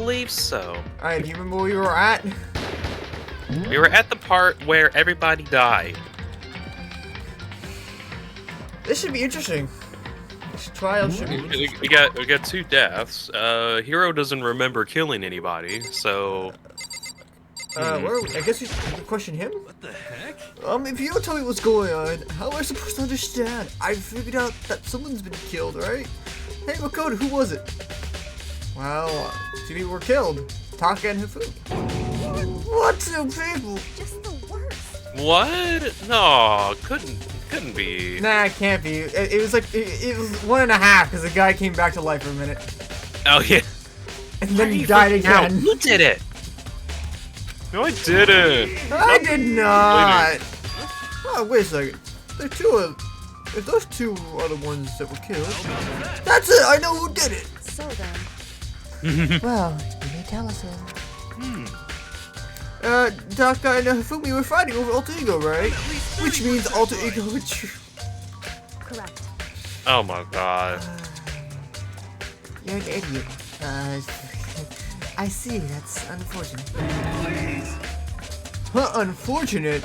believe so. Alright, do you remember where we were at? We were at the part where everybody died. This should be interesting. This trial should be interesting. We got 2 deaths. Hero doesn't remember killing anybody, so... Where are we? I guess we can question him? What the heck? If you don't tell me what's going on, how am I supposed to understand? I figured out that someone's been killed, right? Hey, Makoto, who was it? Well, 2 people were killed. Taka and Hifumi. What 2 people? Just the worst. What? No, couldn't be. Nah, it can't be. It was like, it was 1.5 because the guy came back to life for a minute. Oh, yeah. And then he died again. Who did it? No, I didn't. I did not. Oh, wait a second. There 2 of... If those 2 are the ones that were killed, that's it. I know who did it. So then. Well, you may tell us then. Taka and Hifumi were fighting over Alter Ego, right? Which means Alter Ego is true. Correct. Oh my god. You're an idiot. I see. That's unfortunate. Huh, unfortunate?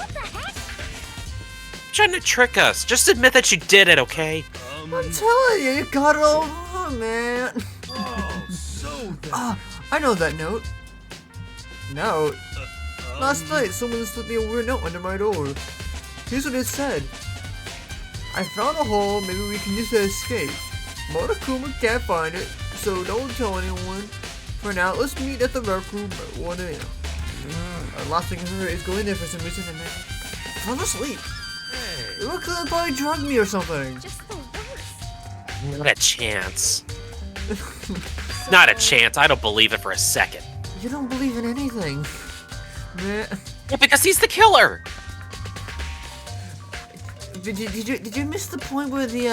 Trying to trick us. Just admit that you did it, okay? I'm telling you, you got it all wrong, man. Oh, so then. I know that note. Note? Last night, someone slipped me a weird note under my door. Here's what it said. I found a hole, maybe we can use it to escape. Monokuma can't find it, so don't tell anyone. For now, let's meet at the rec room at 1 a.m. Our last thing I heard is going there for some reason and then I fell asleep. It looked like they probably drugged me or something. Just the worst. Not a chance. Not a chance. I don't believe it for a second. You don't believe in anything. Man. Yeah, because he's the killer. Did you miss the point where the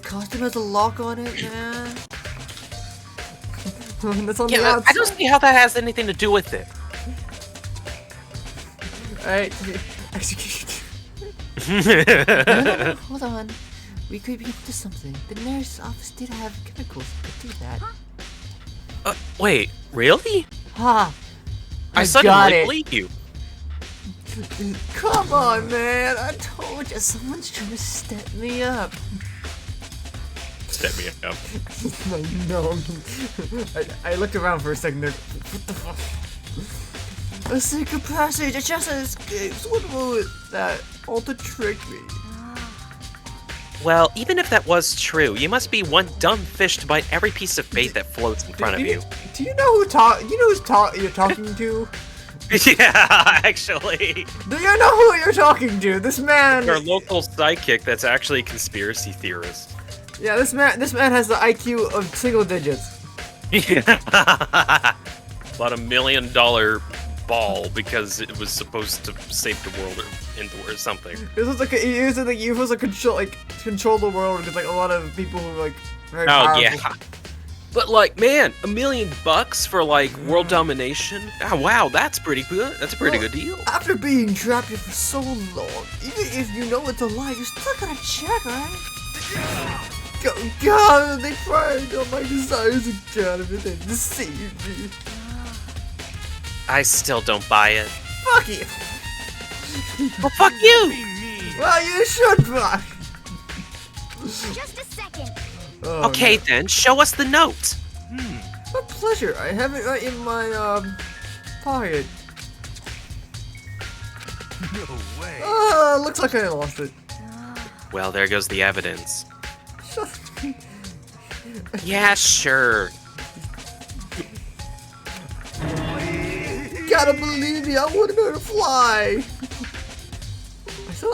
costume has a lock on it, man? That's on the outside. I don't see how that has anything to do with it. Alright, execute. No, hold on. We could be up to something. The nurse's office did have chemicals that could do that. Wait, really? Ha! I got suddenly it. believe you. Come on, man! I told you, someone's trying to step me up. Step me up. No. I looked around for a second there. What the fuck? A secret passage, a chest that escapes. What was that? Alter tricked me. Well, even if that was true, you must be one dumb fish to bite every piece of bait that floats in front of you. Do you know who you're talking to? Yeah, actually. Do you know who you're talking to? This man. Our local sidekick that's actually a conspiracy theorist. Yeah, this man has the IQ of single digits. Yeah. Bought $1 million ball because it was supposed to save the world or something. It was like he was supposed to control the world because like a lot of people who are like very Oh powerful. yeah. But like, man, $1 million for like world domination? Oh wow, that's pretty good. That's a pretty good deal. After being trapped here for so long, even if you know it's a lie, you're still gonna check, right? God, they pried on my desires again and they deceived me. I still don't buy it. Fuck you. Well, fuck you! Well, you should buy. Just a second. Oh, Okay no. then, show us the note. A pleasure. I have it right in my pocket. No way. Looks like I lost it. Well, there goes the evidence. Yeah, sure. Gotta believe me, I wanted her to fly.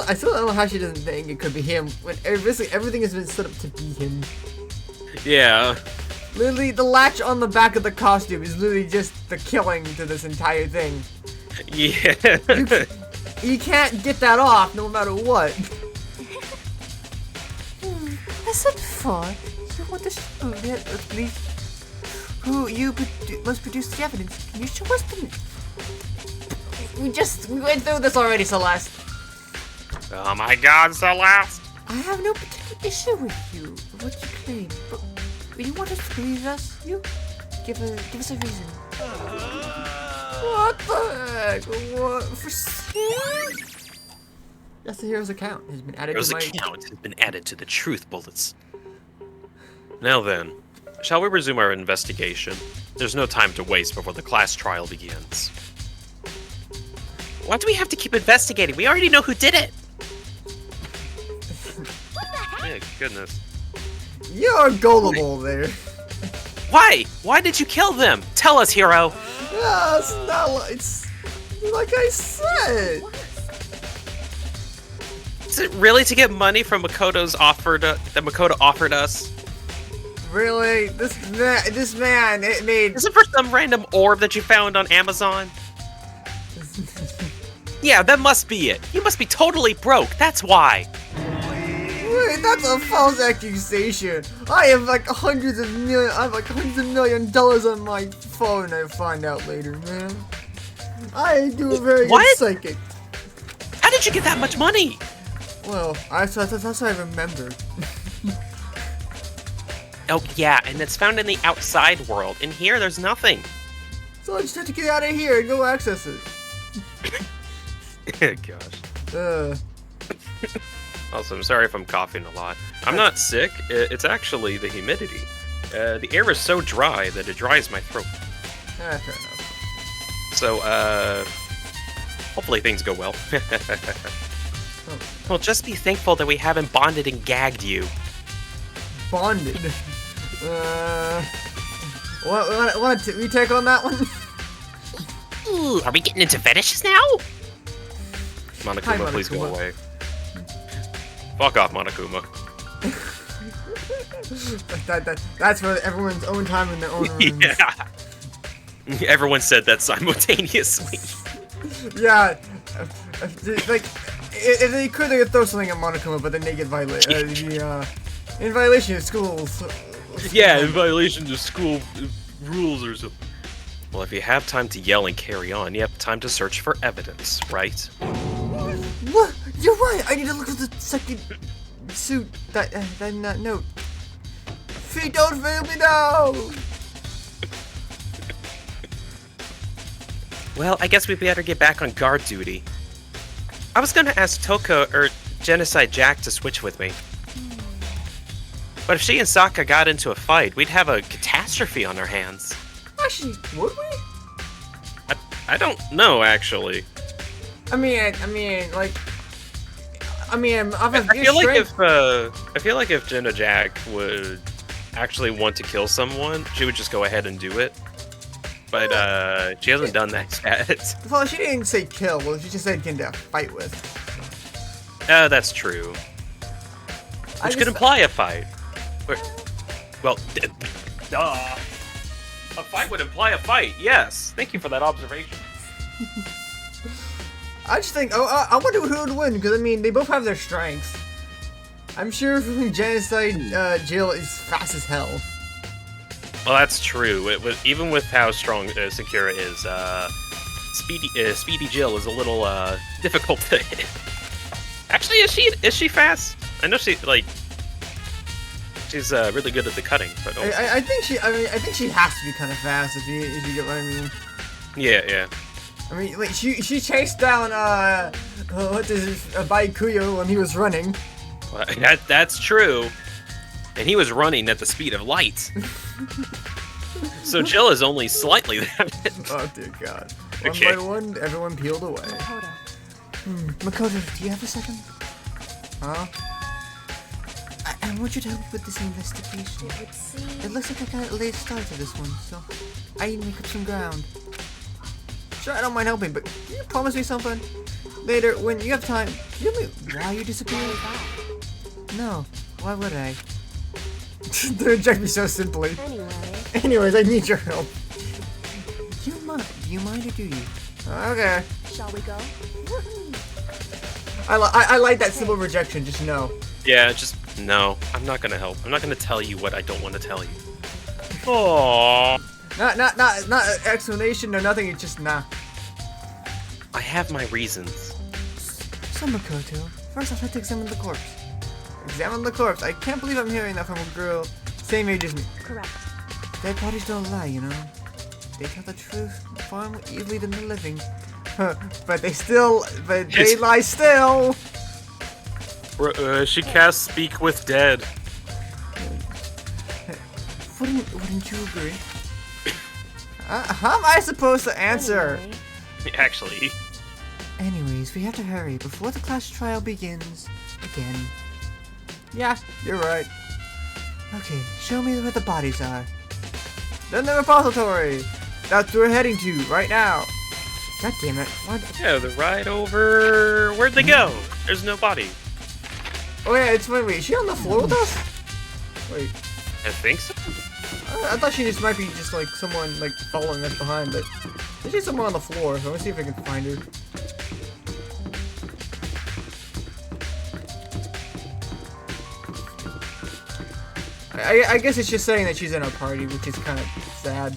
I still don't know how she doesn't think it could be him when everything has been set up to be him. Yeah. Literally, the latch on the back of the costume is literally just the killing to this entire thing. Yeah. You can't get that off no matter what. I said before, you want to show me at least who you must produce the evidence. Can you show us the... We went through this already, Celeste. Oh my god, Celeste! I have no particular issue with you, what you claim, but you want us to believe us? You Give us a reason. What the heck? What? For serious? Yes, the hero's account has been added Hero's to my... account has been added to the truth bullets. Now then, shall we resume our investigation? There's no time to waste before the class trial begins. Why do we have to keep investigating? We already know who did it! Yeah, goodness. You're gullible there. Why? Why did you kill them? Tell us, hero! Yeah, it's not like... It's like I said. Is it really to get money from Makoto's offered that Makoto offered us? Really? This man, it made... Is it for some random orb that you found on Amazon? Yeah, that must be it. You must be totally broke, that's why. Wait, that's a false accusation. I have like hundreds of $1 million on my phone. I find out later, man. I do a very good psychic. How did you get that much money? Well, that's what I remember. Oh yeah, and it's found in the outside world. In here, there's nothing. So I just have to get out of here and go access it. Gosh. Also, I'm sorry if I'm coughing a lot. I'm not sick. It's actually the humidity. The air is so dry that it dries my throat. Fair enough. So, hopefully things go well. Well, just be thankful that we haven't bonded and gagged you. Bonded. Want to retake on that one? Ooh, are we getting into fetishes now? Monokuma, Hi, please go Monokuma. away. Fuck off, Monokuma. That's for everyone's own time in their own rooms. Yeah. Everyone said that simultaneously. Yeah. Like, if they could, they could throw something at Monokuma, but then they get in violation of schools. Yeah, in violation of school rules or something. Well, if you have time to yell and carry on, you have time to search for evidence, right? What? You're right. I need to look at the second suit. That note. Feet don't fail me now. Well, I guess we better get back on guard duty. I was gonna ask Toko or Genocide Jack to switch with me. But if she and Sokka got into a fight, we'd have a catastrophe on our hands. Actually, would we? I don't know, actually. I mean, I feel like if Jenna Jack would actually want to kill someone, she would just go ahead and do it. But she hasn't done that yet. Well, she didn't say kill. Well, she just said get into a fight with. That's true. Which could imply a fight. Well, duh. A fight would imply a fight. Yes. Thank you for that observation. I just think, I wonder who would win, because I mean, they both have their strengths. I'm sure Genocide Jill is fast as hell. Well, that's true. Even with how strong Sakura is, Speedy Jill is a little difficult to hit. Actually, is she fast? I know she's really good at the cutting, but I think she has to be kind of fast if you get what I mean. Yeah. I mean, like she chased down Baikuyo when he was running. Well, that's true. And he was running at the speed of light. So Jill is only slightly that. Oh dear God! Okay. One by one, everyone peeled away. Makoto. Makoto, do you have a second? Huh? I want you to help me with this investigation. It would seem... It looks like I got a late start to this one, so I need to make up some ground. Sure, I don't mind helping, but can you promise me something? Later, when you have time, can you tell me why you disappeared? No, why would I? They reject me so simply. Anyway. Anyways, I need your help. Do you mind or do you? Okay. Shall we go? I like that simple rejection, just no. Yeah, just no. I'm not gonna help. I'm not gonna tell you what I don't want to tell you. Aww. Not an explanation or nothing, it's just nah. I have my reasons. So Makoto, first I'll have to examine the corpse. Examine the corpse? I can't believe I'm hearing that from a girl same age as me. Correct. Dead bodies don't lie, you know. They tell the truth far more easily than the living. But they lie still. She casts Speak with Dead. Wouldn't you agree? How am I supposed to answer? Anyway, Actually, Anyways, we have to hurry before the class trial begins again. Yeah, you're right. Okay, show me where the bodies are. Then the repository. That's where we're heading to right now. God damn it! What? yeah, they're right over. Where'd they go? There's no body. Oh yeah, wait, is she on the floor with us? Wait, I think so. I thought she just might be just like someone like following us behind, but there's someone on the floor. So let's see if I can find her. I guess it's just saying that she's in our party, which is kind of sad.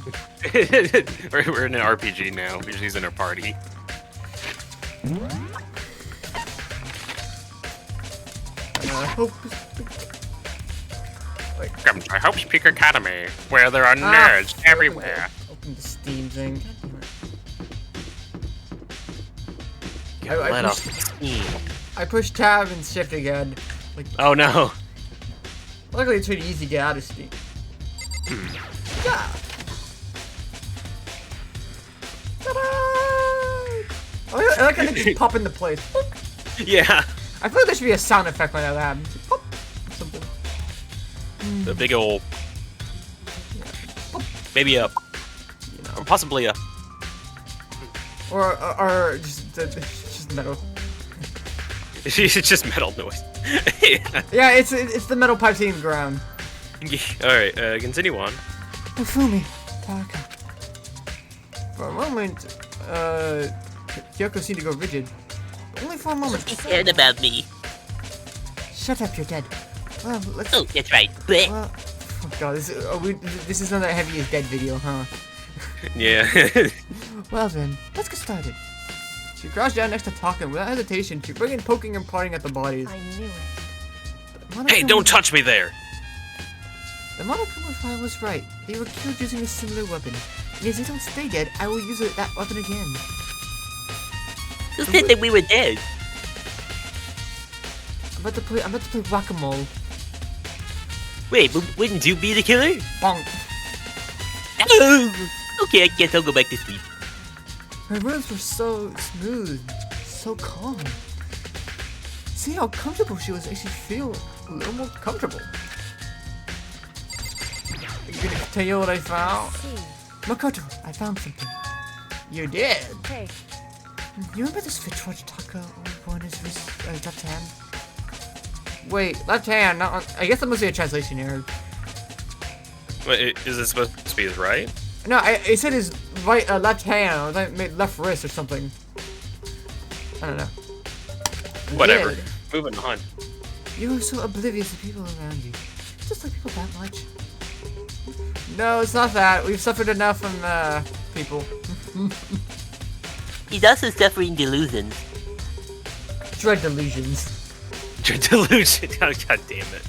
We're in an RPG now. She's in her party. Hope. Welcome to Hope's Peak Academy, where there are nerds everywhere. Open the Steam thing. Get I let off pushed- steam. I pushed tab and shift again. Like, Oh no. luckily it's pretty easy to get out of Steam. Yeah. Ta-da! I like how they just pop into place. Yeah. I feel like there should be a sound effect when that happens. Pop, something. The big ol'. Maybe a. You know. Or possibly a. Or just metal. It's just metal noise. Yeah. Yeah, it's the metal pipes hitting the ground. Alright, continue on. Fumi, Taka. For a moment, Kyoko seemed to go rigid. Only for a moment. She cared about me. Shut up, you're dead. Well, let's. Oh, that's right. Blech. Well, oh god, this is not that heavy as dead video, huh? Yeah. Well then, let's get started. She crouched down next to Taka and without hesitation. She began poking and prodding at the bodies. I knew it. Hey, don't touch me there! The Monokuma file was right. They were killed using a similar weapon. And if they don't stay dead, I will use that weapon again. Who said that we were dead? I'm about to play whack-a-mole. Wait, but wouldn't you be the killer? Bonk. Oh, okay, I guess I'll go back to sleep. Her words were so smooth, so calm. See how comfortable she was, makes you feel a little more comfortable. I'm gonna tell you what I found. See. Makoto, I found something. You did? Hey, You remember this wristwatch Taka wore on his wrist, left hand? Wait, left hand, not on, I guess that must be a translation error. Wait, is it supposed to be his right? No, it said his right, left hand, I thought it meant left wrist or something. I don't know. Whatever. Yeah. Moving on. You were so oblivious to people around you. Just like people that much. No, it's not that. We've suffered enough from, people. He's also suffering delusions. Dread delusions. Delusion. Oh, God damn it.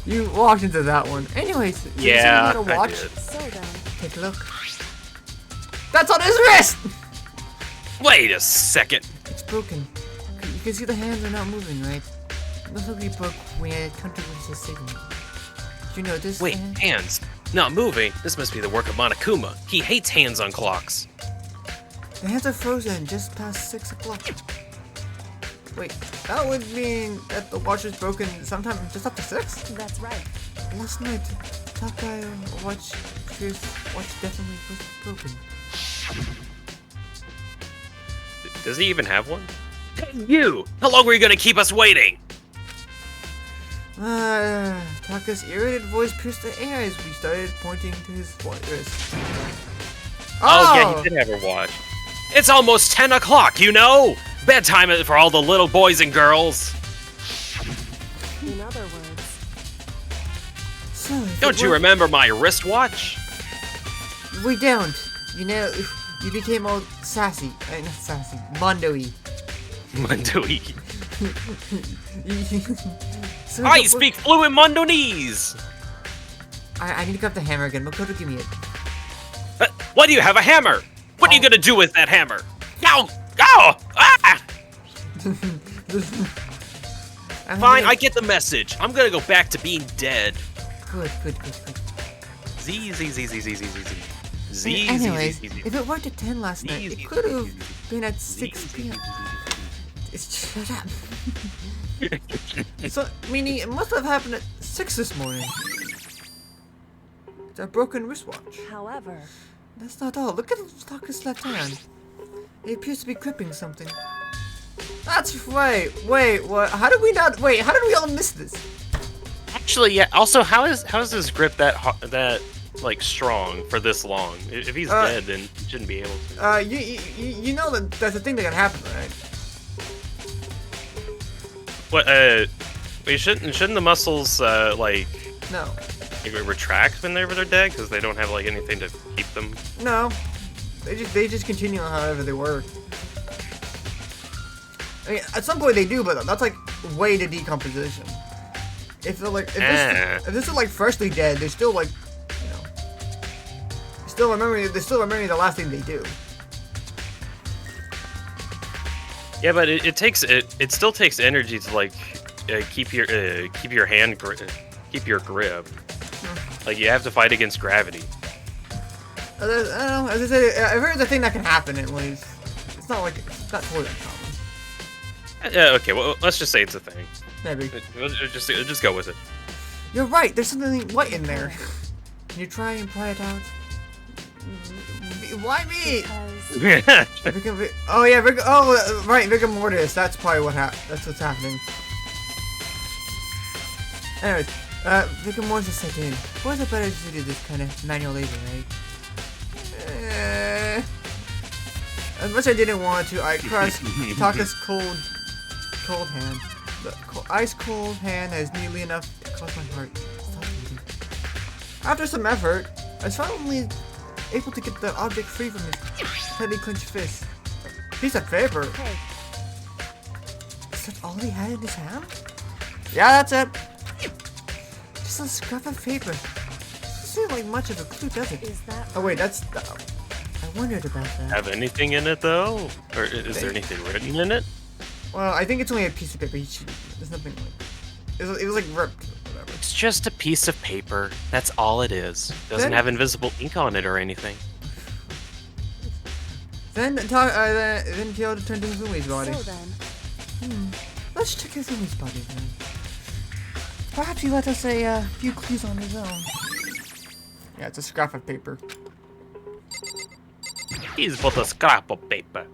You walked into that one. Anyways, you see Yeah, what we I gotta watch? did. so then. Take a look. That's on his wrist! Wait a second. It's broken. You can see the hands are not moving, right? Looks like we broke when I contributed a signal. Did you notice? Wait, hands. Not moving. This must be the work of Monokuma. He hates hands on clocks. The hands are frozen just past 6 o'clock. Wait, that would mean that the watch was broken sometime just after 6? That's right. Last night, Taka watch definitely was broken. Does he even have one? Hey, you! How long were you gonna keep us waiting? Taka's irritated voice pierced the air as we started pointing to his wrist. Oh, yeah, you did have her watch. It's almost 10 o'clock, you know? Bedtime for all the little boys and girls. In other words, So, if Don't it you were- remember my wristwatch? We don't. You know, you became all sassy. Not sassy. Mondo-y. Mondoi. So I if it speak fluent Mondonese! I need to grab the hammer again. Makoto, give me it. Why do you have a hammer? What are you gonna do with that hammer? No! Go! Ah! Fine, I get the message. I'm gonna go back to being dead. Good. Z. Anyways, if it worked at 10 last night, it could have been at 6 p.m. Shut up. So, meaning it must have happened at 6 this morning. It's a broken wristwatch. However, That's not all. Look at Stalker's left hand. It appears to be gripping something. That's right. Wait, what? How did we all miss this? Actually, yeah. Also, how is this grip that like strong for this long? If he's dead, then he shouldn't be able to. You know that that's a thing that can happen, right? What? Wait, shouldn't the muscles like No. retract when they're dead because they don't have like anything to keep them? No. They just continue however they work. I mean, at some point they do, but that's like way to decomposition. If they're like, if this is like freshly dead, they're still like, you know, they're still remembering the last thing they do. Yeah, but it still takes energy to like keep your hand keep your grip. Like you have to fight against gravity. I don't know. As I said, I've heard it's a thing that can happen at least. It's not totally uncommon. Yeah, okay. Well, let's just say it's a thing. Maybe. Just go with it. You're right. There's something white in there. Can you try and pry it out? Why me? because Oh yeah, right, rigor mortis. That's probably that's what's happening. Anyways, rigor mortis set in. What's it better to do this kind of manual labor, right? As much as I didn't want to, I crushed Taka's cold hand. The ice cold hand has nearly enough to cause my heart to stop beating. After some effort, I was finally able to get the object free from his tightly clenched fist. Piece of paper. hey, Is that all he had in his hand? Yeah, that's it. Just a scrap of paper. Doesn't seem like much of a clue, does it? is that Oh wait, that's. I wondered about that. Have anything in it though, or is there anything written in it? Well, I think it's only a piece of paper. There's nothing like. It was like ripped. Or whatever. It's just a piece of paper. That's all it is. Doesn't Then- have invisible ink on it or anything. Then Kyoto turned to Zumi's body. so then? Let's check Zumi's body then. Perhaps he let us a few clues on his own. Yeah, it's a scrap of paper. He's but a scrap of paper.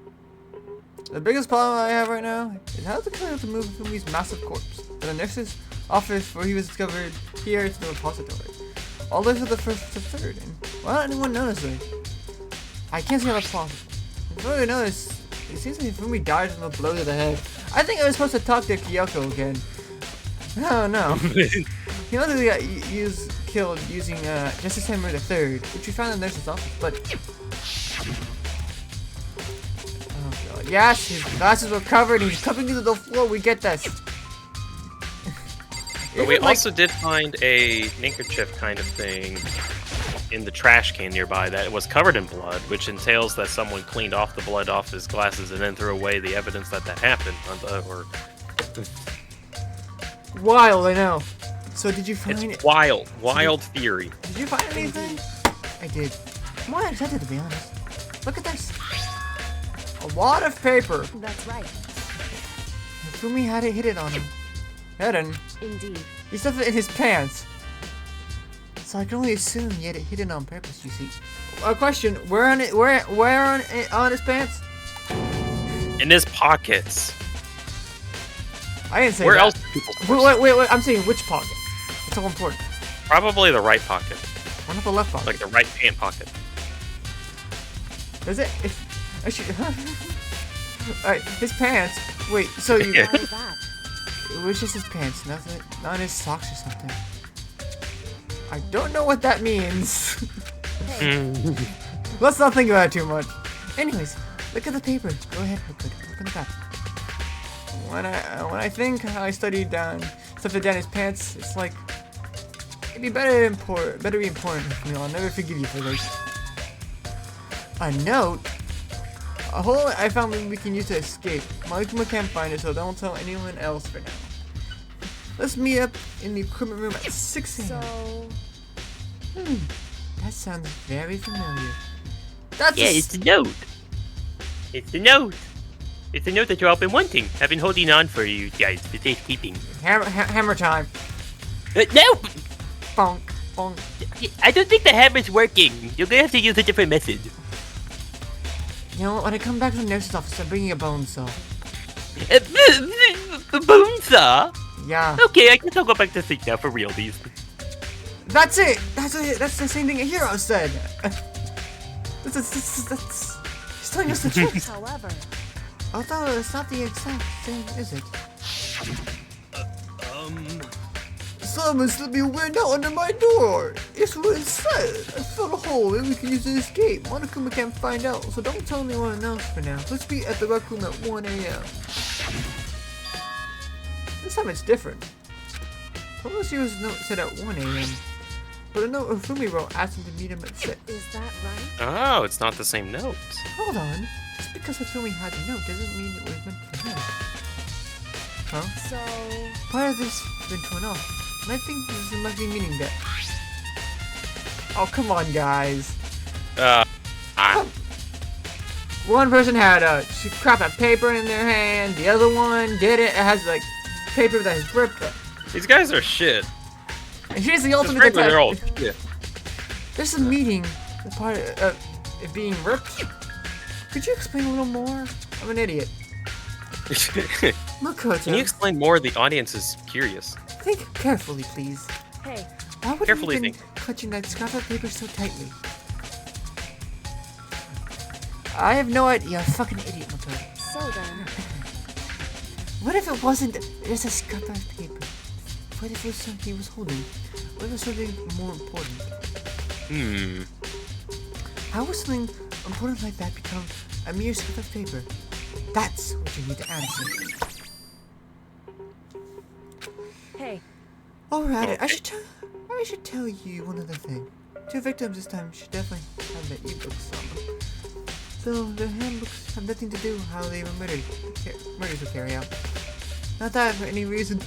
The biggest problem I have right now is how to clear out to move Fumi's massive corpse from the nurse's office where he was discovered here to the repository. All this is the first to third, and why not anyone notice it? I can't see how that's possible. If I notice, it seems like Fumi died from a blow to the head. I think I was supposed to talk to Kyoko again. Oh no. He must have got killed using Justice Hammer the Third, which we found in the nurse's office, but oh god. Yes, his glasses were covered, he's coming into the floor, we get this. But we also did find a handkerchief kind of thing in the trash can nearby that was covered in blood, which entails that someone cleaned off the blood off his glasses and then threw away the evidence that happened. Wild, I know. So did you find It's wild theory. Did you find anything? I did. I'm more excited to be honest. Look at this. A wad of paper. That's right. Fumi had it hidden on him. Hidden? Indeed. He stuffed it in his pants. So I can only assume he had it hidden on purpose, you see. A question, where on his pants? In his pockets. I didn't say Where that. else do people Wait, I'm saying which pocket? It's so important. Probably the right pocket. Why not the left pocket? Like the right pant pocket. Is it? I should... Alright, his pants. Wait, so you... Yeah. Why is that? It was just his pants, not his socks or something. I don't know what that means. Let's not think about it too much. Anyways, look at the paper. Go ahead, open it up. When I think I studied stuff down his pants, it's like It'd be better be important. I'll never forgive you for this. A note? A hole I found we can use to escape. Monokuma can't find it, so don't tell anyone else for now. Let's meet up in the equipment room at 6 a.m. So, That sounds very familiar. That's Yeah, it's the note. It's the note. It's the note that you've all been wanting. I've been holding on for you guys for safekeeping. hammer time. No! Bonk, bonk. I don't think the hammer's working. You're gonna have to use a different method. You know what? When I come back to the nurse's office, I'm bringing a bone saw. The bone saw? Yeah. Okay, I guess I'll go back to sleep now for real, these. That's it. That's the same thing a hero said. That's. He's telling us the truth. however, Although it's not the exact same, is it? Someone slipped me a weird note under my door. It's what it said. I filled a hole and we can use it to escape. Monokuma can't find out, so don't tell anyone else for now. Let's be at the rec room at 1 a.m. This time it's different. Tomoshiro's note said at 1 a.m. But a note Ufumi wrote asked him to meet him at 6. is that right? Oh, it's not the same note. Hold on. Just because Ufumi had a note doesn't mean it was meant for him. Huh? So, Part of this has been torn off. And I think this must be meaning that. Oh, come on, guys. One person had a crap of paper in their hand. The other one did it. It has like paper that is ripped up. These guys are shit. And here's the Just ultimate frankly, attack. they're all shit. There's a meeting. The part of it being ripped. Could you explain a little more? I'm an idiot. Makoto, Can you explain more? The audience is curious. think carefully, please. hey, Why would Carefully you been think. clutching that scrap of paper so tightly? I have no idea. You're a fucking idiot, Makoto. so then, What if it wasn't just a scrap of paper? What if it was something he was holding? What if it was something more important? How would something important like that become a mere scrap of paper? That's what you need to answer. hey, Alright, I should tell you one other thing. 2 victims this time should definitely have their ebooks on them. So their handbooks have nothing to do with how they were murdered. Murders were carried out. Not that for any reason.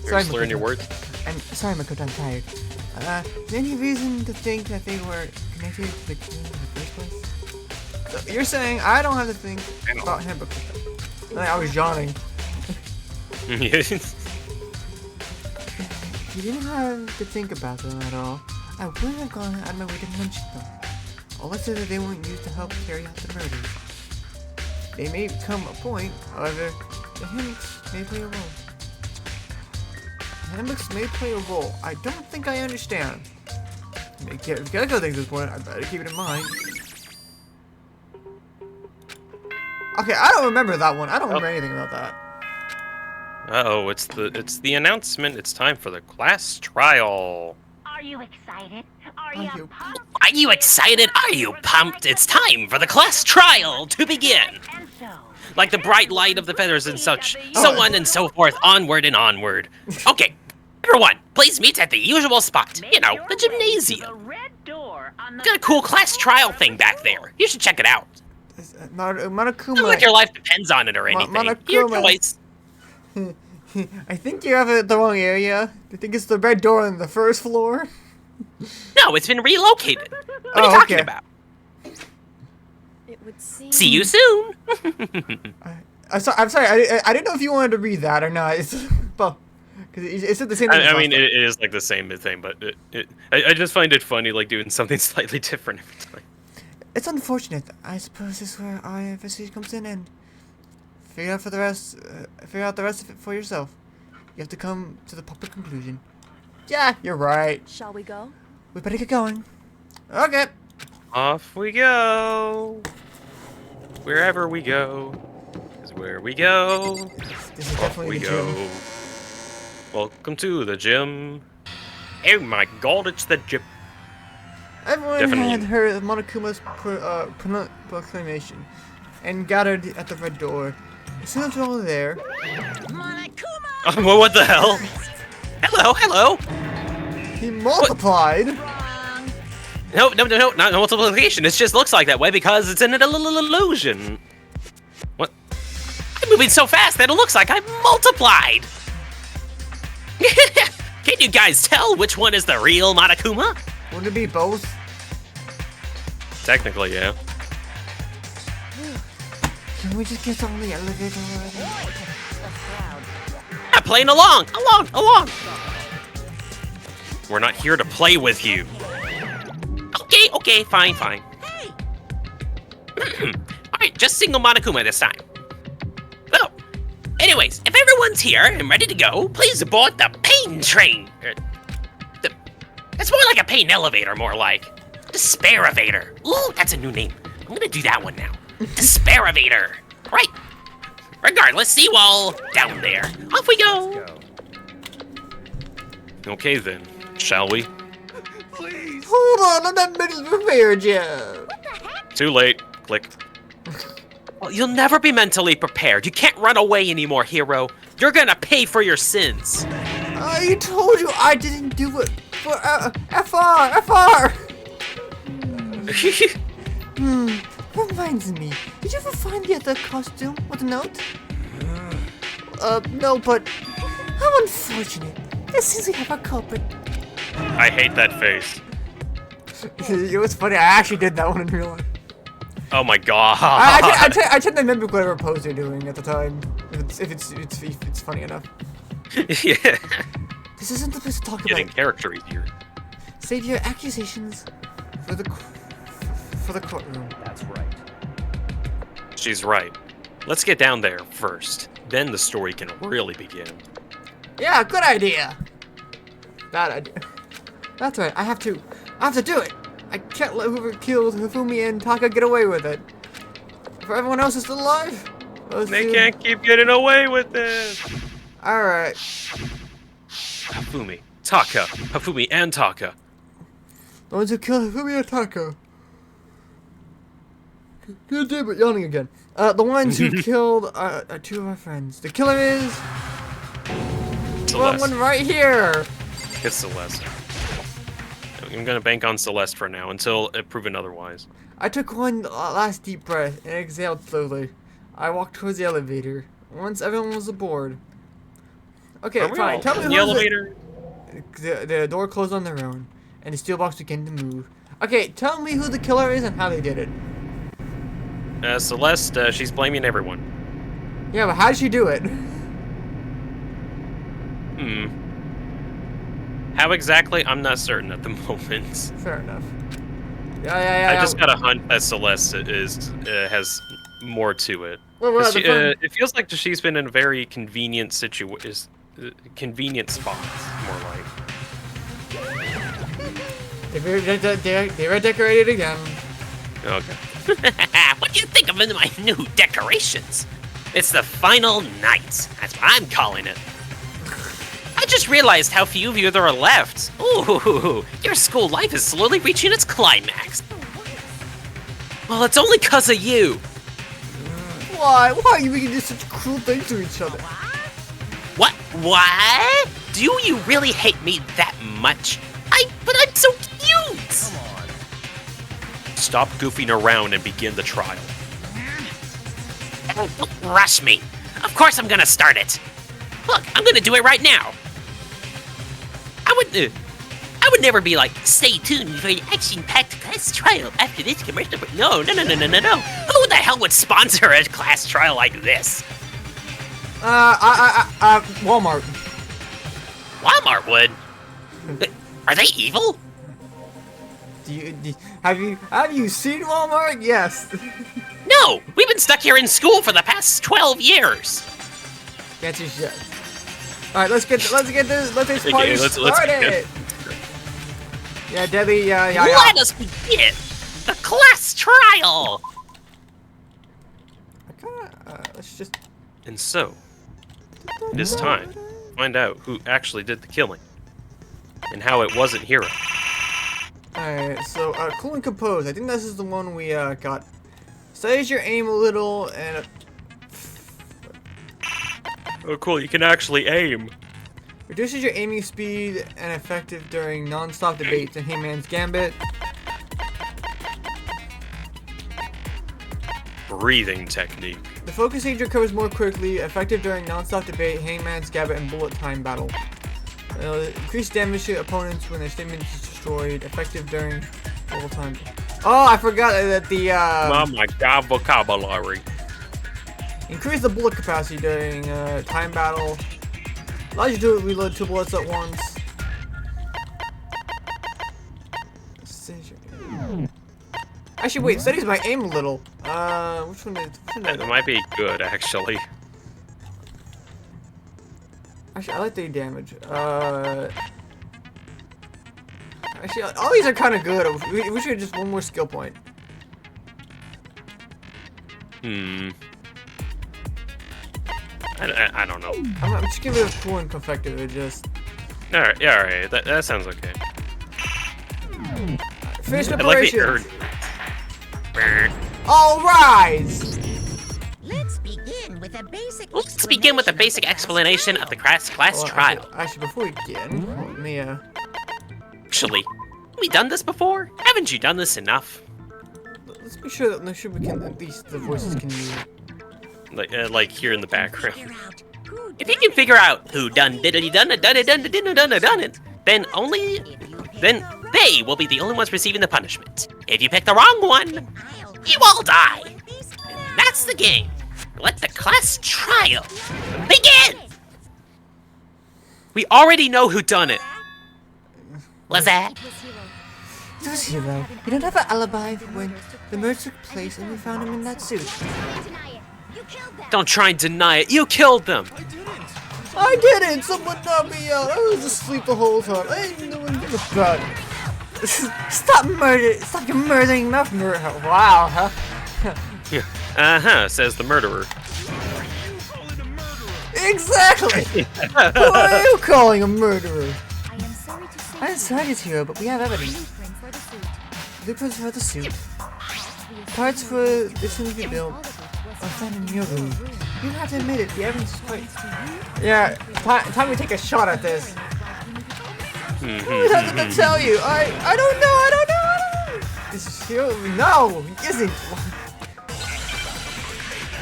You're slurring your words. I'm sorry, Makoto, I'm tired. Is there any reason to think that they were connected to the killing in the first place? So you're saying I don't have to think about handbooks with them. Like, I was yawning. Yes. If you didn't have to think about them at all, I wouldn't have gone out of my way to mention them. All I said that they weren't used to help carry out the murders. They may become a point, however, the handbooks may play a role. Handbooks may play a role. I don't think I understand. If you gotta go think at this point, I better keep it in mind. Okay, I don't remember that one. I don't remember anything about that. Uh-oh, it's the announcement. It's time for the class trial. Are you excited? Are Are you you- pumped? Are you excited? Are you pumped? It's time for the class trial to begin. And so, Like the bright light of the feathers and such, so on and so forth, onward and onward. Okay, everyone, please meet at the usual spot. You know, the gymnasium. the red door on the Got a cool class trial thing back there. You should check it out. Monokuma. Not like your life depends on it or anything. Your Monokuma. choice. I think you have it at the wrong area. I think it's the red door on the first floor. No, it's been relocated. What are you Oh, talking okay. about? it would seem. See you soon. I'm sorry. I didn't know if you wanted to read that or not. It's well, because it said the same thing. I as mean, last time. it is like the same thing, but I just find it funny, like doing something slightly different every time. It's unfortunate. I suppose this is where our investigation comes in, and figure out the rest of it for yourself. You have to come to the proper conclusion. Yeah, you're right. Shall we go? We better get going. Okay. Off we go. Wherever we go is where we go. This is Off definitely we the go. gym. Welcome to the gym. Oh my god, it's the gym. Everyone Definitely. had heard Monokuma's proclamation and gathered at the red door. As soon as we're all there, Monokuma! Well, what the hell? Hello, hello. He multiplied. No, not multiplication. It just looks like that way because it's an illusion. What? I'm moving so fast that it looks like I'm multiplied. Can you guys tell which one is the real Monokuma? Wouldn't it be both? Technically, yeah. Can we just get on the elevator already? I'm playing along. We're not here to play with you. Okay, fine. Alright, just single Monokuma this time. Oh, anyways, if everyone's here and ready to go, please board the pain train. It's more like a pain elevator, more like. Despair-evator. Ooh, that's a new name. I'm gonna do that one now. Despair-evator. Right. Regardless, see you all down there. Off we go. Okay then, shall we? Please. Hold on, I'm not mentally prepared yet. Too late. Click. Well, you'll never be mentally prepared. You can't run away anymore, hero. You're gonna pay for your sins. I told you I didn't do it for FR. Reminds me, did you ever find the other costume with a note? No, but how unfortunate. It seems we have a culprit. I hate that face. It was funny, I actually did that one in real life. Oh my god. I tend to mimic whatever pose you're doing at the time, if it's funny enough. Yeah. This isn't the place to talk Getting about. character easier. Save your accusations for the courtroom. That's right. She's right. Let's get down there first. Then the story can really begin. Yeah, good idea. Bad idea. That's right. I have to do it. I can't let whoever killed Hifumi and Taka get away with it. If everyone else is still alive, They can't keep getting away with this. All right. Hifumi, Taka, Hifumi and Taka. The ones who killed Hifumi and Taka. God damn it, yawning again. The ones who killed two of our friends. The killer is Celeste. one right here. It's Celeste. I'm gonna bank on Celeste for now until proven otherwise. I took one last deep breath and exhaled slowly. I walked towards the elevator. Once everyone was aboard. Okay, Are we fine. all Tell me in the who's elevator? The door closed on their own, and the steel box began to move. Okay, tell me who the killer is and how they did it. Celeste, she's blaming everyone. Yeah, but how did she do it? How exactly? I'm not certain at the moment. Fair enough. Yeah. I just got a hunch that Celeste has more to it. Well, 'Cause the fun- it feels like she's been in a very convenient convenient spots, more like. They redecorated again. Okay. What do you think of my new decorations? It's the final night. That's what I'm calling it. I just realized how few of you there are left. Ooh, your school life is slowly reaching its climax. Well, it's only 'cause of you. Why? Why are you making this such cruel things to each other? What? What? Do you really hate me that much? But I'm so cute. Stop goofing around and begin the trial. Don't rush me. Of course I'm gonna start it. Look, I'm gonna do it right now. I would never be like, stay tuned for an action-packed class trial after this commercial break. No. Who the hell would sponsor a class trial like this? Walmart. Walmart would. Are they evil? Have you seen Walmart? Yes. No, we've been stuck here in school for the past 12 years. Get your shit. All right, let's get this party let's started. Yeah, Debbie. Yeah. Let us begin the class trial. Let's just. And so, it is time to find out who actually did the killing and how it wasn't Hero. Alright, so, cool and compose. I think this is the one we, got. Size your aim a little, and... Oh, cool, you can actually aim. Reduces your aiming speed and effective during non-stop debates in Hangman's Gambit. Breathing technique. The focus age recovers more quickly, effective during non-stop debate, Hangman's Gambit, and bullet time battle. Increased damage to opponents when their statement is destroyed, effective during bullet time. Oh, I forgot that the Oh my god, vocabulary. increase the bullet capacity during time battle. Allows you to reload 2 bullets at once. Actually, wait, studies my aim a little. Which one is? That might be good, actually. Actually, I like the damage. Actually, all these are kind of good. We should just one more skill point. I don't know. I'm just giving it a cool and effective. It just Alright, yeah, alright. That sounds okay. finish I like the preparation. urn. All rise. Let's begin with a basic. Let's begin with a basic explanation of the class Well, trial. Actually, before we begin, let me Actually, have we done this before? Haven't you done this enough? let's be sure that we can at least the voices can use. Like here in the background. If you can figure out who done diddly done it, then they will be the only ones receiving the punishment. If you pick the wrong one, you all die. And that's the game. Let the class trial begin. We already know who done it. Was that? It was Hero. You don't have an alibi for when the murder took place and we found him in that suit. Don't try and deny it. You killed them. I didn't! Someone knocked me out! I was asleep the whole time. I didn't know anything about it. Stop your murdering mouth murder. Wow, huh? Uh-huh, says the murderer. Exactly! Who are you calling a murderer? I am sorry to say I'm sorry, it's Hero, but we have evidence. blueprint for the suit. Blueprints for the suit. Parts for the suit you built are found in your room. You have to admit it, the evidence is quite... Yeah, time to take a shot at this. What else to tell you? I don't know. This is Hero? No, he isn't.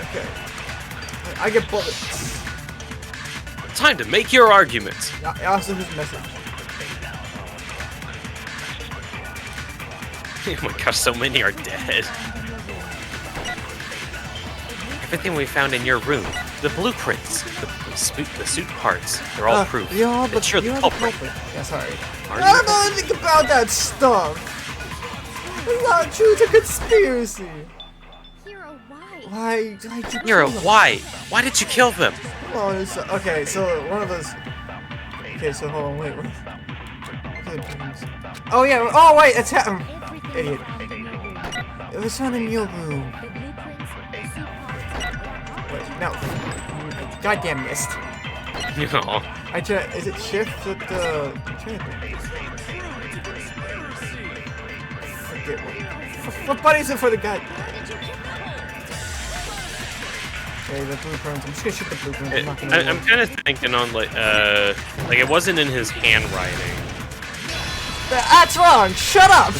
Okay. I get bullets. Time to make your arguments. I also his message. Oh my gosh, so many are dead. Everything we found in your room, the blueprints, the suit parts, they're all proof. Yeah, but It's you're the culprit. Yeah, sorry. Are I you? don't know anything about that stuff. It's not true. It's a conspiracy. Hero, why? Why did you Nero, kill them? why? Why did you kill them? Oh, okay, so one of those. Okay, so hold on, wait. Oh yeah. Oh wait, it's him. Idiot. It was found in your room. Wait, no. Goddamn missed. No. I try. Is it shift with the? What button is it for the guy? Okay, the blueprints. I'm just gonna shoot the blueprints. I'm not gonna. I'm kind of thinking on like it wasn't in his handwriting, That's wrong. Shut up.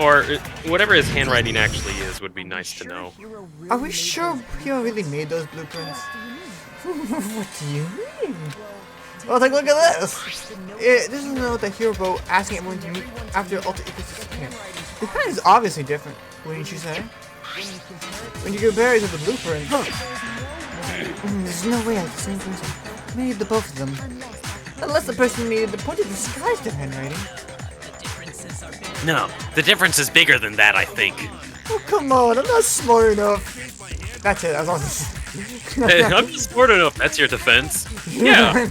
or whatever his handwriting actually is would be nice to know. Are we sure Hero really made those blueprints? What do you mean? Well, take a look at this. This is a note that Hero wrote asking everyone to meet after alter egos disappear. The pattern is obviously different, wouldn't you say? When you compare it to the blueprint, there's no way the same person made the both of them. Unless the person made the point to disguise their handwriting. No, the difference is bigger than that, I think. Oh, come on, I'm not smart enough. That's it, as long as Hey, I'm just smart enough. That's your defense. Yeah.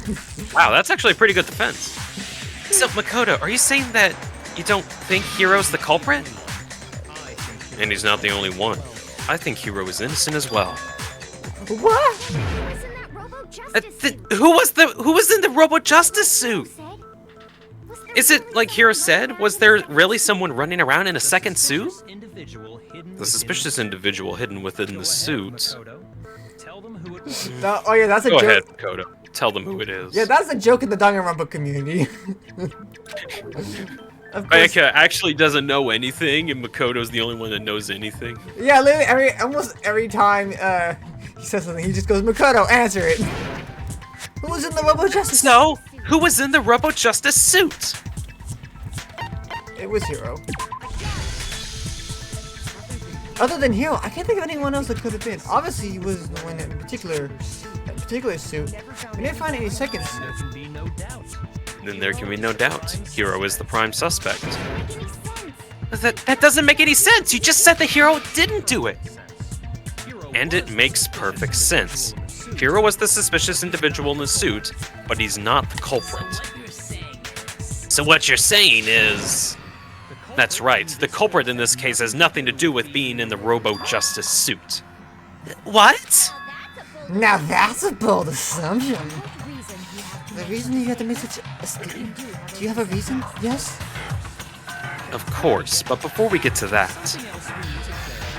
Wow, that's actually a pretty good defense. So, Makoto, are you saying that you don't think Hero's the culprit? And he's not the only one. I think Hero is innocent as well. What? Wasn't that Robo Justice? Who was in the Robo Justice suit? Is it like Hero said? Was there really someone running around in a second suit? The suspicious individual hidden within the suit. tell them who it was. Oh yeah, that's a Go joke. ahead, Makoto. Tell them who it is. Yeah, that's a joke in the danganronpa community. Of course. Ayaka actually doesn't know anything, and Makoto's the only one that knows anything. Yeah, literally almost every time he says something, he just goes, Makoto, answer it. Who was in the Robo Justice? So, who was in the Robo Justice suit? It was Hero. Other than Hero, I can't think of anyone else that could have been. Obviously, he was the one in particular suit. We didn't find any seconds. There can be no doubt. Then there can be no doubt. Hero is the prime suspect. That doesn't make any sense. You just said the Hero didn't do it. And it makes perfect sense. Hero was the suspicious individual in the suit, but he's not the culprit. So what you're saying is... That's right. The culprit in this case has nothing to do with being in the Robo Justice suit. What? Now that's a bold assumption. The reason you had to make such a statement? Do you have a reason? Yes? Of course, but before we get to that,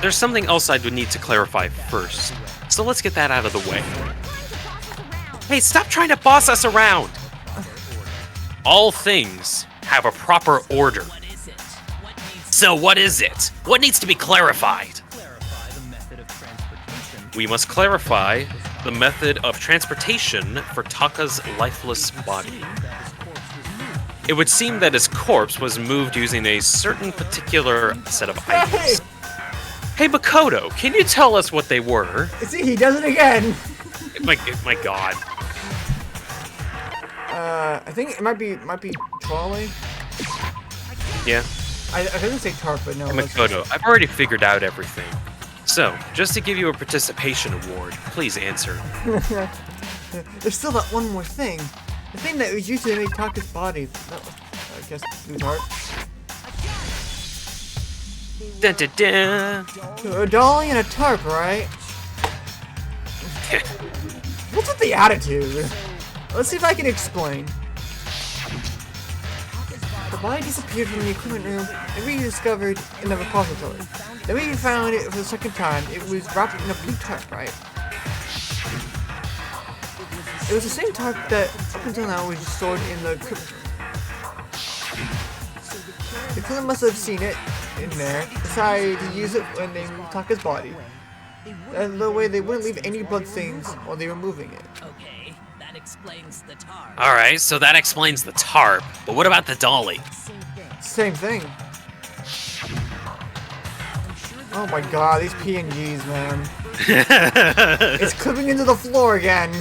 there's something else I would need to clarify first. So let's get that out of the way. Hey, stop trying to boss us around! All things have a proper order. So what is it? What needs to be clarified? We must clarify the method of transportation for Taka's lifeless body. It would seem that his corpse was moved using a certain particular set of items. Hey Makoto, can you tell us what they were? See, he does it again. My god. I think it might be trolley. Yeah. I didn't say tarp, but no. Hey Makoto, I've already figured out everything. So, just to give you a participation award, please answer. There's still that one more thing. The thing that was used to make Taka's body. No, I guess blue tarp. Dun, dun, dun. A dolly and a tarp, right? What's with the attitude? Let's see if I can explain. The body disappeared from the equipment room and rediscovered in the repository. Then we found it for the second time. It was wrapped in a blue tarp, right? It was the same tarp that up until now was stored in the equipment room. The killer must have seen it in there, decided to use it when they moved Taka's body. And the way they wouldn't leave any blood stains while they were moving it. Okay, that explains the tarp. Alright, so that explains the tarp. But what about the dolly? Same thing. Oh my god, these PNGs, man. It's clipping into the floor again.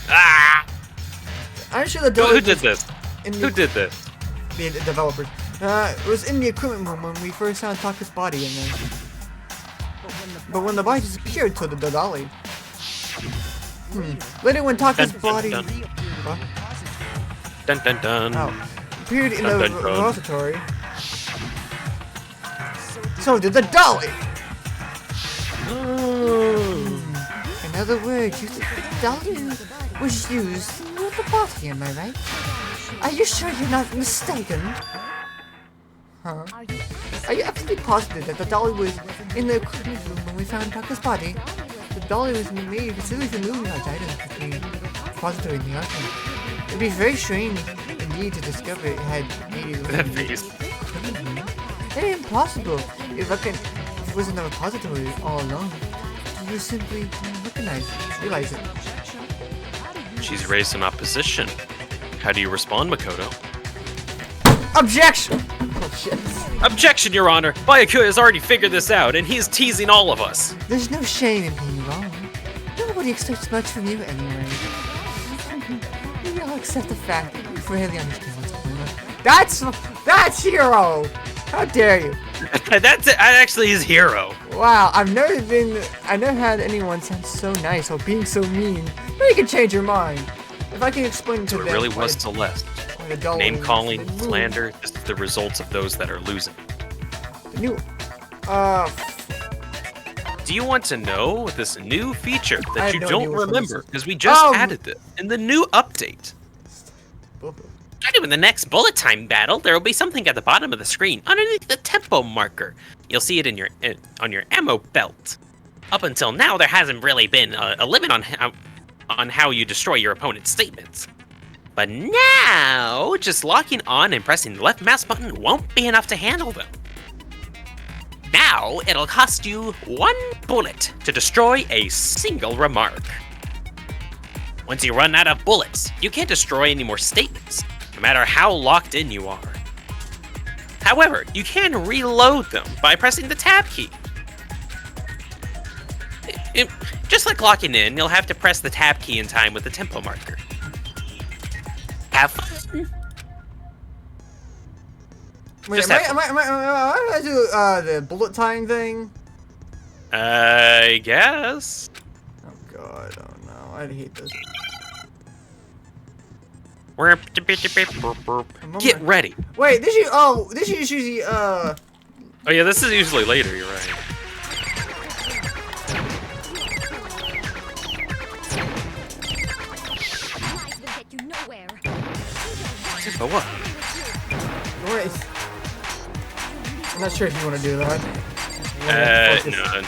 Ah! I'm sure the dolly Who did this? in Who the, did this? the developers. It was in the equipment room when we first found Taka's body in there. But when the body disappeared to the dolly. Later when Taka's Dun, dun, body dun. What? Dun dun dun. Appeared in Dun, the dun, dun. repository. So did the dolly! In other words, you think the dolly was used to move the body, am I right? Are you sure you're not mistaken? Huh? Are you absolutely positive that the dolly was in the equipment room when we found Taka's body? The dolly was made specifically for moving large items between the repository and the archive. It'd be very strange indeed to discover it had made it. That face. It's impossible. If it was in the repository all along, you simply realize it. She's raised an opposition. How do you respond, Makoto? Objection! Oh shit. Objection, Your Honor! Byakuya has already figured this out, and he's teasing all of us. There's no shame in being wrong. Nobody expects much from you anyway. We all accept the fact that you rarely understand what's going on. That's Hero! How dare you? That actually is Hero. Wow, I've never had anyone sound so nice or being so mean. But you can change your mind. If I can explain to So them it really why was Celeste. the dolly Name was calling, removed. slander, this is the results of those that are losing. The new, Do you want to know this new feature I that have you no don't idea what this remember? is. Because we just added it in the new update. In the next bullet time battle, there will be something at the bottom of the screen underneath the tempo marker. You'll see it in your on your ammo belt. Up until now, there hasn't really been a limit on how you destroy your opponent's statements. But now, just locking on and pressing the left mouse button won't be enough to handle them. Now, it'll cost you 1 bullet to destroy a single remark. Once you run out of bullets, you can't destroy any more statements, no matter how locked in you are. However, you can reload them by pressing the tab key. Just like locking in, you'll have to press the tab key in time with the tempo marker. Have fun! Wait, Just am I do the bullet time thing? I guess. Oh god, oh no, I hate this. Get ready. Wait, this is usually Oh yeah, this is usually later, you're right. Lies will get you nowhere. But what? wait. I'm not sure if you want to do that. No.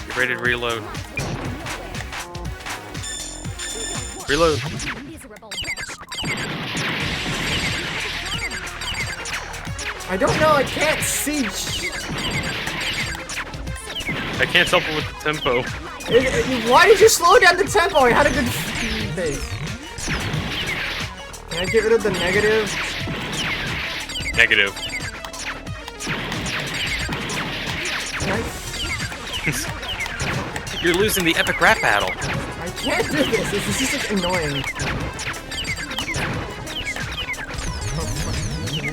Get ready to reload. Reload. Miserable wretch. I don't know, I can't see. I can't help it with the tempo. Why did you slow down the tempo? I had a good pace. Can I get rid of the negative? Negative. You're losing the epic rap battle. I can't do this. This is just like, annoying.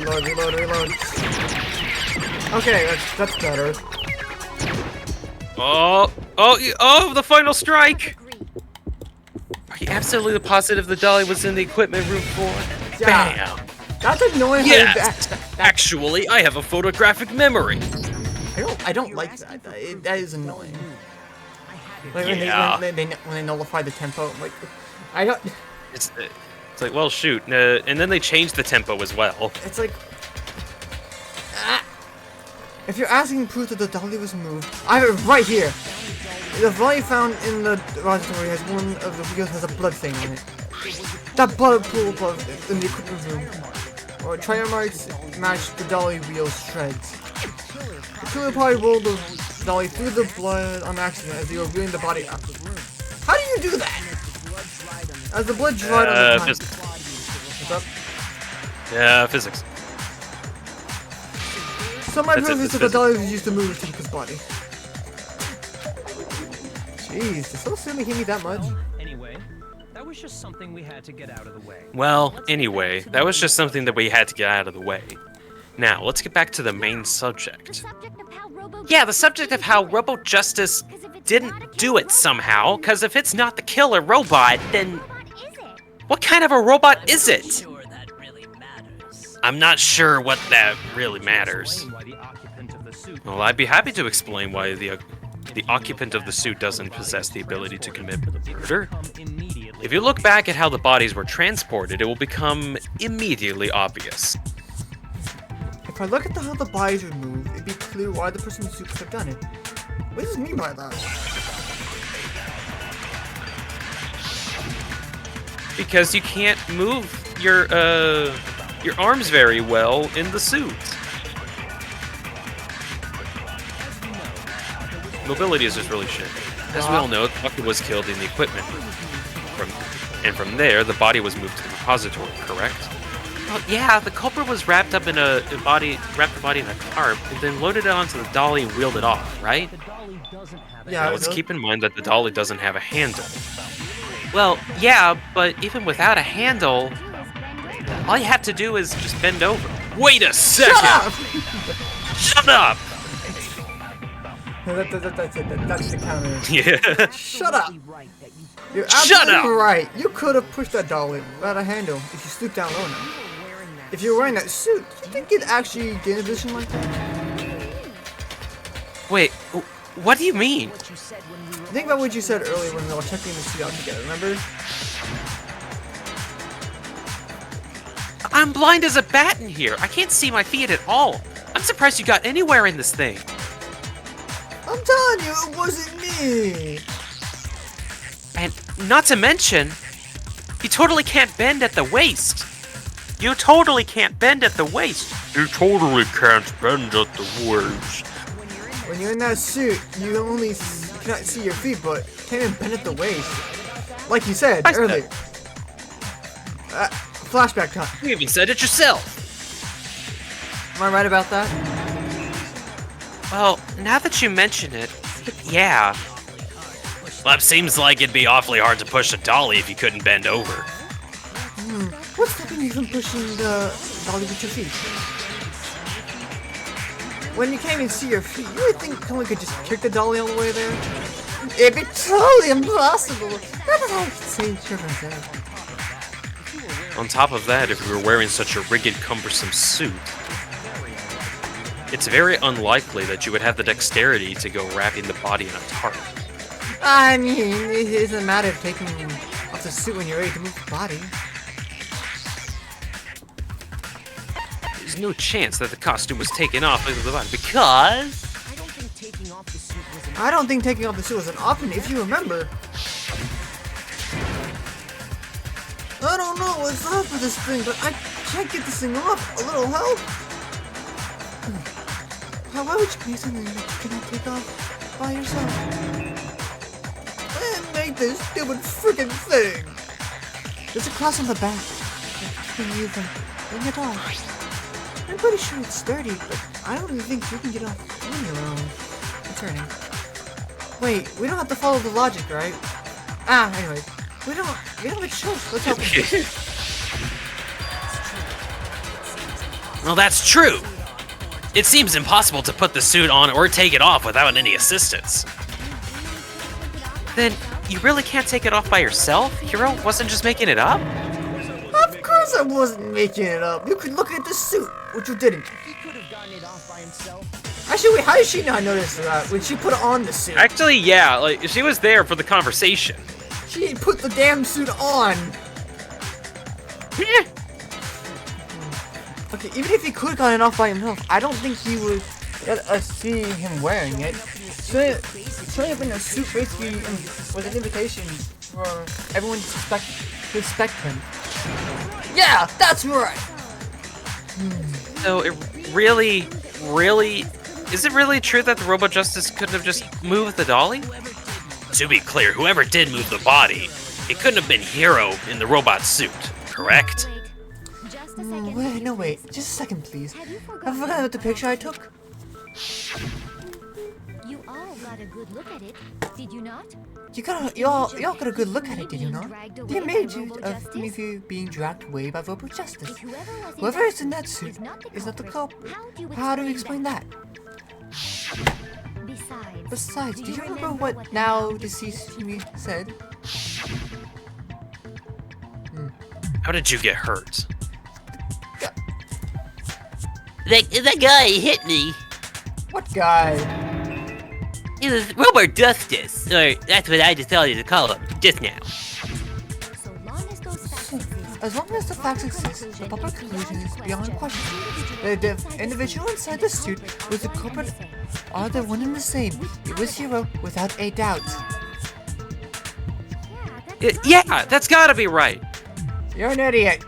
Reload. Okay, that's better. Oh, the final strike! Are you absolutely positive the dolly was in the equipment room floor? Yeah. Bam! That's annoying. Yes! Actually, I have a photographic memory. I don't like that. That is annoying. Like Yeah. when they nullify the tempo, like I don't. It's like, well, shoot. And then they changed the tempo as well. It's like. If you're asking proof that the dolly was moved, I have it right here. The dolly found in the repository has one of the wheels has a blood stain on it. That blood pool above in the equipment room, or tire marks match the dolly wheel's shreds. The killer probably rolled the dolly through the blood on accident as they were wheeling the body up. How do you do that? As the blood dried on the time. Physics. What's up? Yeah, physics. So my That's proof it, is that that's the dolly was used to move Tinka's body. Jeez, did so soon hit me that much? Anyway, that was just something we had to get out of the way. Well, anyway, that was just something that we had to get out of the way. Now, let's get back to the main The subject. subject of how Robo Yeah, the subject of how Robo Justice didn't do it somehow, because if it's not the killer robot, then robot is it? what kind of a robot is it? Sure, that really matters. I'm not sure what that really matters. Explain why the occupant of the suit Well, I'd be happy to explain why the occupant of the suit doesn't possess the ability to commit murder. come immediately. If you look back at how the bodies were transported, it will become immediately obvious. If I look at how the bodies were moved, it'd be clear why the person in the suit could have done it. What does it mean by that? Because you can't move your arms very well in the suit. Mobility is just really shit. As we all know, Tucker was killed in the equipment room. From there, the body was moved to the repository, correct? Well, yeah, the culprit was wrapped the body in a tarp, and then loaded it onto the dolly and wheeled it off, right? The dolly doesn't have a Yeah, Now, let's keep in mind that the dolly doesn't have a handle. Well, yeah, but even without a handle, all you have to do is just bend over. Wait a second! Shut up! That's the counter. Yeah. Shut up! right that you You're Shut absolutely up! right. You could have pushed that dolly without a handle if you stooped down low enough. If you're wearing that suit, do you think you'd actually gain a position like that? Wait, what do you mean? what you said when we were Think about what you said earlier when we were checking the suit out together, remember? I'm blind as a bat in here. I can't see my feet at all. I'm surprised you got anywhere in this thing. I'm telling you, it wasn't me. And not to mention, you totally can't bend at the waist. You totally can't bend at the waist. You totally can't bend at the waist. When you're in that suit, you cannot see your feet, but can't even bend at the waist. Like you said I said- earlier. Flashback time. You even said it yourself. Am I right about that? Well, now that you mention it, yeah. Well, it seems like it'd be awfully hard to push a dolly if you couldn't bend over. What's stopping you from pushing the dolly with your feet? When you can't even see your feet, you really think someone could just kick the dolly all the way there? It'd be totally impossible. Not that I can say sure myself. On top of that, if you were wearing such a rigid, cumbersome suit, it's very unlikely that you would have the dexterity to go wrapping the body in a tarp. I mean, it isn't a matter of taking off the suit when you're ready to move the body. There's no chance that the costume was taken off of the body because... I don't think taking off the suit was an I don't think taking off the suit was an option, if you remember. I don't know what's up with this thing, but I can't get this thing off. A little help? Why would you be something that you cannot take off by yourself? And make this stupid freaking thing. There's a cross on the back that's keeping you from getting it off. I'm pretty sure it's sturdy, but I don't really think you can get off on your own. I'm turning. Wait, we don't have to follow the logic, right? Anyway. We don't have a choice. Let's help him. Well, that's true. It seems impossible to put the suit on or take it off without any assistance. Then you really can't take it off by yourself? Hiro wasn't just making it up? Of course I wasn't making it up. You could look at the suit, which you didn't. He could have gotten it off by himself. Actually, wait, how did she not notice that when she put on the suit? Actually, yeah, like, she was there for the conversation. She put the damn suit on. Okay, even if he could have gotten it off by himself, I don't think he would let us see him wearing it. Showing up in a suit basically was an invitation for everyone to respect him. Yeah, that's right. So it really, is it really true that the Robo Justice couldn't have just moved the dolly? To be clear, whoever did move the body, it couldn't have been Hiro in the robot suit, correct? Wait, just a second. Wait, just a second, please. Have you I forgotten? forgot about the picture I took. You all got a good look at it, did you not? You all got a good look at it, did you not? The image of you being dragged away by Robo Justice. If Whoever is in that suit is not the culprit. How do you explain that? Besides, do you remember what now deceased Yumi said? How did you get hurt? The guy hit me. What guy? He was Robo Justice, or that's what I decided to call him just now. So long as those facts exist, As long as the facts exist, the public conclusion is beyond question. The individual inside the suit was the culprit are the one and the same. It was Hiro without a doubt. Yeah, that's gotta be right. You're an idiot.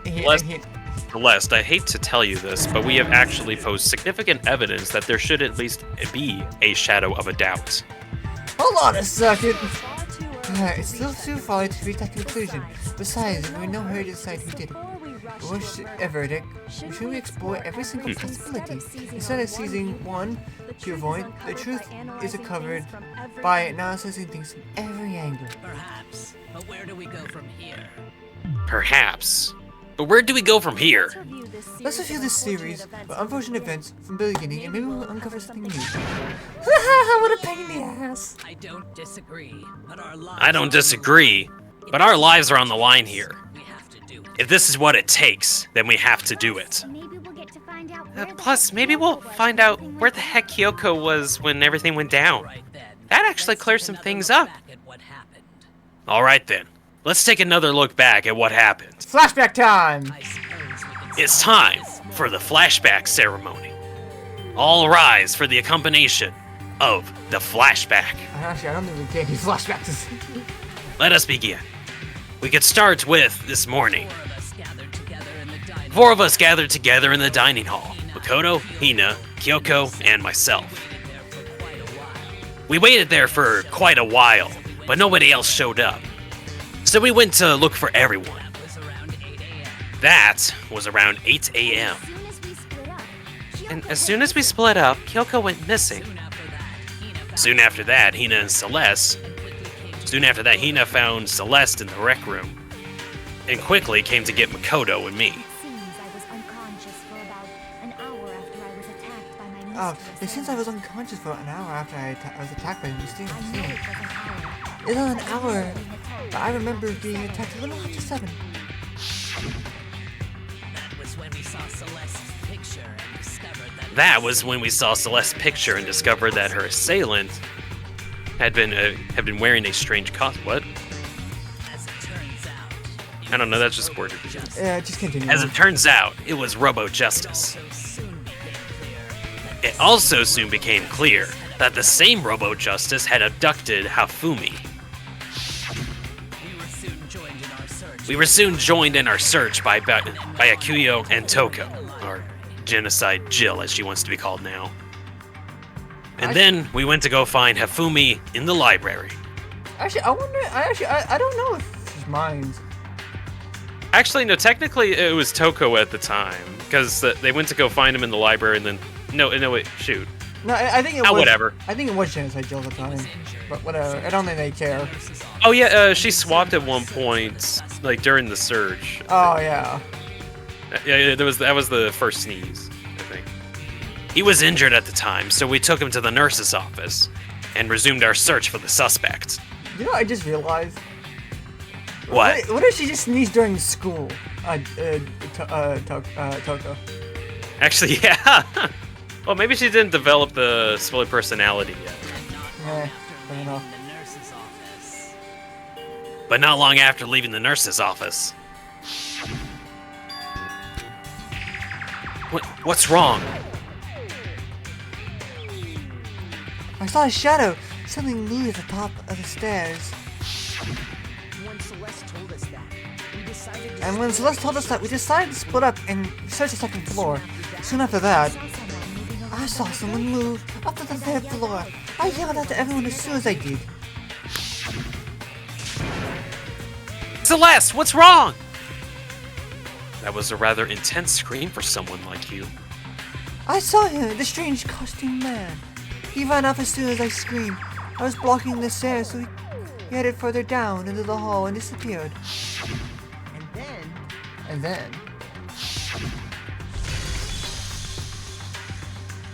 Celeste, I hate to tell you this, but we have actually posed significant evidence that there should at least be a shadow of a doubt. Hold on a second. It's still too far to reach that conclusion. Besides, we know her to decide who did it. What's a verdict? Should we explore every single possibility instead of seizing one to avoid? The truth is covered by analyzing things from every angle. Perhaps. But where do we go from here? Perhaps. But where do we go from here? Let's review this series of unfortunate events from the beginning, and maybe we'll uncover something new. What a pain in the ass! I don't disagree, but our lives I don't disagree, but our lives are on the line here. We have to do it. If this is what it takes, then we have to do it. maybe we'll get to find out where the Plus, heck maybe we'll find out where the heck Kyoko was when everything went down. Right then. That actually clears some things up. Back at what happened. All right then, let's take another look back at what happened. Flashback time! I suppose we can It's time for the flashback ceremony. All rise for the accompaniation of the flashback. Actually, I don't think we can do flashbacks. Let us begin. We could start with this morning. 4 of us gathered together in the dining hall. Makoto, Hina, Kyoko, and myself. We waited there for quite a while, but nobody else showed up. So we went to look for everyone. That was around 8 a.m. As soon as we split up, And as soon as we split up, Kyoko went missing. Soon after that, Hina found Celeste in the rec room, and quickly came to get Makoto and me. it seems I was unconscious for about an hour after I was attacked by my Oh, mistress. it seems I was unconscious for an hour after I was attacked by a mysterious I know thing. it was an hour. It's not an I hour, remember being attacked but I remember being attacked a little after 7. That was when we saw Celeste's picture and discovered that her assailant had been wearing a strange costume. What? I don't know. That's just worded. Yeah, just continue. As it turns out, it was Robo Justice. It also soon became clear that the same Robo Justice had abducted Hafumi. We were soon joined in our search by Akuyo and Toko, or Genocide Jill, as she wants to be called now. And then we went to go find Hafumi in the library. Actually, I wonder. I don't know if she's mine. Actually, no, technically it was Toko at the time, because they went to go find him in the library and then... No, wait, shoot. No, I think it Oh, was. whatever. I think it was Genocide Jill at the time. But whatever. I don't think they care. Oh yeah, she swapped at one point, like during the surge. Oh yeah. Yeah, that was the first sneeze, I think. He was injured at the time, so we took him to the nurse's office and resumed our search for the suspect. You know what I just realized? What? What if she just sneezed during school? Toko. Actually, yeah. Well, maybe she didn't develop the split personality yet. Yeah, fair enough. But not long after leaving the nurse's office. What's wrong? I saw a shadow. Something moved at the top of the stairs. And when Celeste told us that, we decided to split up and search the 2nd floor. Soon after that, I saw someone move up to the 3rd floor. I yelled out to everyone as soon as I did. Celeste, what's wrong? That was a rather intense scream for someone like you. I saw him, the strange costume man. He ran up as soon as I screamed. I was blocking the stairs, so he headed further down into the hall and disappeared. And then...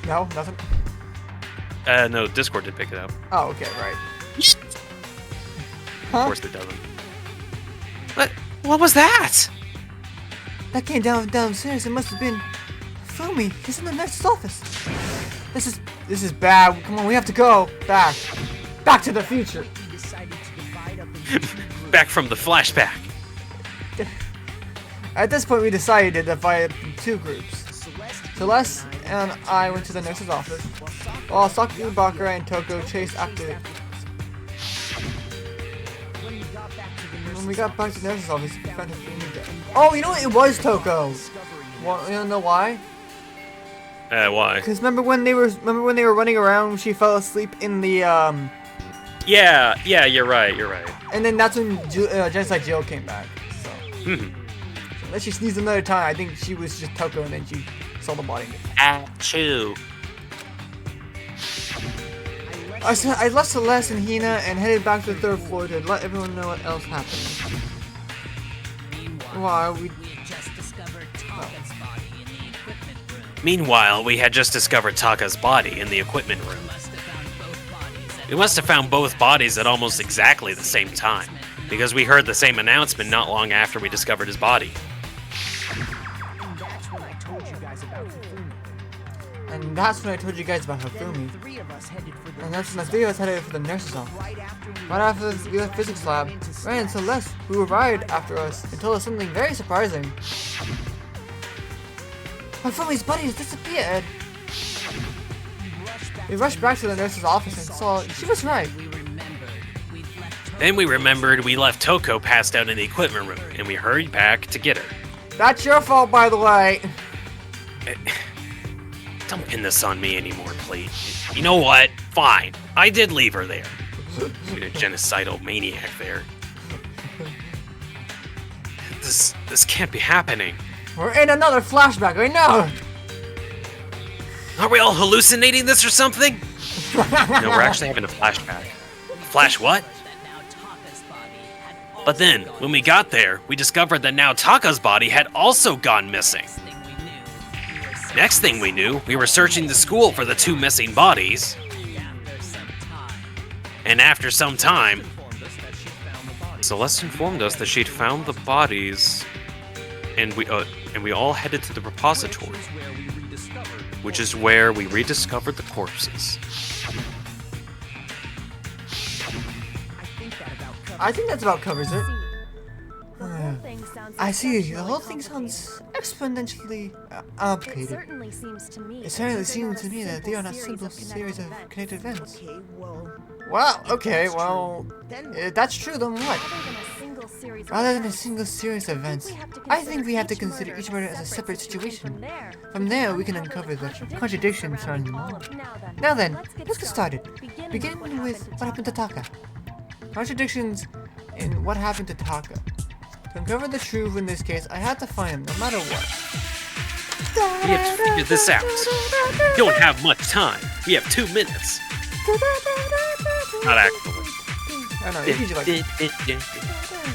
No, nothing? No, Discord did pick it up. Oh, okay, right. Of Huh? course it doesn't. What was that? That came downstairs. It must have been Fumi. He's in the nurse's office. This is bad. Come on, we have to go. Back to the future. Back from the flashback. At this point, we decided to divide up into 2 groups. Celeste and I went to the nurse's office, while Saku, Bakura, and Toko chased after it. When we got back to the nurse's office, we found Hafumi dead. Oh, you know what? It was Toko. Well, you don't know why? Why? Because remember when they were running around? She fell asleep in the Yeah, you're right. and then that's when Genocide Jill came back. So unless she sneezed another time, I think she was just Toko, and then she saw the body. Achoo. I left Celeste and Hina and headed back to the 3rd floor to let everyone know what else happened. Why we? Meanwhile, we had just discovered Taka's body in the equipment room. We must have found both bodies at almost exactly the same time, because we heard the same announcement not long after we discovered his body. And that's when I told you guys about Hafumi. And that's when the 3 of us headed for the nurse's office. Right after we left physics lab, Ray and Celeste, who arrived after us, and told us something very surprising. Hafumi's body has disappeared. We rushed back to the nurse's office and saw she was right. Then we remembered we left Toko passed out in the equipment room, and we hurried back to get her. That's your fault, by the way. Don't pin this on me anymore, please. You know what? Fine. I did leave her there. Being a genocidal maniac there. This can't be happening. We're in another flashback, I know. Are we all hallucinating this or something? No, we're actually having a flashback. Flash what? But then, when we got there, we discovered that now Taka's body had also gone missing. Next thing we knew, we were searching the school for the 2 missing bodies. And after some time, Celeste informed us that she'd found the bodies, and we all headed to the repository, which is where we rediscovered the corpses. I think that's about covers it. The whole thing sounds I see. The whole exponentially thing sounds exponentially It complicated. certainly seems to me. It certainly seems to me that they are not simple series of connected events. Well, okay, well, that's true, then what? Rather than a single series of events, I think we have to consider each murder as a separate situation. From there, we can uncover the contradictions surrounding them all. Now then, let's get started. Beginning with what happened to Taka. Contradictions in what happened to Taka. To uncover the truth in this case, I had to find him, no matter what. we have to figure this out. We don't have much time. We have 2 minutes. Not actually. I know, it's usually like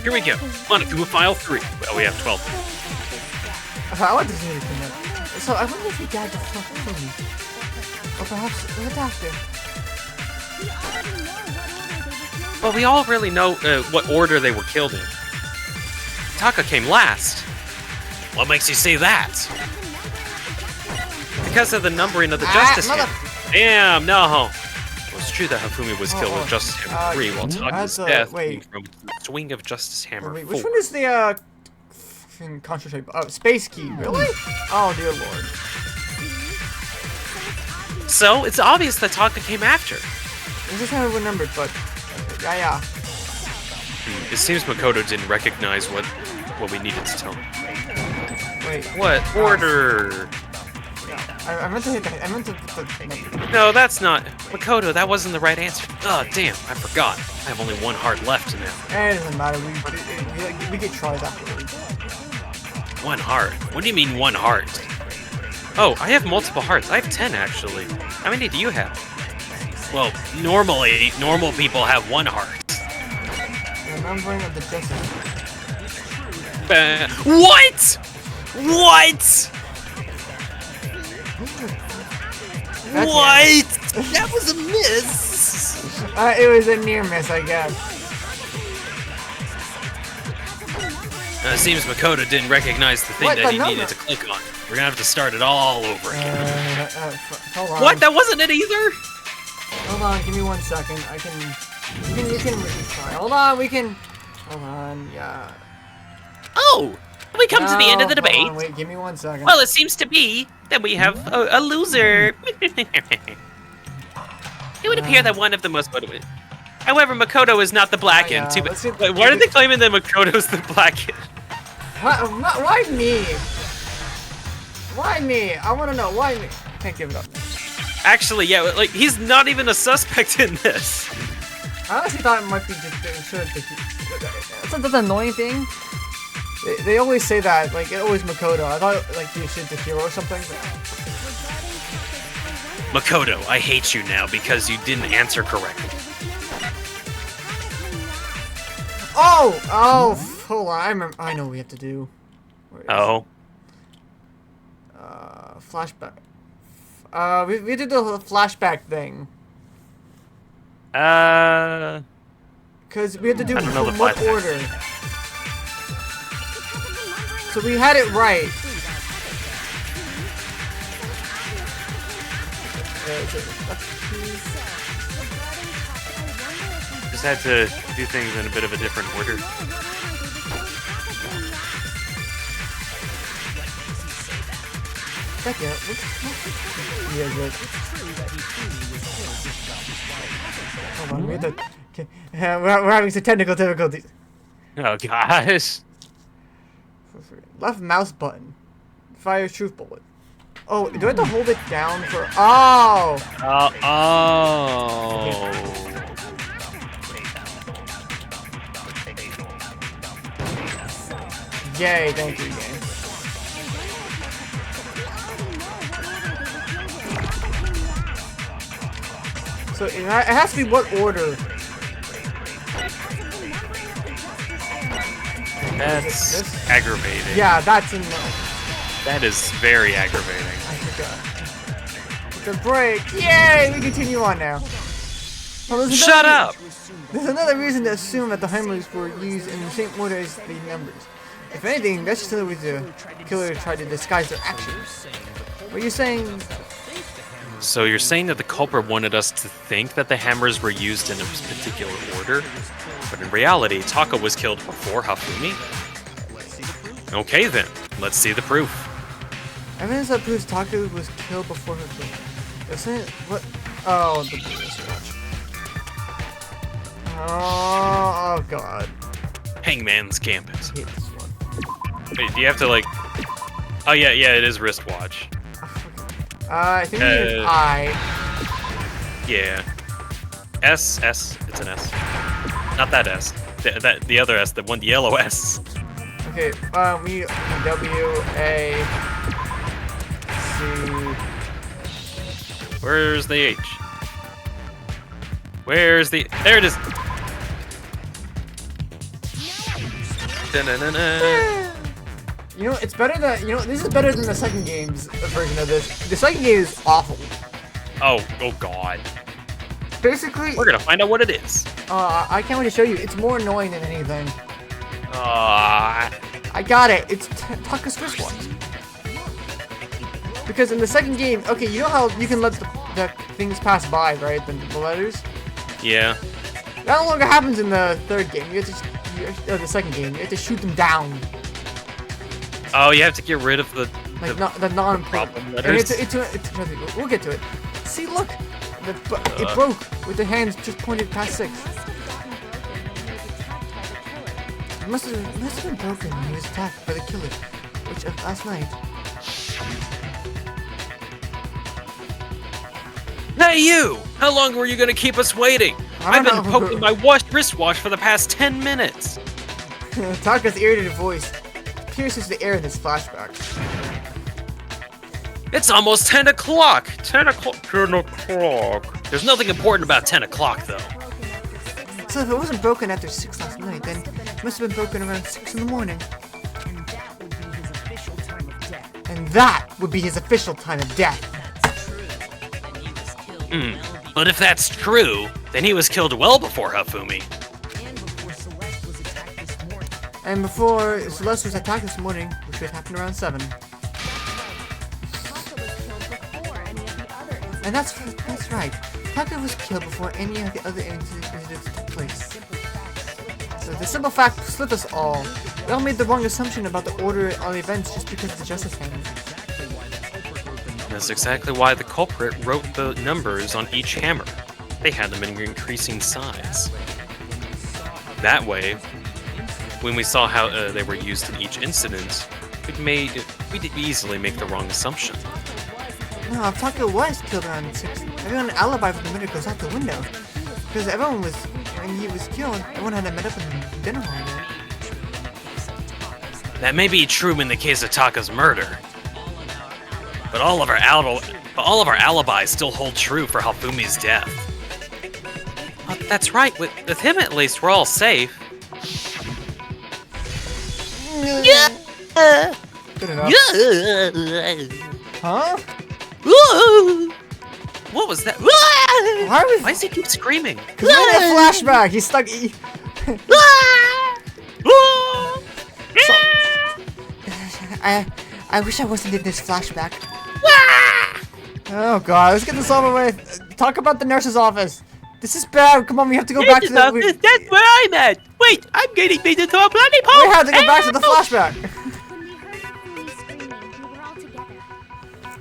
Here we go. On to file 3. Well, we have 12 minutes. I want this movie to come out. So I wonder if he died to kill me. Or perhaps the doctor. Well, we all really know what order they were killed in. Taka came last. What makes you say that? Because of the numbering of the Justice mother- Hammer. Damn, no. It was true that Hifumi was killed with Justice Hammer 3, while Taka's that's a- death wait. came from Swing of Justice Hammer Wait, 4. which one is the fucking concentrate? Oh, space key. Really? Oh dear lord. So, it's obvious that Taka came after. This is kind of remembered, but yeah. It seems Makoto didn't recognize what we needed to tell him. Wait. What order? I meant to hit that. I meant to put the. No, that's not. Makoto, that wasn't the right answer. Oh, damn, I forgot. I have only 1 heart left now. It doesn't matter. We get tries afterwards. 1 heart? What do you mean 1 heart? Oh, I have multiple hearts. I have 10, actually. How many do you have? Well, normally, normal people have 1 heart. Remembering of the justice. What? What? What? That was a miss. It was a near miss, I guess. It seems Makoto didn't recognize the thing What, that the he number? needed to click on. We're gonna have to start it all over again. Hold on. What? That wasn't it either? Hold on, give me 1 second. You can retry. Hold on, we can. Hold on, yeah. Oh, we come to the end of the No, hold debate. on, wait, give me 1 second. Well, it seems to be that we have a loser. It would appear that one of the most motivated. However, Makoto is not the black Yeah, end. Too let's see- bad. Why are they claiming that Makoto's the black end? Why me? Why me? I want to know why me. Can't give it up. Actually, yeah, like, he's not even a suspect in this. I honestly thought it might be just that's the annoying thing. They always say that, like, it always Makoto. I thought, like, he should the hero or something. Makoto, I hate you now because you didn't answer correctly. Oh, hold on. I remember. I know what we have to do. Where is it? Oh. Flashback. We did the flashback thing. Cause we had to do I don't know from the what flashback. order. So we had it right. Just had to do things in a bit of a different order. Second, yeah, good. Hold on, we have to. Okay, we're having some technical difficulties. Oh gosh. Left mouse button. Fire truth bullet. Oh, do I have to hold it down for? Oh. Yay! Thank you, game. So it has to be what order? That's This? aggravating. Yeah, that's in. That is very aggravating. I forgot. It's a break. Yay! We continue on now. Well, there's Shut another- up! There's another reason to assume that the hammers were used in the same order as the numbers. If anything, that's just another way the killer tried to disguise their actions. What are you saying? So you're saying that the culprit wanted us to think that the hammers were used in a particular order? But in reality, Taka was killed before Hafumi? Okay then, let's see the proof. Evidence that proves Taka was killed before her killing. Isn't it? What? Oh, the police watch. Oh god. Hangman's Gambit. I hate this one. Wait, do you have to like... Oh yeah, it is wristwatch. I think we use I. Yeah. S, it's an S. Not that S. The other S, the yellow S. Okay, we W, A, C. Where's the H? Where's the... There it is! Da-na-na-na. You know, it's better that, this is better than the second game's version of this. The second game is awful. Oh god. Basically, We're gonna find out what it is. I can't wait to show you. It's more annoying than anything. Ah, I got it. It's Taka's wristwatch. Because in the second game, okay, you know how you can let the things pass by, right? The letters? yeah. That no longer happens in the third game. The second game. You have to shoot them down. Oh, you have to get rid of the... Like, the non problem and letters. we'll get to it. See, look! It broke with the hands just pointed past 6. It must have been broken when he was attacked by the killer, which last night. Hey you! How long were you gonna keep us waiting? I I've don't been know. poking my wristwatch for the past 10 minutes. Taka's irritated voice pierces the air in this flashback. It's almost 10 o'clock. 10 o'clock. 10 o'clock. There's nothing important about 10 o'clock, though. So if it wasn't broken after 6 last night, then it must have been broken around 6 in the morning. And that would be his official time of death. But if that's true, then he was killed well before Hafumi. And before Celeste was attacked this morning, which would happen around 7. And that's right. Taka was killed before any of the other incidents took place. So the simple fact slipped us all. We all made the wrong assumption about the order of the events just because of the Justice Hammer. That's exactly why the culprit wrote the numbers on each hammer. They had them in increasing size. That way, when we saw how they were used in each incident, we did easily make the wrong assumption. No, if Taka was killed around 6, everyone's alibi for the minute goes out the window. Because when he was killed, everyone had to meet up in dinner hall. That may be true in the case of Taka's murder, but all of our alibis still hold true for Hafumi's death. That's right. With him, at least, we're all safe. Good enough. Huh? What was that? Why Why does he keep screaming? Because we're in a flashback. He's stuck. I wish I wasn't in this flashback. Oh god, let's get this over with. Talk about the nurse's office. This is bad. Come on, we have to go back to the. That's where I'm at. Wait, I'm getting beat into a bloody pole. We have to go back to the flashback. When we heard Hafumi screaming, we were all together.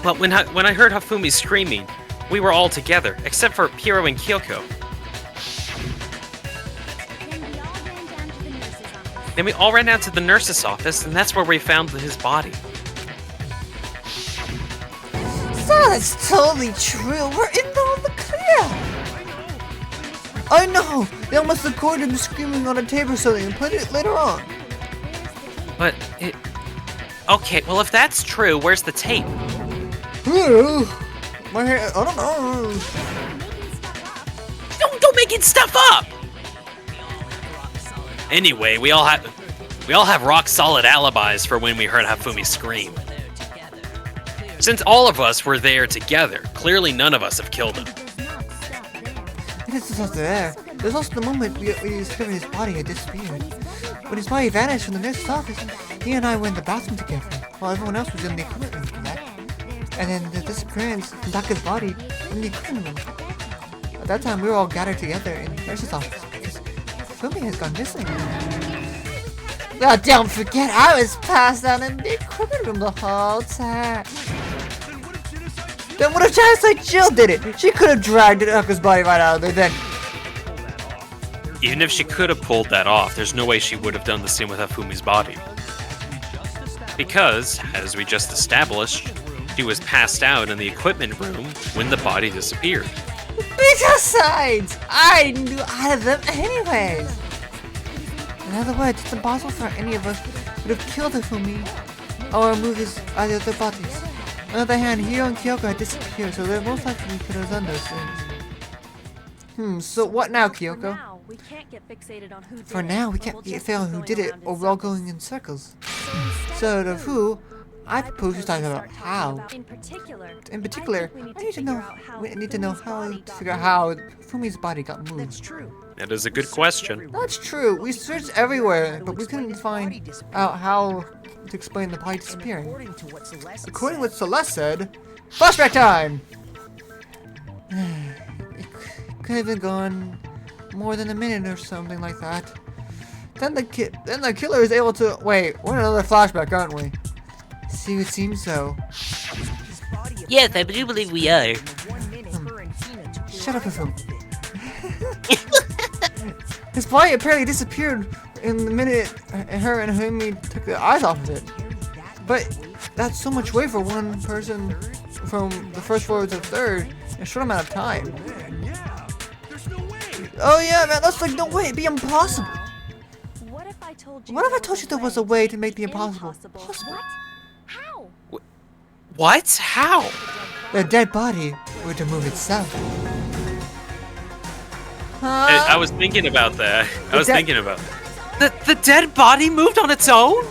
Well, when I heard Hifumi screaming, we were all together, except for Hiro and Kyoko. Then we all ran down to the nurse's office, and that's where we found his body. So that's totally true. We're in the clear. I know. They almost recorded him screaming on a tape or something and put it later on. But it... Okay, well if that's true, where's the tape? My hair, I don't know. Don't make it stuff up! Anyway, we all have rock solid alibis for when we heard Hifumi scream. Since all of us were there together, clearly none of us have killed him. It is just there. There's also the moment we discovered his body had disappeared. When his body vanished from the nurse's office, he and I were in the bathroom together, while everyone else was in the equipment room for that. And then the disappearance of Daka's body in the equipment room. At that time, we were all gathered together in the nurse's office because Fumi has gone missing. Well, don't forget, I was passed out in the equipment room the whole time. Then what if Genocide Jill did it? She could have dragged Daka's body right out of there then. Even if she could have pulled that off, there's no way she would have done the same with Hifumi's body. Because, as we just established, she was passed out in the equipment room when the body disappeared. Besides, I knew out of them anyways. In other words, it's impossible for any of us would have killed Hifumi or removed either of their bodies. On the other hand, Hiro and Kyoko had disappeared, so they most likely could have done those things. So what now, Kyoko? For now, we can't get fail who did it, or we're all going in circles. So of who, I propose we talk about how. In particular, I need to know. We need to know how to figure out how Fumi's body got moved. That's true. That is a good question. That's true. We searched everywhere, but we couldn't find out how to explain the body disappearing. According to what Celeste said, flashback time. It could have been gone more than a minute or something like that. Then the killer is able to wait. We're in another flashback, aren't we? See, it seems so. Yes, I do believe we are. Shut up, Hifumi. His body apparently disappeared in the minute her and Hifumi took their eyes off of it. But that's so much weight for one person from the first floor to the third in a short amount of time. Oh yeah, man, that's like no way. It'd be impossible. What if I told you there was a way to make the impossible possible? How? What? How? The dead body were to move itself. I was thinking about that. The dead body moved on its own? No.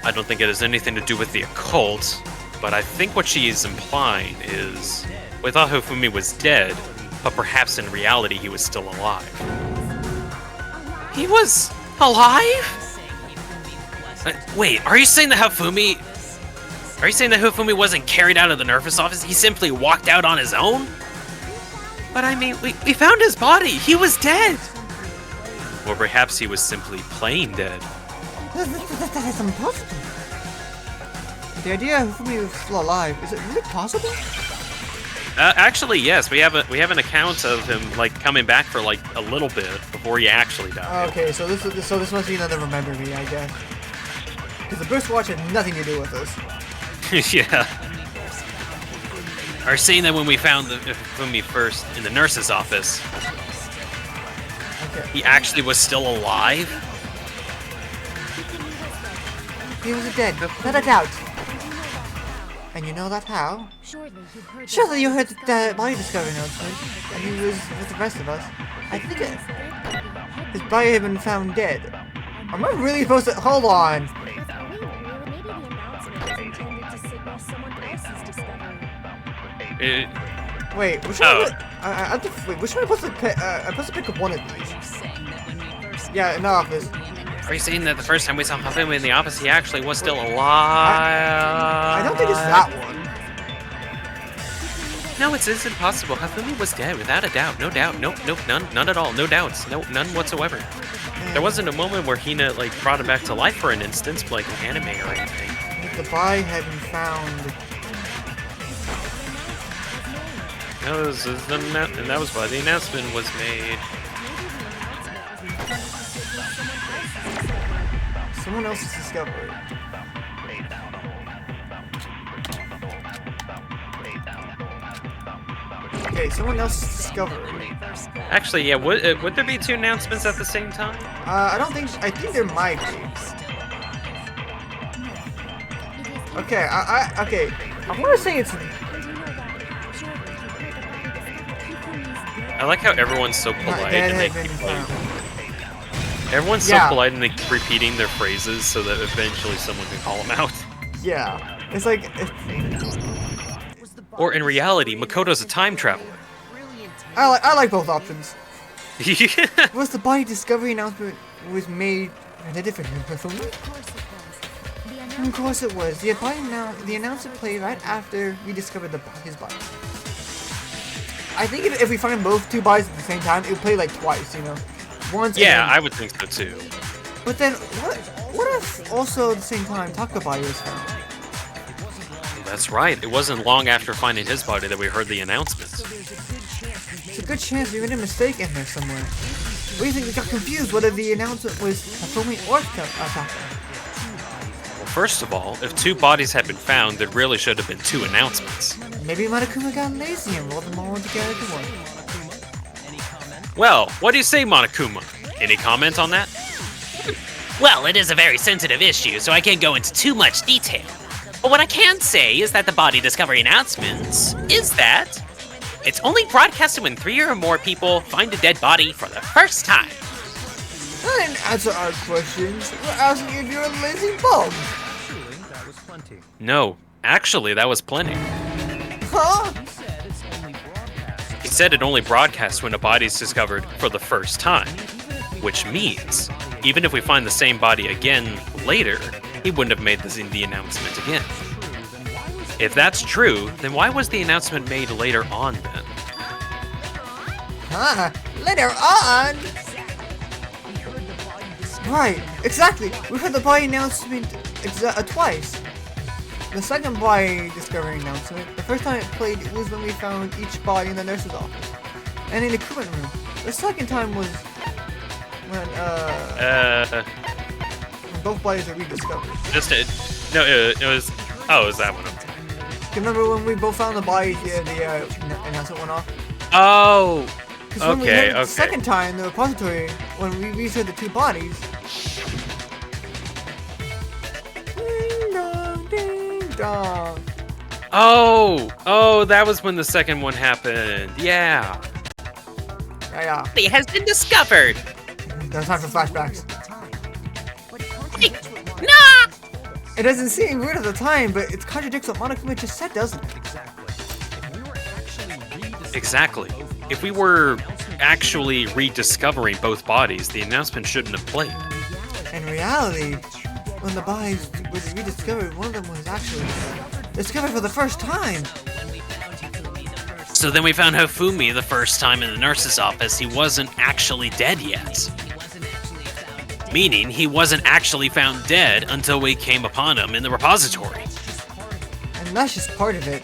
I don't think it has anything to do with the occult, but I think what she is implying is we thought Hifumi was dead, but perhaps in reality he was still alive. He was alive? Wait, are you saying that Hifumi wasn't carried out of the nurse's office? He simply walked out on his own? But I mean, we found his body. He was dead. Or perhaps he was simply playing dead. That is impossible. The idea of Hifumi was still alive, is it really possible? Actually, yes. We have an account of him like coming back for like a little bit before he actually died. Okay, so this must be another remember me, I guess. Because the Bruce Watch had nothing to do with this. Yeah. Or saying that when we found Hifumi first in the nurse's office, he actually was still alive. He was dead, without a doubt. And you know that how? Surely you heard the body discovery announcement, and he was with the rest of us. I think his body had been found dead. Am I really supposed to? Hold on. Wait, which one? Which one am I supposed to pick? I'm supposed to pick up one of these. Yeah, in the office. Are you saying that the first time we saw Hifumi in the office, he actually was still alive? I don't think it's that one. No, it's impossible. Hifumi was dead, without a doubt. No doubt. Nope, none at all. No doubts. None whatsoever. There wasn't a moment where Hina like brought him back to life for an instance, like an anime or anything. If the body had been found. And that was why the announcement was made. Someone else's discovery. Okay, someone else's discovery. Actually, yeah, would there be two announcements at the same time? I don't think. I think there might be. Okay, okay. I want to say it's. I like how everyone's so polite Dead and they had been keep like, found. everyone's so Yeah. polite and they keep repeating their phrases so that eventually someone can call them out. Yeah, it's like. Or in reality, Makoto's a time traveler. I like both options. Yeah. Was the body discovery announcement was made at a different from? Of course it was. The announcement played right after we discovered his body. I think if we find two bodies at the same time, it would play like twice, you know? Once. Yeah, and I would think so too. But then, what if also at the same time Taka body was found? That's right. It wasn't long after finding his body that we heard the announcements. It's a good chance we made a mistake in there somewhere. What do you think we got confused whether the announcement was Hifumi or Taka? Well, first of all, if two bodies had been found, there really should have been two announcements. Maybe Monokuma got lazy and rolled them all together to one. Well, what do you say, Monokuma? Any comment on that? Well, it is a very sensitive issue, so I can't go into too much detail. But what I can say is that the body discovery announcements is that it's only broadcasted when 3 or more people find a dead body for the first time. I didn't answer our questions. We're asking if you're a lazy bum. Truly, that was plenty. No, actually, that was plenty. Huh? He said it only broadcasts when a body's discovered for the first time, which means even if we find the same body again later, he wouldn't have made the announcement again. If that's true, then why was the announcement made later on then? Huh? Later on? Right, exactly. We heard the body announcement twice. The second body discovery announcement, the first time it played was when we found each body in the nurse's office and in the equipment room. The second time was when both bodies were rediscovered. It was. Oh, is that one? Remember when we both found the bodies? Yeah, the announcement went off. Oh. 'Cause when we Okay. heard it the second time, the repository, when we researched the two bodies. Ding dong, ding dong. Oh, that was when the second one happened. Yeah. Yeah. It has been discovered. No time for flashbacks. Nah! It doesn't seem weird at the time, but it contradicts what Monokuma just said, doesn't it? Exactly. If we were actually rediscovering both bodies, the announcement shouldn't have played. In reality, when the bodies was rediscovered, one of them was actually discovered for the first time. So then we found Hifumi the first time in the nurse's office. He wasn't actually dead yet. Meaning, he wasn't actually found dead until we came upon him in the repository. And that's just part of it.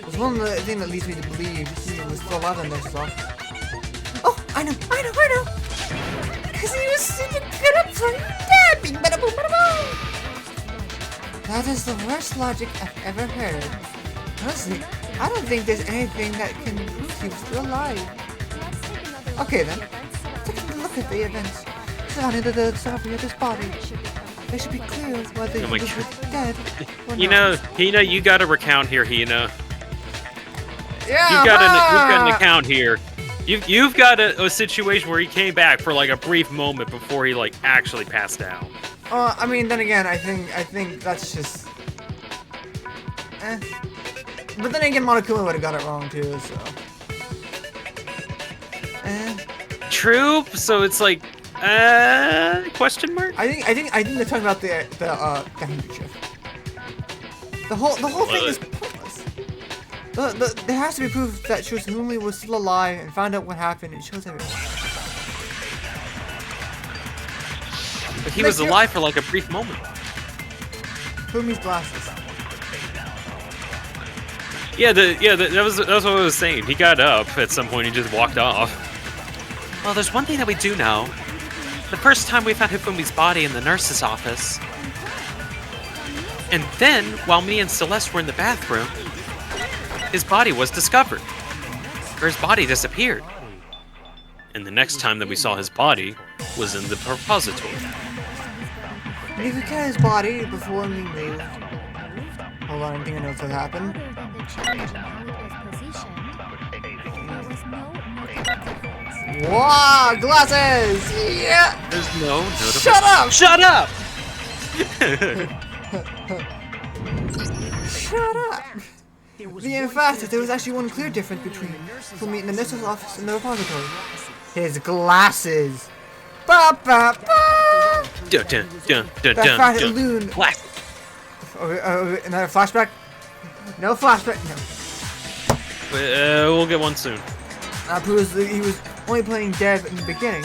It's one of the things that leads me to believe he was still alive in the nurse's office. Oh, I know! Because he was super good at playing dead! Bing, bada, boom, bada, boom. That is the worst logic I've ever heard. Honestly, I don't think there's anything that can prove he was still alive. Okay then, take a look at the events surrounding the discovery of this body. They should be clear whether Oh he my was God. dead or Hina, not. Hina, you gotta recount here, Hina. Yeah, You've got an account here. You've got a situation where he came back for like a brief moment before he like actually passed out. I mean, then again, I think that's just. But then again, Monokuma would have got it wrong too, so. True. So it's like, question mark? I think they're talking about the handkerchief. The whole thing is pointless. There has to be proof that Shosumumi was still alive and found out what happened and shows everyone. But he Like, was alive for like a brief moment. Fumi's glasses. Yeah, that was what I was saying. He got up at some point. He just walked off. Well, there's one thing that we do know. The first time we found Hifumi's body in the nurse's office, and then while me and Celeste were in the bathroom, his body was discovered, or his body disappeared. And the next time that we saw his body was in the repository. And if you cut his body before we leave. Hold on, I think I know what's gonna happen. Other than the change in how it was positioned, there was no notable difference. Wow, glasses! Yeah! There's no notable... Shut up! Shut up! Shut up! In fact, there was actually one clear difference between Fumi in the nurse's office and the repository. His glasses! Ba ba ba! Dun, dun, dun, dun, That dun, fat dun. loon. Black. Another flashback? No flashback, no. We'll get one soon. That proves that he was only playing dead in the beginning.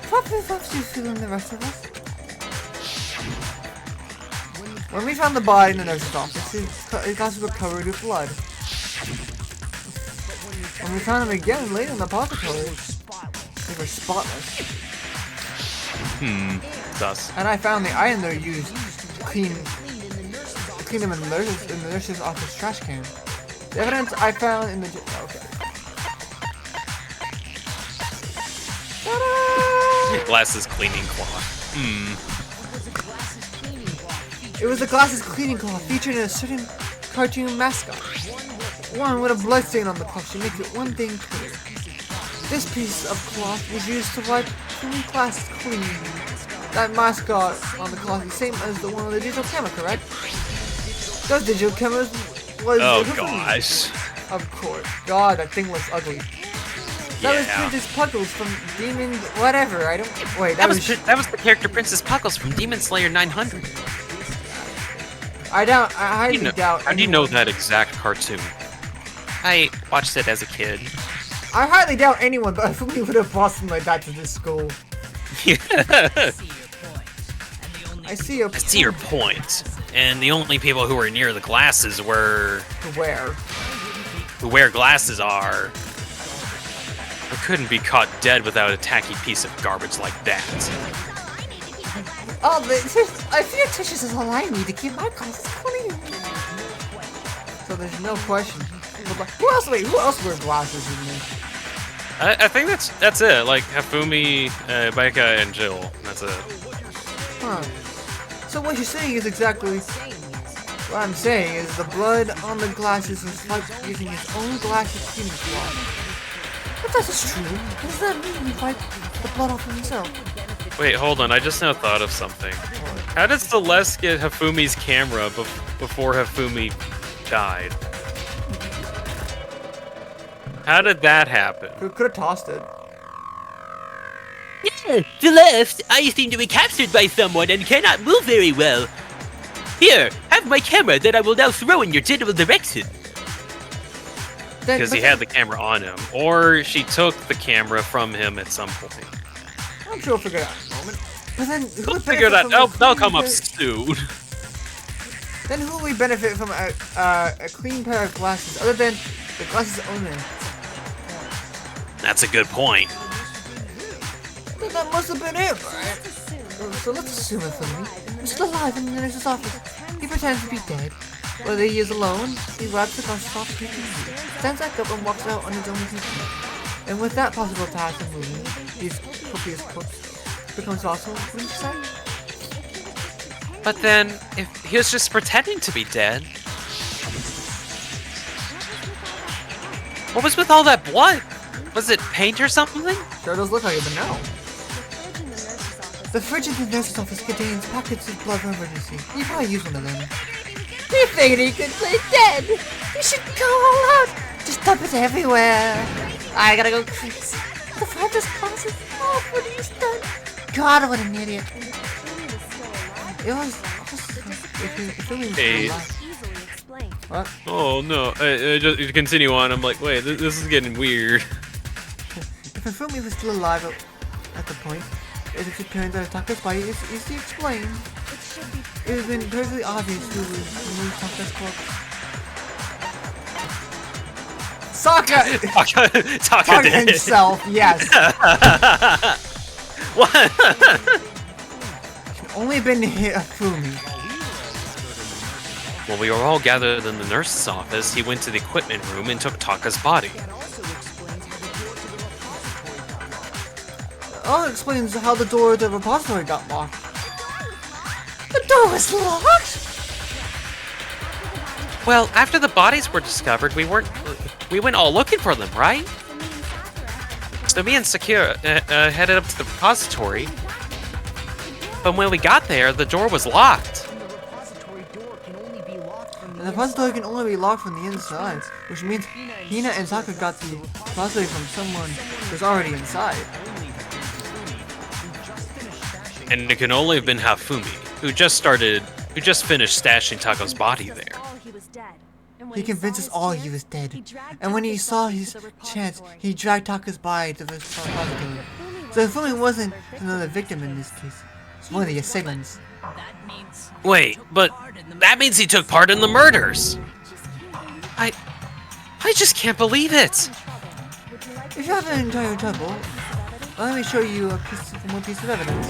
What the fuck do you feel in the rest of us? When we found the body in the nurse's office, his glasses were covered with blood. When we found him again later in the repository, they were spotless. Thus. And I found the item they used to clean them in the nurse's office trash can. The evidence I found in the okay. Ta-da! Glasses cleaning cloth. It was the glasses cleaning cloth featured in a certain cartoon mascot. One with a blood stain on the cloth should make it one thing clear. This piece of cloth was used to wipe clean glasses clean. That mascot on the cloth is the same as the one on the digital camera, correct? Those digital cameras was Oh gosh. Of course. God, that thing looks ugly. That was Yeah. Princess Puckles from Demon whatever. I don't wait. That was the character Princess Puckles from Demon Slayer 900. I highly doubt. How do you know that exact cartoon? I watched it as a kid. I highly doubt anyone, but if we would have brought something like that to this school. I see a I see your point. And the only people who were near the glasses were where. who wear glasses are. I couldn't be caught dead without a tacky piece of garbage like that. Oh, I feel tissues is all I need to keep my glasses clean. So there's no question. Who else wear glasses in this? I think that's it. Like Hifumi, Baika, and Jill. That's it. Huh. So what you're saying is exactly what I'm saying is the blood on the glasses is like using his own glasses cleaning cloth. If this is true, does that mean he wiped the blood off himself? Wait, hold on. I just now thought of something. How did Celeste get Hifumi's camera before Hifumi died? How did that happen? Could have tossed it. Yeah, Celeste, I seem to be captured by someone and cannot move very well. Here, have my camera that I will now throw in your general direction. Because he had the camera on him. Or she took the camera from him at some point. I'm sure we'll figure it out in a moment. But then who We'll would figure benefit that. from They'll a come clean up pair- soon. Then who will benefit from a clean pair of glasses other than the glasses owner? That's a good point. Then that must have been it, right? So let's assume it for me. He's still alive in the nurse's office. He pretends to be dead. Whether he is alone, he wipes the glasses off his feet, stands back up and walks out on his own feet. And with that possible task of moving, his copious corpse becomes also inside. But then, if he was just pretending to be dead, what was with all that blood? Was it paint or something? Sure does look like it, but no. The fridge in the nurse's office contains packets of blood for emergency. You probably use one of them. He figured he could play dead. He should go all out. Just dump it everywhere. I gotta go crazy. The father's glasses off when he's done. God, what an idiot. It was if it was Hey. What? Oh no! Just to continue on. I'm like, wait, this is getting weird. If Hifumi was still alive at the point, its appearance out of Taka's body is easily explained. It has been perfectly obvious who removed Taka's corpse. Sokka! Taka did it. himself, yes. What? Only been Hifumi. When we were all gathered in the nurse's office, he went to the equipment room and took Taka's body. Oh, it explains how the door to the repository got locked. The door was locked? Well, after the bodies were discovered, we went all looking for them, right? So me and Sakura headed up to the repository. But when we got there, the door was locked. And the repository can only be locked from the inside, which means Hina and Sokka got the repository from someone who's already inside. And it can only have been Hifumi, who just finished stashing Taka's body there. He convinced us all he was dead. And when he saw his chance, he dragged Taka's body to the repository. So Hifumi wasn't another victim in this case. It's one of the assailants. Wait, but that means he took part in the murders. I just can't believe it. If you have an entire trouble, let me show you one piece of evidence.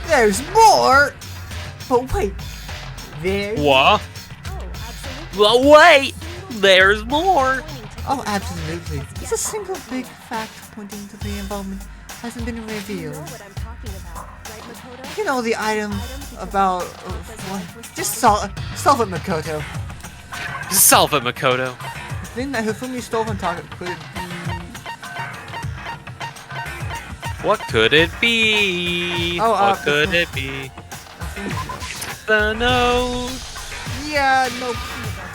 There's more! But wait, there's... What? Well, wait! There's more! Oh, absolutely. It's a single big fact pointing to the involvement hasn't been revealed. You know, the item about... just solve it, Makoto. Solve it, Makoto. The thing that Hifumi stole from Taka could be... What could it be? Oh, what could it be? The note. Yeah, no.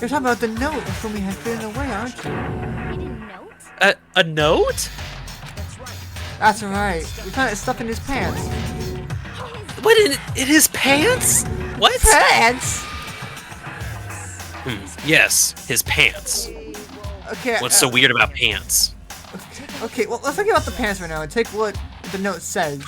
You're talking about the note Hifumi has hidden away, aren't you? A note? That's right. We found it stuffed in his pants. What, in his pants? What? Pants? Yes, his pants. Okay. What's so weird about pants? Okay, well, let's forget about the pants right now and take what the note says.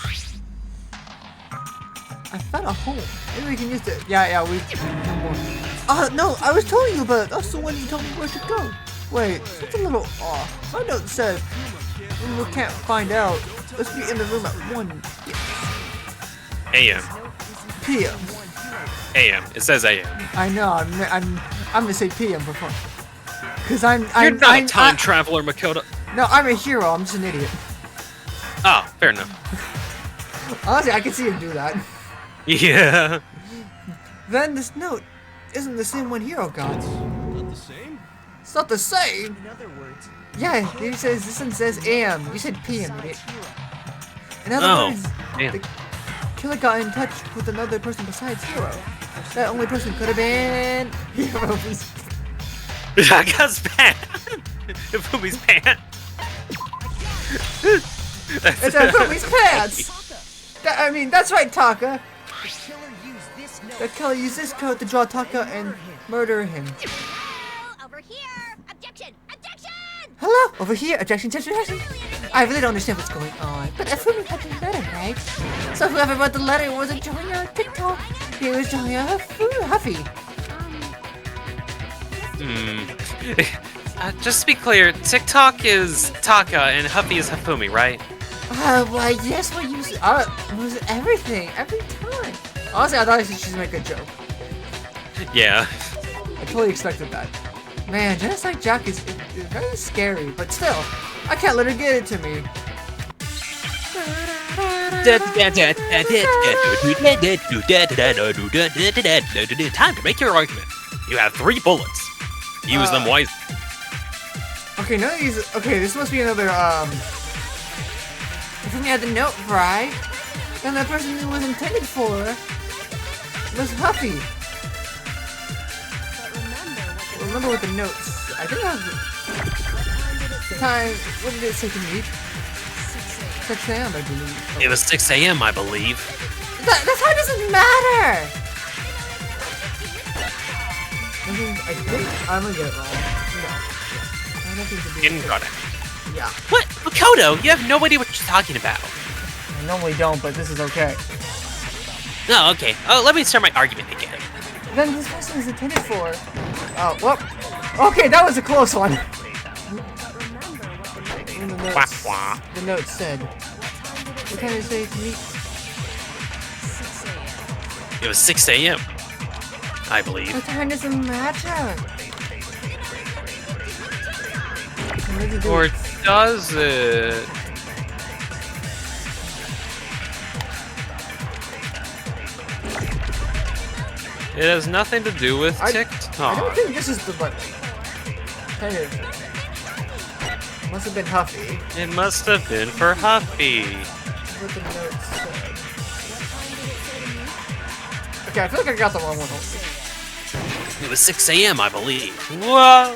I found a hole. Maybe we can use it. Yeah, we no more. No, I was telling you about it. That's the one you told me where to go. Wait, it's a little off. My note said we can't find out. Let's be in the room at 1 AM. p.m. AM. It says AM. I know. I'm gonna say p.m. for fun. Cause I'm You're not a time traveler, Makoto. No, I'm a hero. I'm just an idiot. Oh, fair enough. Honestly, I can see him do that. Yeah. Then this note isn't the same one Hero got. Not the same? It's not the same. In other words, Yeah, he says this one says AM. You said PM, idiot. In other words, damn. the killer got in touch with another person besides Hero. That only person could have been Hero's. Taka's pants. Hifumi's pants. It's Hifumi's pants. I mean, that's right, Taka. the killer used this note. The killer used this code to draw Taka and murder him. Over here! Objection! Objection! Hello, over here. Objection, objection. I really don't understand what's going on, but Hifumi had the letter, right? So whoever wrote the letter wasn't drawing a TikTok. He was drawing a Huffy. Just to be clear, TikTok is Taka and Huffy is Hifumi, right? Why, yes, we use everything, every time. Honestly, I thought she should make a joke. Yeah. I totally expected that. Man, Genocide Jack is very scary, but still, I can't let her get it to me. Time to make your argument. You have 3 bullets. Use them wisely. Okay, none of these. Okay, this must be another. If we had the note right, then the person who was intended for was Huffy. Remember what the notes. I think that was the time. What did it say to me? 6 a.m. I believe. It was 6 a.m., I believe. That time doesn't matter. I think I'm gonna get it wrong. No. I don't think to be. Didn't got it. Yeah. What? Makoto, you have no idea what you're talking about. I I normally don't, but this is okay. Oh, okay. Oh, let me start my argument again. Then this person is intended for. Oh, well. Okay, that was a close one. Wah, wah. The note said. What kind of say to me? It was 6 a.m. I believe. What time doesn't matter? Or does it? It has nothing to do with I TikTok. don't think this is the button. Kind of. Must have been Huffy. It must have been for Huffy. What the note said. Okay, I feel like I got the wrong one. It was 6 a.m. I believe. Whoa!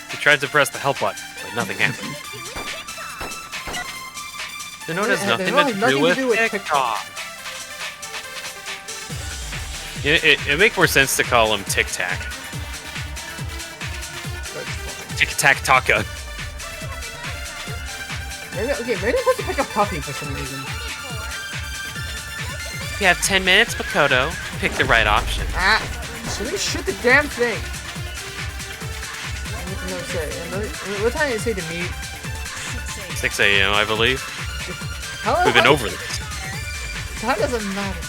He tried to press the help button, but nothing happened. The note has nothing to do with TikTok. It makes more sense to call him Tic Tac. Tic Tac Taka. Maybe I'm supposed to pick up Puffy for some reason. You have 10 minutes, Makoto. Pick the right option. Ah! So we shoot the damn thing! What time did it say to meet? 6 a.m., I believe. We've been over this. Time doesn't matter.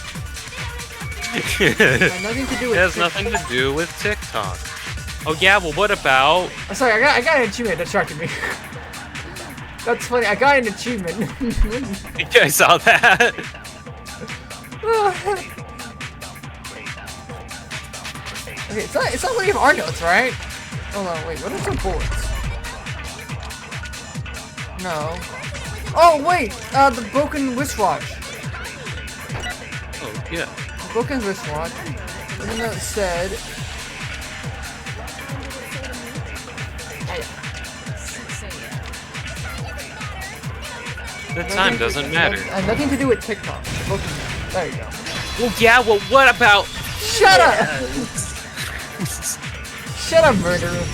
It Nothing to do with has TikTok. nothing to do with TikTok. Oh yeah, well what about... Oh, sorry, I got an achievement that distracted me. That's funny, I got an achievement. I saw that. Okay, it's not really of our notes, right? Hold on, wait, what are some bullets? No. Oh, wait! The broken wristwatch. Oh yeah. The broken wristwatch. And the note said... The time doesn't matter. Nothing to do with TikTok. There you go. Well yeah, well what about... Shut up! Shut up, murderer.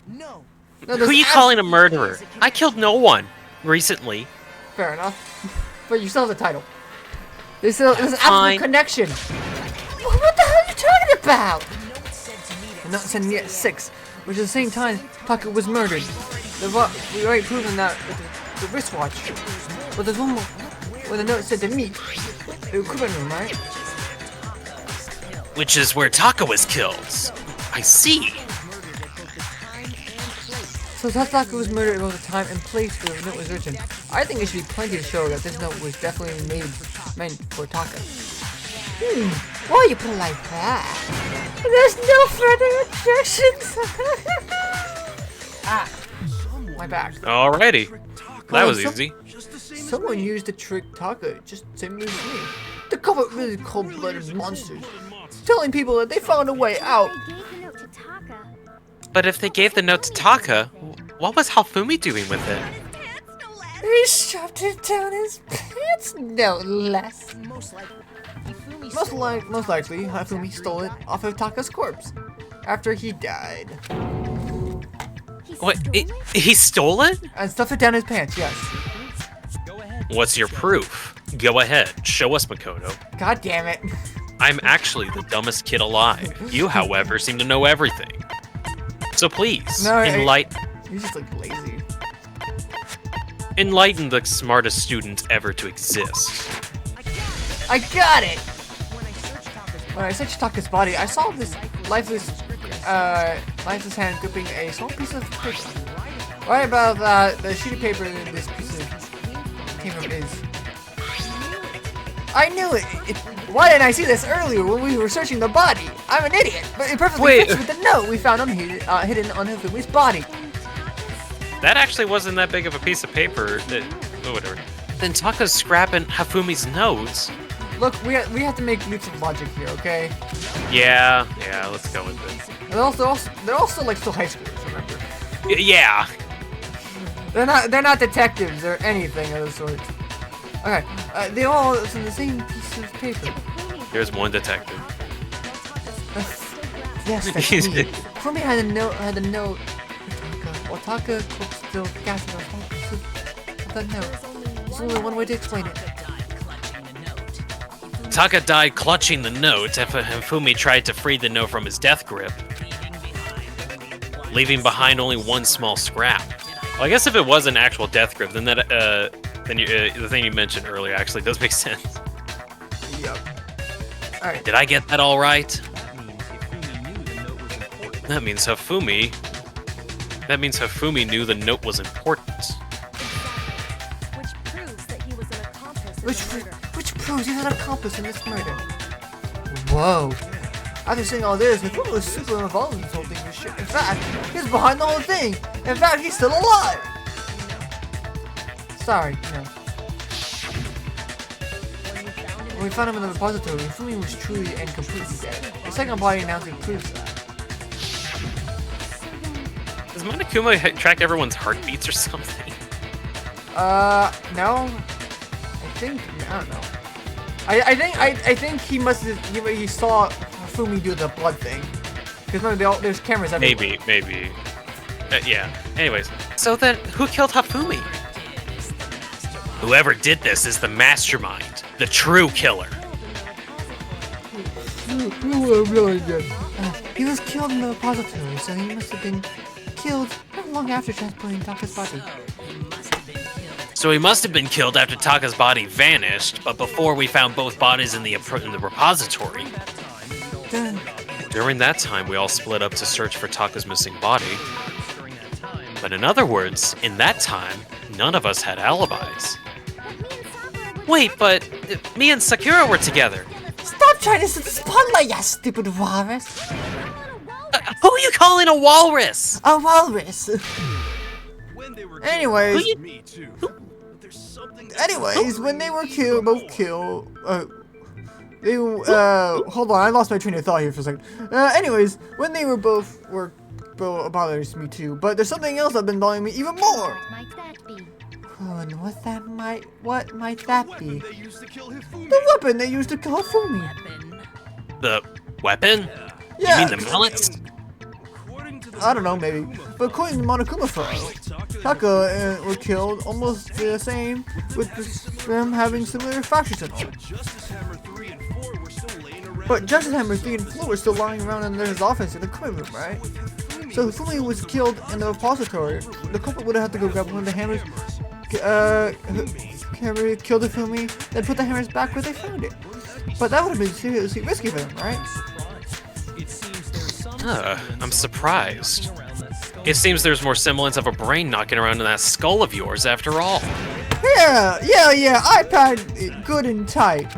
No, Who are you calling a murderer? I killed no one. Recently. Fair enough. But you still have the title. There's an Fine. absolute connection. What the hell are you talking about? The note said near 6, which at the same time, Taka was murdered. We already proven that with the wristwatch. But there's one more. Where the note said to meet. The equipment room, right? Which is where Taka was killed. I see. So Taka was murdered at both the time and place where the note was written. I think it should be plenty to show that this note was definitely meant for Taka. Why you put it like that? There's no further objections. Ah, my back. Alrighty. That was Well, easy. Someone used to trick Taka, just same as me. The couple of really cold-blooded monsters, telling people that they found a way out. I gave the note to Taka. But if they gave the note to Taka, what was Halfumi doing with it? He shoved it down his pants, no less. Most likely, Hifumi stole it off of Taka's corpse after he died. What? He stole it? And stuffed it down his pants, yes. What's your proof? Go ahead, show us, Makoto. God damn it. I'm actually the dumbest kid alive. You, however, seem to know everything. So please, No, enlighten You just look lazy. the smartest student ever to exist. I got it! When I searched Taka's body, I saw this lifeless hand gripping a small piece of paper. Right about that, the sheet of paper in this piece of paper is. I knew it! Why didn't I see this earlier when we were searching the body? I'm an idiot, but it perfectly fits with the note we found hidden on Hifumi's body. That actually wasn't that big of a piece of paper. Oh, whatever. Then Taka's scrapping Hafumi's notes. Look, we have to make leaps of logic here, okay? Yeah, let's go with it. They're also like still high schoolers, remember? Yeah. They're not detectives or anything of the sort. Okay, they all it's in the same piece of paper. There's one detective. Yes, that's me. Fumi had a note. While Taka still gasping on the note. There's only one way to explain it. Taka died clutching the note, and Fumi tried to free the note from his death grip, leaving behind only one small scrap. Well, I guess if it was an actual death grip, then that the thing you mentioned earlier actually does make sense. Yep. Alright. Did I get that all right? That means Hifumi knew the note was important. Which proves that he was an accomplice in Which the murder. proves he's an accomplice in this murder. Whoa. After seeing all this, Hifumi was super involved in this whole thing for shit. In fact, he's behind the whole thing. In fact, he's still alive. Sorry, no. When we found him in the repository, Hifumi was truly and completely dead. The second body announcing proves that. Does Monokuma track everyone's heartbeats or something? No. I don't know. I think he must have, he saw Fumi do the blood thing. Because remember, there's cameras everywhere. Maybe. Yeah. Anyways, so then who killed Hifumi? Whoever did this is the mastermind, the true killer. He was killed in the repository, so he must have been killed not long after transporting Taka's body. So he must have been killed after Taka's body vanished, but before we found both bodies in the repository. Then, During that time, we all split up to search for Taka's missing body. But in other words, in that time, none of us had alibis. Wait, but me and Sakura were together. stop trying to sit the spotlight, you stupid walrus! Who are you calling a walrus? A walrus! Anyways, when they were both killed, hold on, I lost my train of thought here for a second. Anyways, when they were both bothers me too, but there's something else that's been bothering me even more! What might that be? And what might that be? The weapon they used to kill Hifumi! The weapon? Yeah! You mean the mallets? I don't know, maybe. But according to Monokuma file, Taka were killed almost the same, with them having similar fractures and all. But Justice Hammer 3 and 4 were still lying around in his office in the equipment room, right? So if Hifumi was killed in the repository, the culprit would have had to go grab one of the hammers, killed Hifumi, then put the hammers back where they found it. But that would have been seriously risky for them, right? I'm surprised. It seems there's more semblance of a brain knocking around in that skull of yours after all. Yeah, iPad good and tight.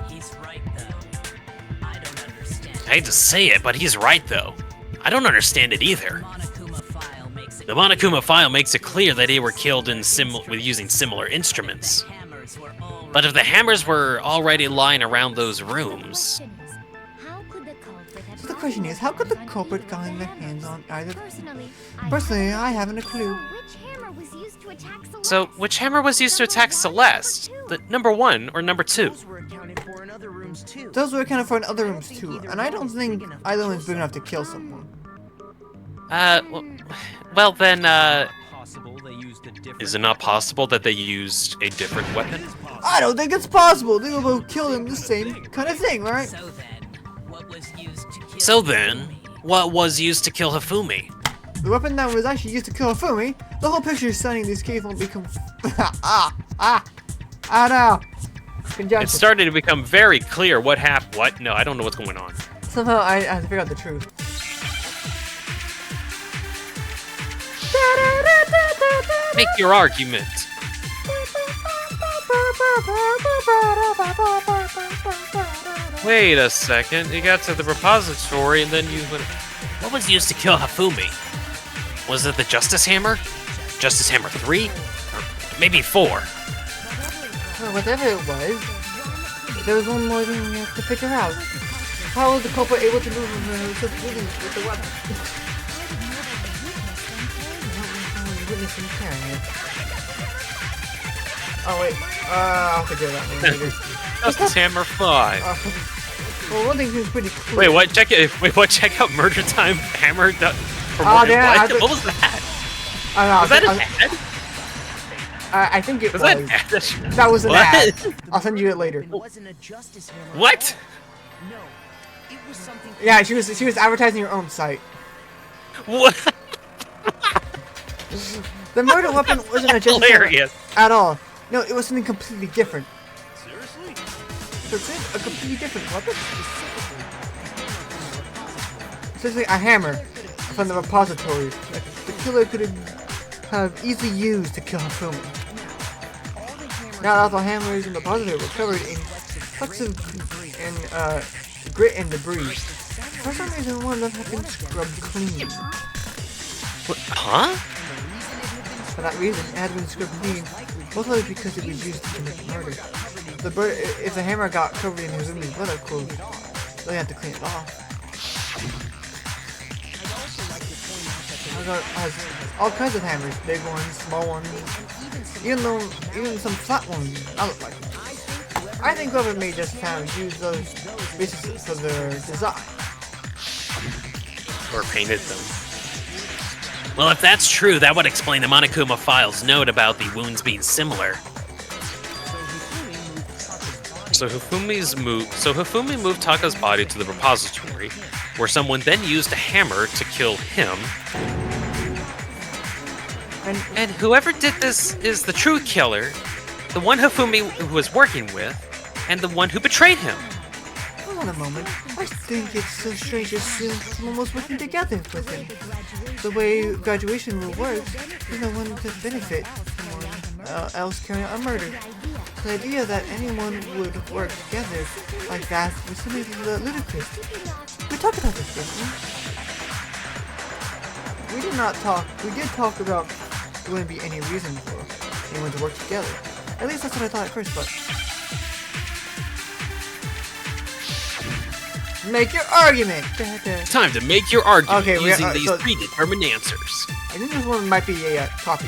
I hate to say it, but he's right though. I don't understand it either. The Monokuma file makes it clear that they were killed with using similar instruments. But if the hammers were already lying around those rooms... So the question is, how could the culprit gotten their hands on either? Personally, I haven't a clue. So, which hammer was used to attack Celeste? The number 1 or number 2? Those were accounted for in other rooms too, and I don't think either one's big enough to kill someone. Well then, is it not possible that they used a different weapon? I don't think it's possible. They were both killed in the same kind of thing, right? So then, what was used to kill Hifumi? The weapon that was actually used to kill Hifumi. The whole picture studying this case won't become. No. Conjecture. It started to become very clear what happened. What? No, I don't know what's going on. Somehow I have to figure out the truth. Make your argument. Wait a second. You got to the repository and then you went... What was used to kill Hifumi? Was it the Justice Hammer? Justice Hammer 3? Or maybe 4? Well, whatever it was, there was one more thing we have to figure out. How was the culprit able to move with the weapon? Oh wait, I'll figure that one later. Justice Hammer 5. Well, one thing seems pretty clear. Wait, what? Check out Murder Time Hammer. For Oh, yeah, what was that? I don't know. Was that his head? I think it Was was. that That was an What? ad. I'll send you it later. What? Yeah, she was advertising her own site. What? The murder weapon wasn't a justice hammer Hilarious. at all. No, it was something completely different. Seriously? So it's a completely different weapon? Essentially a hammer from the repository that the killer could have easily used to kill Hifumi. Now that all the hammers in the repository were covered in flecks of grit and debris. For some reason, one of them had been scrubbed clean. Huh? For that reason, it had been scrubbed clean, mostly because it was used to commit murder. If the hammer got covered in Hizumi's blood, of course, they had to clean it off. Has all kinds of hammers, big ones, small ones, even some flat ones. That look like them. I think whoever made this kind of used those bases for their design. Or painted them. Well, if that's true, that would explain the Monokuma file's note about the wounds being similar. So Hifumi moved Taka's body to the repository, where someone then used a hammer to kill him. And whoever did this is the true killer, the one Hifumi was working with, and the one who betrayed him. Hold on a moment. I think it's so strange to assume someone was working together with him. The way graduation rule works, there's no one to benefit someone else carrying out a murder. The idea that anyone would work together like that was simply ludicrous. We talked about this, didn't we? We did not talk. We did talk about there wouldn't be any reason for anyone to work together. At least that's what I thought at first, but... Make your argument! Time to make your argument Okay, using these predetermined answers. I think this one might be a copy.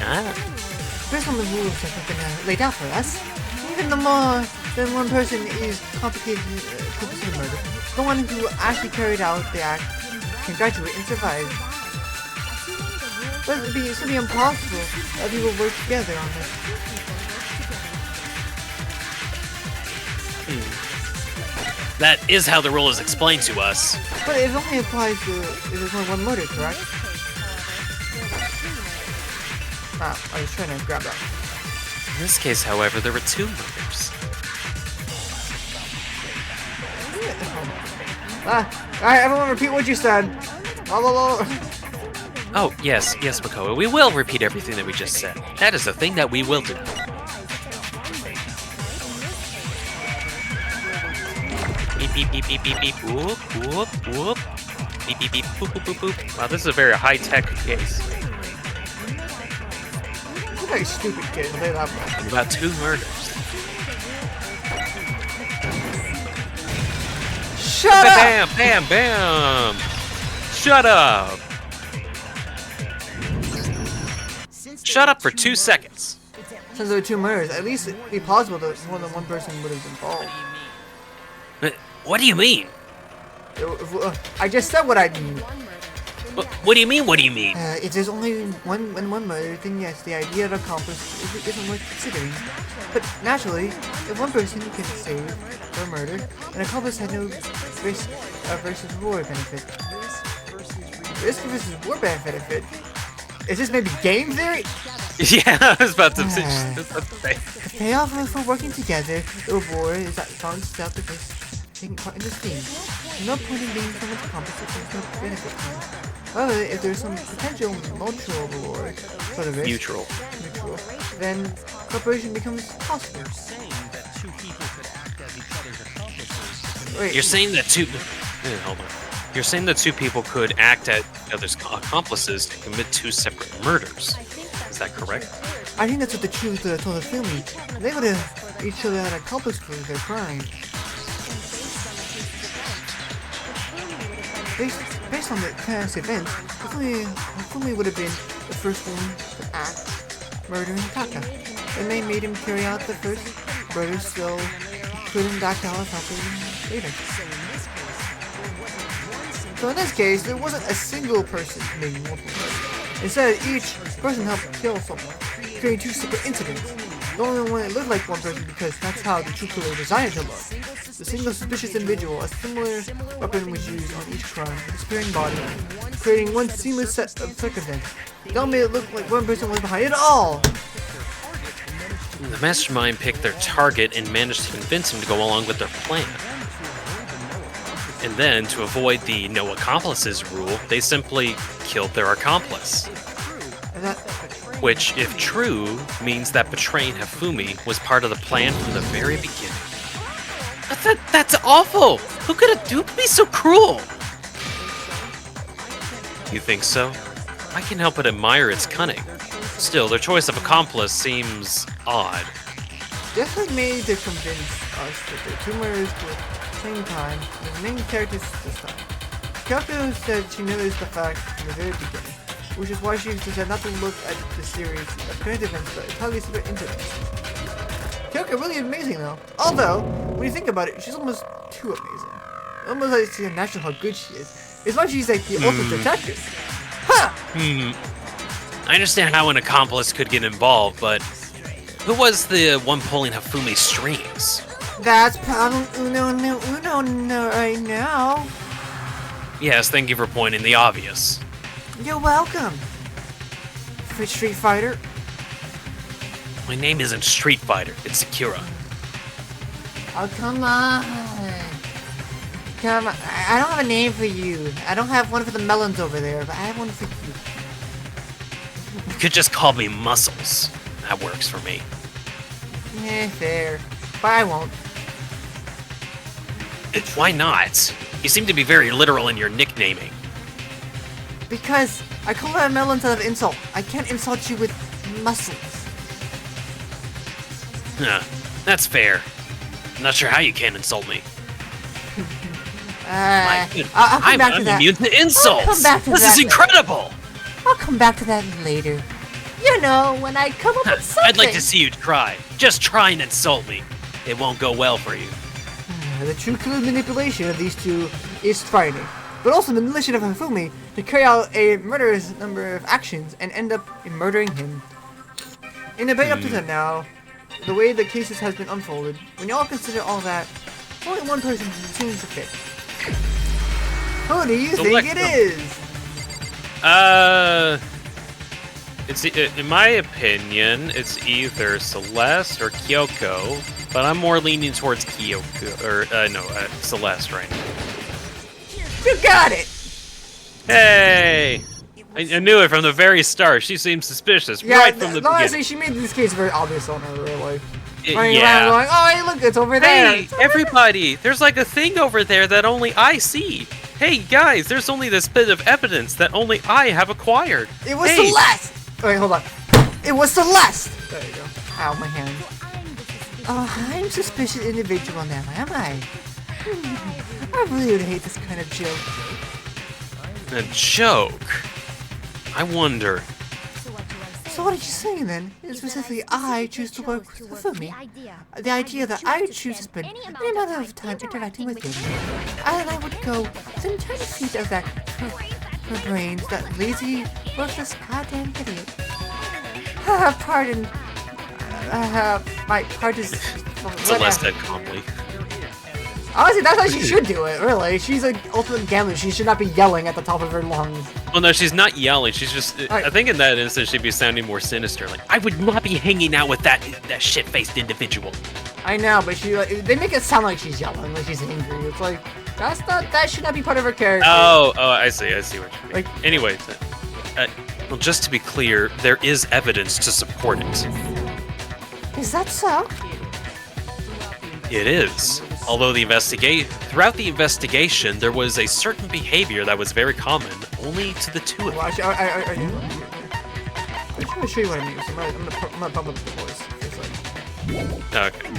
Ah. Based on the rules that have been laid out for us, even the more than one person is complicated murder, the one who actually carried out the act can graduate and survive. But it's simply impossible that people work together on this. That is how the rule is explained to us. But it only applies to if there's only one murder, correct? I was trying to grab that. In this case, however, there were 2 murders. Alright, everyone repeat what you said. Oh, yes, Makoa, we will repeat everything that we just said. That is the thing that we will do. Beep, beep, beep, beep, beep, beep, whoop, whoop, whoop. Beep, beep, beep, boop, boop, boop, boop. Wow, this is a very high-tech case. You're a very stupid kid, I'll say that much. About 2 murders. Shut up! Bam, bam, bam! Shut up! Shut up for 2 seconds. Since there were 2 murders, at least it'd be plausible that more than one person would have been involved. What do you mean? I just said what I mean. What do you mean? What do you mean? If there's only one murder, then yes, the idea of accomplice isn't worth considering. But naturally, if one person can save for a murder, an accomplice had no risk versus reward benefit. Risk versus reward benefit? Is this maybe game theory? Yeah, I was about to say. The payoff for working together, the reward is that found out the person taking part in the scheme. No point in being someone's accomplice if there's no benefit to you. However, if there's some potential mutual reward for the risk, Mutual. then cooperation becomes possible. Wait, You're saying that 2... Hold on. You're saying that 2 people could act as each other's accomplices to commit 2 separate murders. Is that correct? I think that's what the truth told the filmy. They would have each other had accomplice for their crime. Based on the past events, Hifumi would have been the first one to act murdering Taka. And they made him carry out the first murder so he couldn't back out of later. So in this case, there wasn't a single person committing multiple murders. Instead, each person helped kill someone, creating 2 separate incidents. The only one that looked like one person because that's how the true killer designed it to look. The single suspicious individual, a similar weapon was used on each crime, a disappearing body, creating one seamless set of circumstances. That made it look like one person was behind it all. The mastermind picked their target and managed to convince him to go along with their plan. And then, to avoid the no accomplices rule, they simply killed their accomplice. And that, Which, if true, means that betraying Hifumi was part of the plan from the very beginning. That's awful! Who could be so cruel? You think so? I can't help but admire its cunning. Still, their choice of accomplice seems odd. just like made to convince us that the 2 murders were at the same time, the main characters this time. Kyoko said she noticed the fact from the very beginning, which is why she decided not to look at the series of current events but entirely separate incidents. Kyoko really amazing though. Although, when you think about it, she's almost too amazing. Almost like she's natural how good she is. It's like she's like the ultimate detective. Ha! I understand how an accomplice could get involved, but who was the one pulling Hifumi's strings? That's problem uno right now. Yes, thank you for pointing the obvious. You're welcome. For Street Fighter. My name isn't Street Fighter, it's Sakura. Oh, come on. Come on. I don't have a name for you. I don't have one for the melons over there, but I have one for you. You could just call me Muscles. That works for me. Fair. But I won't. Why not? You seem to be very literal in your nicknaming. Because I call that melons out of insult. I can't insult you with muscles. That's fair. I'm not sure how you can't insult me. I'll come I'm back to that. immune to insults! I'll come back to This that. is incredible! I'll come back to that later. You know, when I come up with something. I'd like to see you try. Just try and insult me. It won't go well for you. The true killer manipulation of these 2 is frightening, but also the manipulation of Hifumi to carry out a murderous number of actions and end up in murdering him. In the debate up to then now, the way the cases has been unfolded, when you all consider all that, only one person seems to fit. Who do you think it is? It's in my opinion, it's either Celeste or Kyoko, but I'm more leaning towards Kyoko, or Celeste right now. You got it! Hey! I knew it from the very start. She seemed suspicious right from the beginning. Honestly, she made this case very obvious on her, really. Running Yeah. around going, oh, hey, look, it's over there. Hey, everybody! There's like a thing over there that only I see. Hey, guys, there's only this bit of evidence that only I have acquired. It was Hey. Celeste! Wait, hold on. It was Celeste! There you go. Ow, my hand. Oh, I'm a suspicious individual now, am I? I really would hate this kind of joke. A joke? I wonder. So what are you saying then? Specifically, I choose to work with Hifumi. The idea that I choose to spend any amount of time interacting with him. And I would go within 10 feet of that her brains, that lazy, worthless goddamn idiot. Pardon. My part is... Celeste had calmly. Honestly, that's how she should do it, really. She's an ultimate gambler. She should not be yelling at the top of her lungs. Well, no, she's not yelling. She's just. Right. I think in that instance, she'd be sounding more sinister. Like, I would not be hanging out with that shit-faced individual. I know, but they make it sound like she's yelling, like she's angry. It's like, that should not be part of her character. oh, I see what you mean. Like- Anyways, well, just to be clear, there is evidence to support it. Is that so? It is. Although throughout the investigation, there was a certain behavior that was very common, only to the 2 of Well, them. actually, I'm trying to show you what I mean. So I'm gonna pump up the voice. It's like, Okay.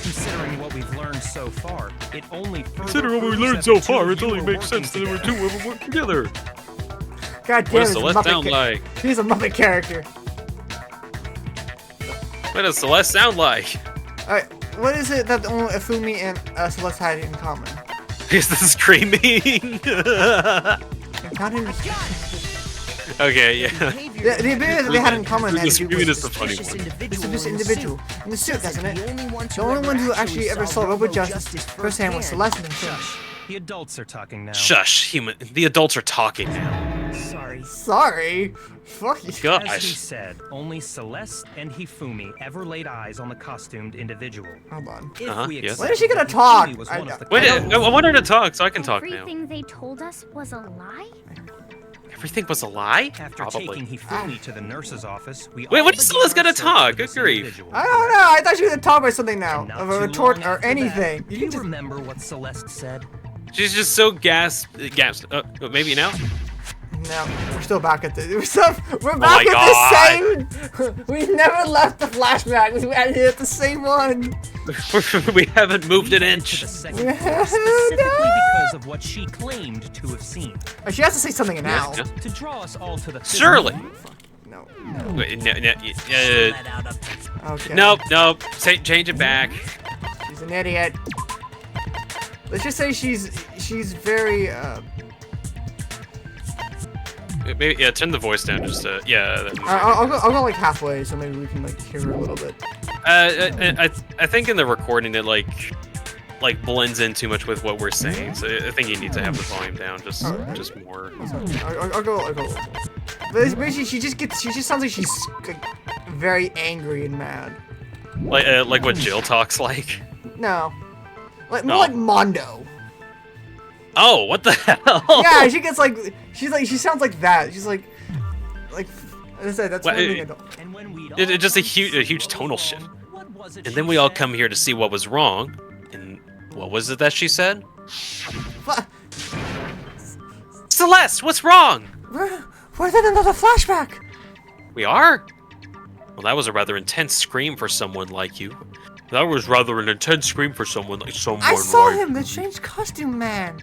Considering what we've learned so far, it only Considering what we learned so far, it only makes sense that there were 2 of them work together. God What damn does it! Celeste sound like? He's a Muppet character. What does Celeste sound like? Alright, what is it that only Hifumi and Celeste had in common? Is the screaming? Counting. Okay, yeah. The ability that they had in common had to do Screaming with is the funny one. this individual in the suit, doesn't it? The only one who actually ever saw Robo Justice firsthand was Celeste and Finn. Shush. The adults are talking now. Shush, human. The adults are talking now. Sorry. Fuck you. As he Gosh. said, only Celeste and Hifumi ever laid eyes on the costumed individual. Hold on. If we yes. accept When is she gonna that talk? Hifumi was I one of the Wait, don't- I want her to talk so I can talk now. Everything they told us was a lie? Everything was a lie? After Probably. taking Hifumi to the nurse's office, we Wait, all when is began Celeste gonna our search talk? for this Good grief. individual. I don't know. I thought she was gonna talk about something now, And not of a too retort long or after anything. that, You do can just remember what Celeste said? She's just so gasped. Maybe now? no. We're still back at the. We're back my at the same. We never left the flashback. We ended at the same one. We haven't moved an To inch. the second floor, specifically because of what she claimed to have seen. Oh, she has to say something now. Yeah. To draw us all to the Surely. No. Wait, Okay. nope. Change it back. She's an idiot. Let's just say she's very Maybe, yeah, turn the voice down just yeah. I'll go like halfway, so maybe we can like hear her a little bit. I think in the recording it like blends in too much with what we're saying, so I think you need to have the volume down just more. I'll go. But basically, she just sounds like she's like, very angry and mad. Like what Jill talks like. No, like No. more like Mondo. Oh, what the hell? Yeah, she sounds like that. She's like as I said, that's Well, one thing I don't. And when we'd It's all just a finished huge tonal shift. what was it And she then we all said? come here to see what was wrong. And what was it that she said? What? Celeste, what's wrong? We're in another flashback. We are? Well, that was a rather intense scream for someone like you. That was rather an intense scream for someone like someone I saw like him, the strange costume man.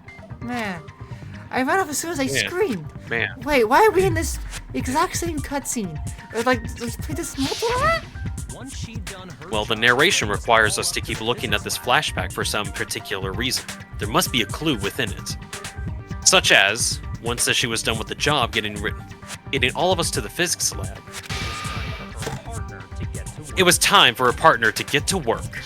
I ran off as soon as I Yeah. screamed. man. Wait, why are we in this exact same cutscene? Like, let's play this multiple. Once she'd done her Well, the narration requires us to keep looking at this flashback for some particular reason. There must be a clue within it. Such as, once that she was done with the job getting all of us to the physics lab, partner to get to work. it was time for her partner to get to work.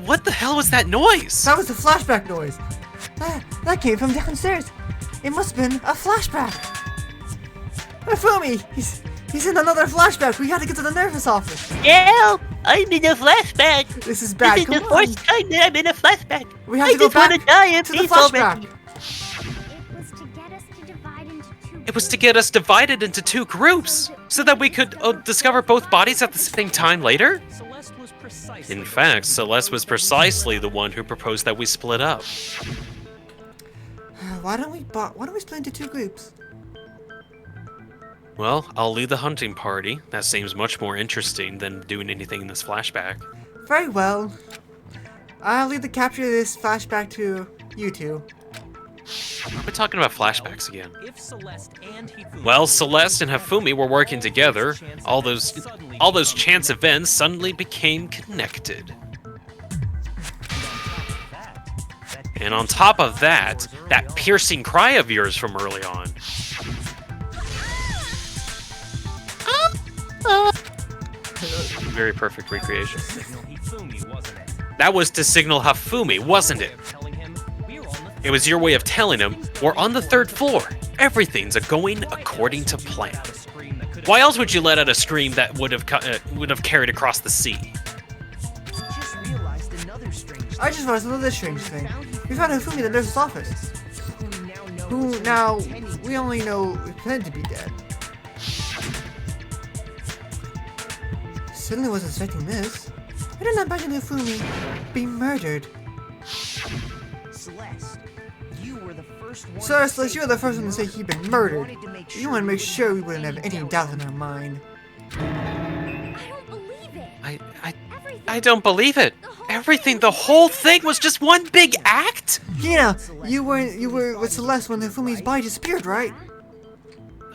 What the hell was that noise? That was the flashback noise. That came from downstairs. It must have been a flashback. Fumi, he's in another flashback. We gotta get to the nervous office. Yeah, I'm in a flashback. This is bad. This is the Come on. first time that I'm in a flashback. We have I to go just want to back die in to the peace flashback. already. It was to get us to divide into two It was to get us divided into two groups, so that we could discover both bodies at the same time later? Celeste was precisely In fact, Celeste was precisely the one who proposed that we split up. Why don't we split into two groups? Well, I'll lead the hunting party. That seems much more interesting than doing anything in this flashback. Very well. I'll leave the capture of this flashback to you two. Are we talking about flashbacks again? If Celeste and Hifumi Well, Celeste and Hifumi were working together. All those chance events suddenly became connected. And on top of that, that piercing cry of yours from early on. Very perfect recreation. signal Hifumi, wasn't it? That was to signal Hifumi, wasn't it? Telling him we're on the It was your way of telling him we're on the third floor. Everything's going according to plan. scream that could Why else would you let out a scream that would have carried across the sea? just realized another strange I just realized another strange thing. We found Hifumi in the nurse's office. Who now we only know is pretended to be dead. Certainly wasn't expecting this. I did not imagine Hifumi being murdered. Celeste, you were the first one. So, Celeste, you were the first one to say he'd been murdered. You want to make sure we wouldn't have any doubt in our mind. I don't believe it. I don't believe it. Everything, the whole thing was just one big act? Gina, you were with Celeste when Hifumi's body disappeared, right?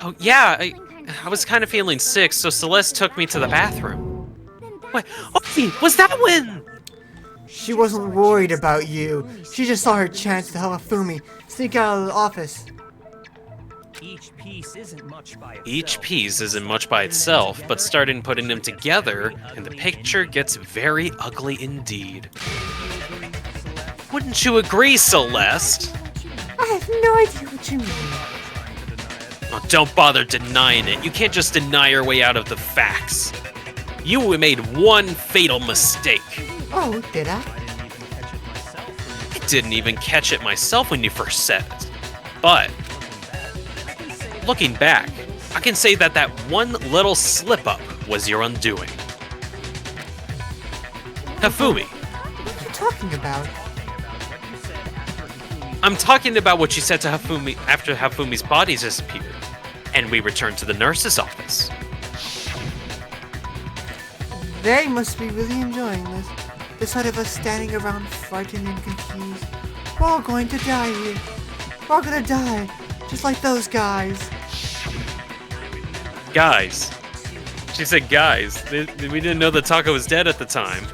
Oh, yeah, I was kind of feeling sick, so Celeste took me to the bathroom. Wait, oh, was that when? She wasn't worried about you. She just saw her chance to help Fumi sneak out of the office. Each piece isn't much by itself. Each piece isn't much by itself, but starting putting them together, and the picture gets very ugly indeed. Wouldn't you agree, Celeste? I have no idea what you mean. Oh, don't bother denying it. You can't just deny your way out of the facts. You made one fatal mistake. Oh, did I? I didn't even catch it myself when you first said it. But, looking back, I can say that that one little slip-up was your undoing. Hifumi, What are you talking about? I'm talking about what you said to Hifumi after Hifumi's body disappeared, and we returned to the nurse's office. They must be really enjoying this. The sight of us standing around frightened and confused. We're all going to die here. We're all gonna die, just like those guys. Guys. She said guys. We didn't know that Taka was dead at the time.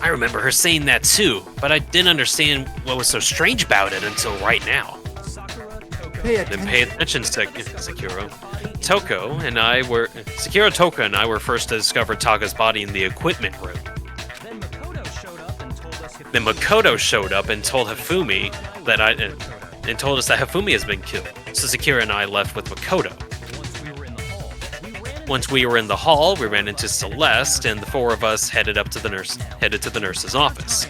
I remember her saying that too, but I didn't understand what was so strange about it until right now. Pay Then pay attention, Sekiro. Sekiro, Toka, and I were first to discover Taka's body in the equipment room. Then Makoto showed up and told Hifumi that and told us that Hifumi has been killed. So Sekiro and I left with Makoto. Once we were in the hall, we ran into Celeste, and the four of us headed to the nurse's office.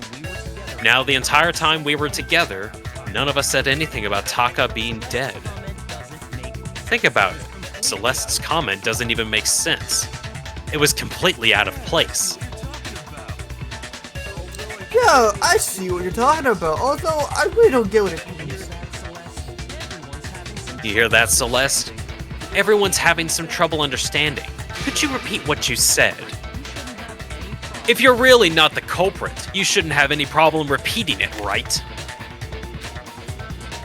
Now, the entire time we were together, none of us said anything about Taka being dead. Think about it. Celeste's comment doesn't even make sense. It was completely out of place. Yo, I see what you're talking about, although I really don't get what it means. You hear that, Celeste? Everyone's having some trouble understanding. Could you repeat what you said? If you're really not the culprit, you shouldn't have any problem repeating it, right?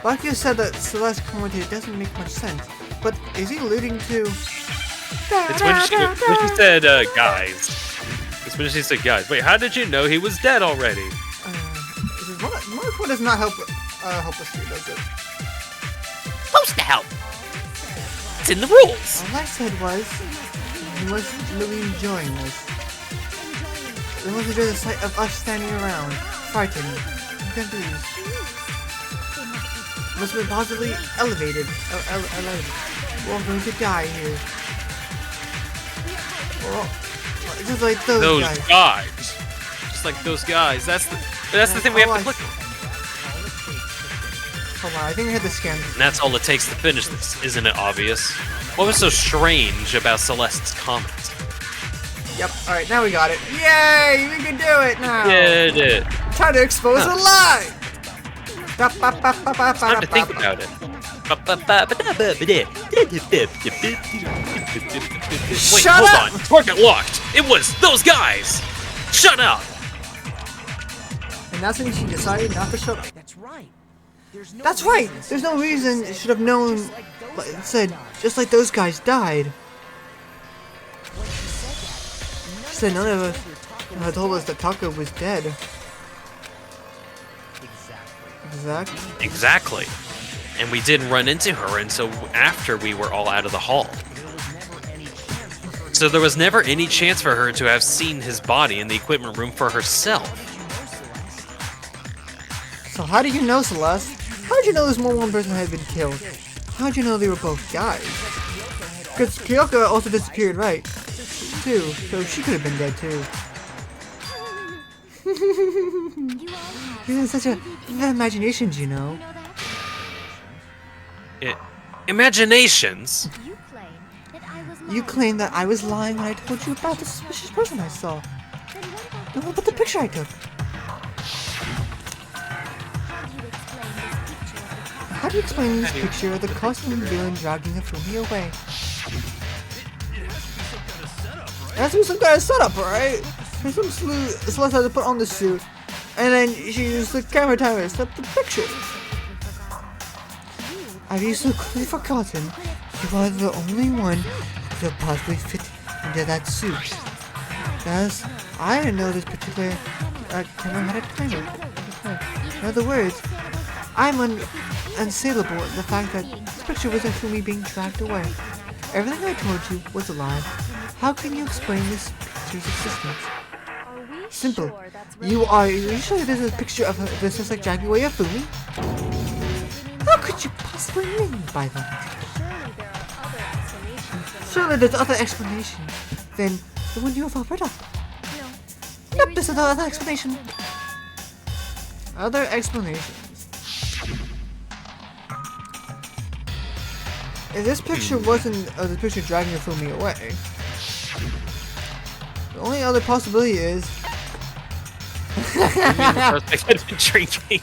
Like you said that Celeste commented, it doesn't make much sense. But is he alluding to... It's when she said, guys. It's when she said, guys. Wait, how did you know he was dead already? Marco does not help us here, does it? Supposed to help. It's in the rules. All I said was, he was really enjoying this. He was enjoying the sight of us standing around, frightened, and confused. Must have been positively elevated. We're all going to die here. Just like those guys. Just like those guys. That's the thing we have to click on. Hold on, I think I had the scan. And that's all it takes to finish this, isn't it obvious? What was so strange about Celeste's comment? Yep, alright, now we got it. Yay! We can do it now! Did it. Time to expose a lie! Time to think about it. Wait, Shut hold up! on. Target locked. It was those guys. Shut up. And that's when she decided not to shut up. That's right. That's right! There's no reason it should have known, but it said, just like those guys died. She said none of us had told us that Taka was dead. Exactly. And we didn't run into her until after we were all out of the hall. So there was never any chance for her to have seen his body in the equipment room for herself. So how do you know, Celeste? How did you know this more one person had been killed? How did you know they were both guys? Because Kyoka also disappeared, right? Too, so she could have been dead too. You have such a vivid imaginations, you know. Imaginations? You claim that I was lying. You claimed that I was lying when I told you about the suspicious person I saw. Then what about the picture I took? How do you explain this picture of the costume villain dragging Hifumi away? It has to be some kind of setup, right? There's some Celeste had to put on the suit, and then she used the camera timer to snap the picture. Have you so clearly forgotten you are the only one who could possibly fit into that suit? Thus, I didn't know this particular camera had a timer. In other words, I'm unsaleable in the fact that this picture was of me being dragged away. Everything I told you was a lie. How can you explain this picture's existence? Simple. Are you sure this is a picture of the suspect dragging away a Fumi? How could you possibly mean by that? Surely there's other explanation than the one you have offered up. Nope, there's no other explanation. Other explanations. If this picture wasn't the picture dragging a Fumi away, the only other possibility is The suspect had been drinking.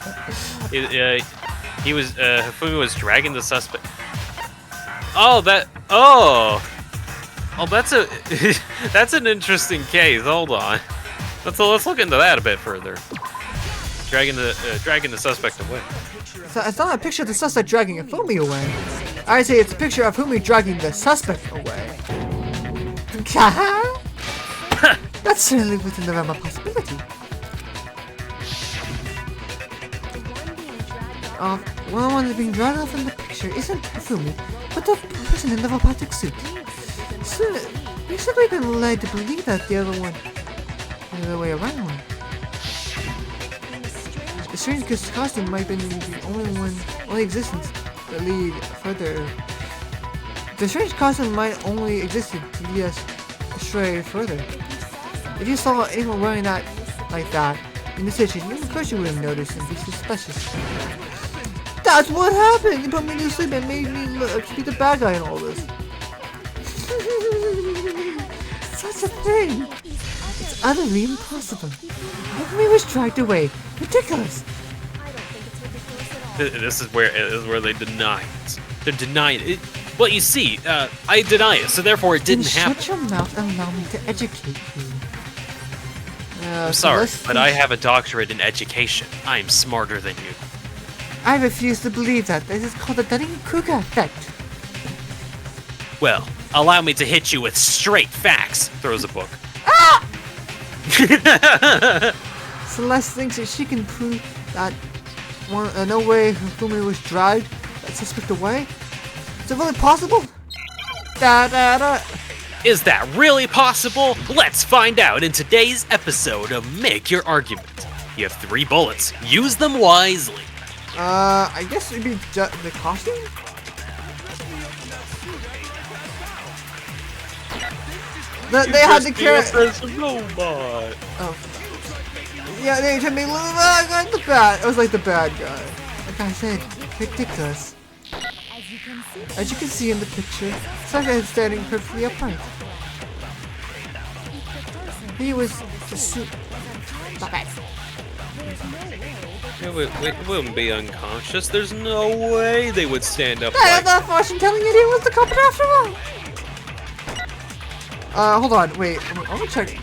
Hifumi was dragging the suspect. Oh, that's that's an interesting case. Hold on. Let's look into that a bit further. Dragging the suspect away. So it's not a picture of the suspect dragging a Fumi away. I say it's a picture of Fumi dragging the suspect away. That's certainly within the realm of possibility. One of the ones being dragged off in the picture isn't Fumi, but the person in the robotic suit. So, we've simply been led to believe that the other way around. The strange costume might have been the only existence that lead further. The strange costume might only existed to lead us astray further. If you saw anyone wearing that like that in the situation, of course you would have noticed and be suspicious. That's what happened! They put me to sleep and made me be the bad guy in all this. Such a thing! It's utterly impossible. Everybody was dragged away. Ridiculous! This is where they deny it. They're denying it. Well, you see, I deny it, so therefore it didn't happen. Shut your mouth and allow me to educate you. I'm sorry, but I have a doctorate in education. I am smarter than you. I refuse to believe that. This is called the Dunning-Kruger effect. Well, allow me to hit you with straight facts. Throws a book. Ah! Celeste thinks that she can prove that no way Fumi was dragged that suspect away. Is it really possible? Is that really possible? Let's find out in today's episode of Make Your Argument. You have 3 bullets. Use them wisely. I guess it'd be the costume? They had the character. Robot. Oh. Yeah, they tried to make like the bad. It was like the bad guy. Like I said, ridiculous. As you can see in the picture, Saka is standing perfectly upright. He was just stop it. It wouldn't be unconscious. There's no way they would stand up. I have that fortune telling you he was the culprit after all. Hold on, wait. I'm gonna check.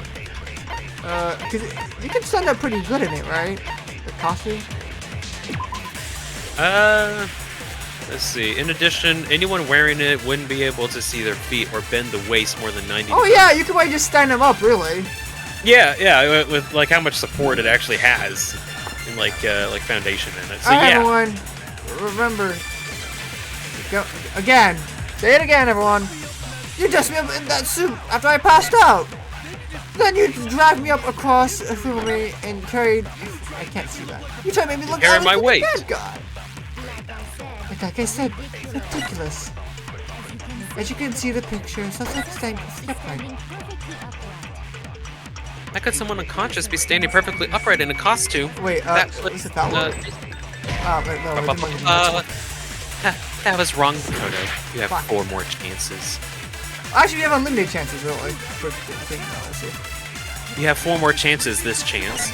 Cause you can stand up pretty good in it, right? The costume. Let's see. In addition, anyone wearing it wouldn't be able to see their feet or bend the waist more than 90 Oh degrees. yeah, you could probably just stand them up, really. Yeah, with like how much support it actually has, in like foundation in it. So Alright, yeah. everyone, remember. Go again. Say it again, everyone. You dressed me up in that suit after I passed out. Then you dragged me up across me and carried. I can't see that. You tried to make me look Carry my like weight. a bad guy. Like I said, ridiculous. As you can see the picture, such a stand upright. How could someone unconscious be standing perfectly upright in a costume? Wait, is it that one? Wait, no, that was wrong, Kodo. You have 4 more chances. Actually, you have unlimited chances, really. You have 4 more chances this chance.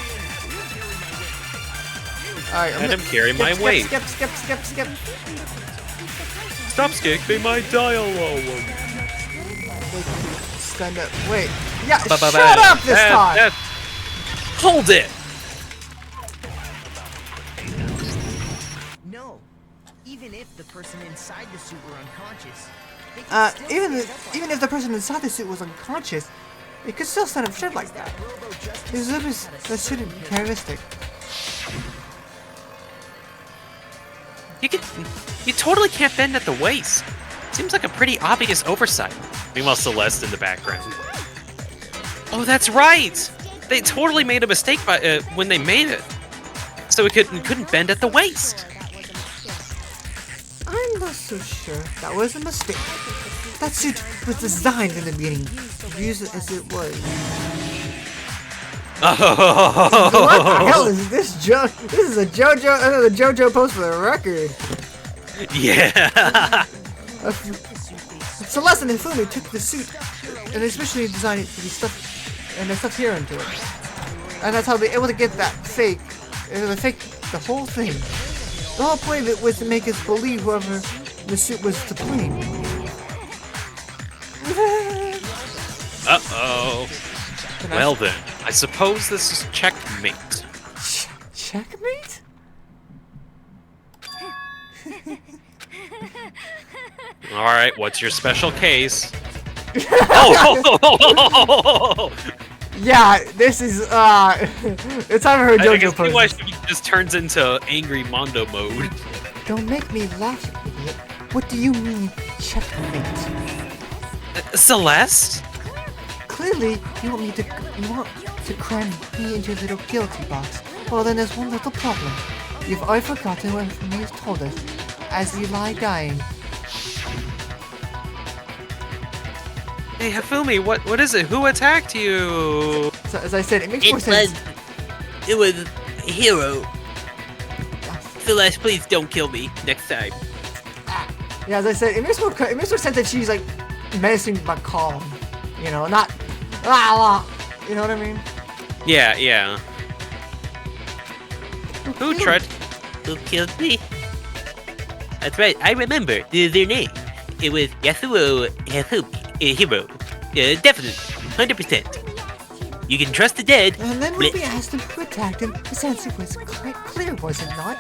Alright, Let him carry my weight. Skip. Stop skipping my dialogue. Stand up. Wait. Yeah, shut up this time! Hold it! No. Even if the person inside the suit were unconscious, they could still even if the person inside the suit was unconscious, It could still stand up straight like that. His lip is that shouldn't be characteristic. You totally can't bend at the waist. Seems like a pretty obvious oversight. Meanwhile, Celeste in the background. Oh, that's right! They totally made a mistake when they made it. So it couldn't bend at the waist. I'm not so sure. That was a mistake. That suit was designed in the beginning, used as it was. Oh. What the hell is this? This is a JoJo post for the record. Yeah. Celeste and Hifumi took the suit and especially designed it to be stuffed, and they stuffed hero into it. And that's how they were able to get that fake. They faked the whole thing. The whole point of it was to make us believe whoever the suit was to blame. Uh-oh. Well then, I suppose this is checkmate. Checkmate? Alright, what's your special case? Oh! Yeah, this is, it's time for her I can JoJo see post. why she just turns into angry Mondo mode. Don't make me laugh, idiot. What do you mean, checkmate? Celeste? Clearly, you want to cram me into your little guilty box. Well, then there's one little problem. You've already forgotten what Hifumi has told us, as you lie dying. Hey, Hifumi, what is it? Who attacked you? So, as I said, it makes more sense. It was Hero. Celeste, please don't kill me next time. Yeah, as I said, it makes more sense that she's like menacing but calm. You know, not you know what I mean? Yeah. Who tried? Who killed me? That's right, I remember their name. It was Yasuo Hero. Definitely, 100%. You can trust the dead. And then when we asked him who attacked him, his answer was quite clear, was it not?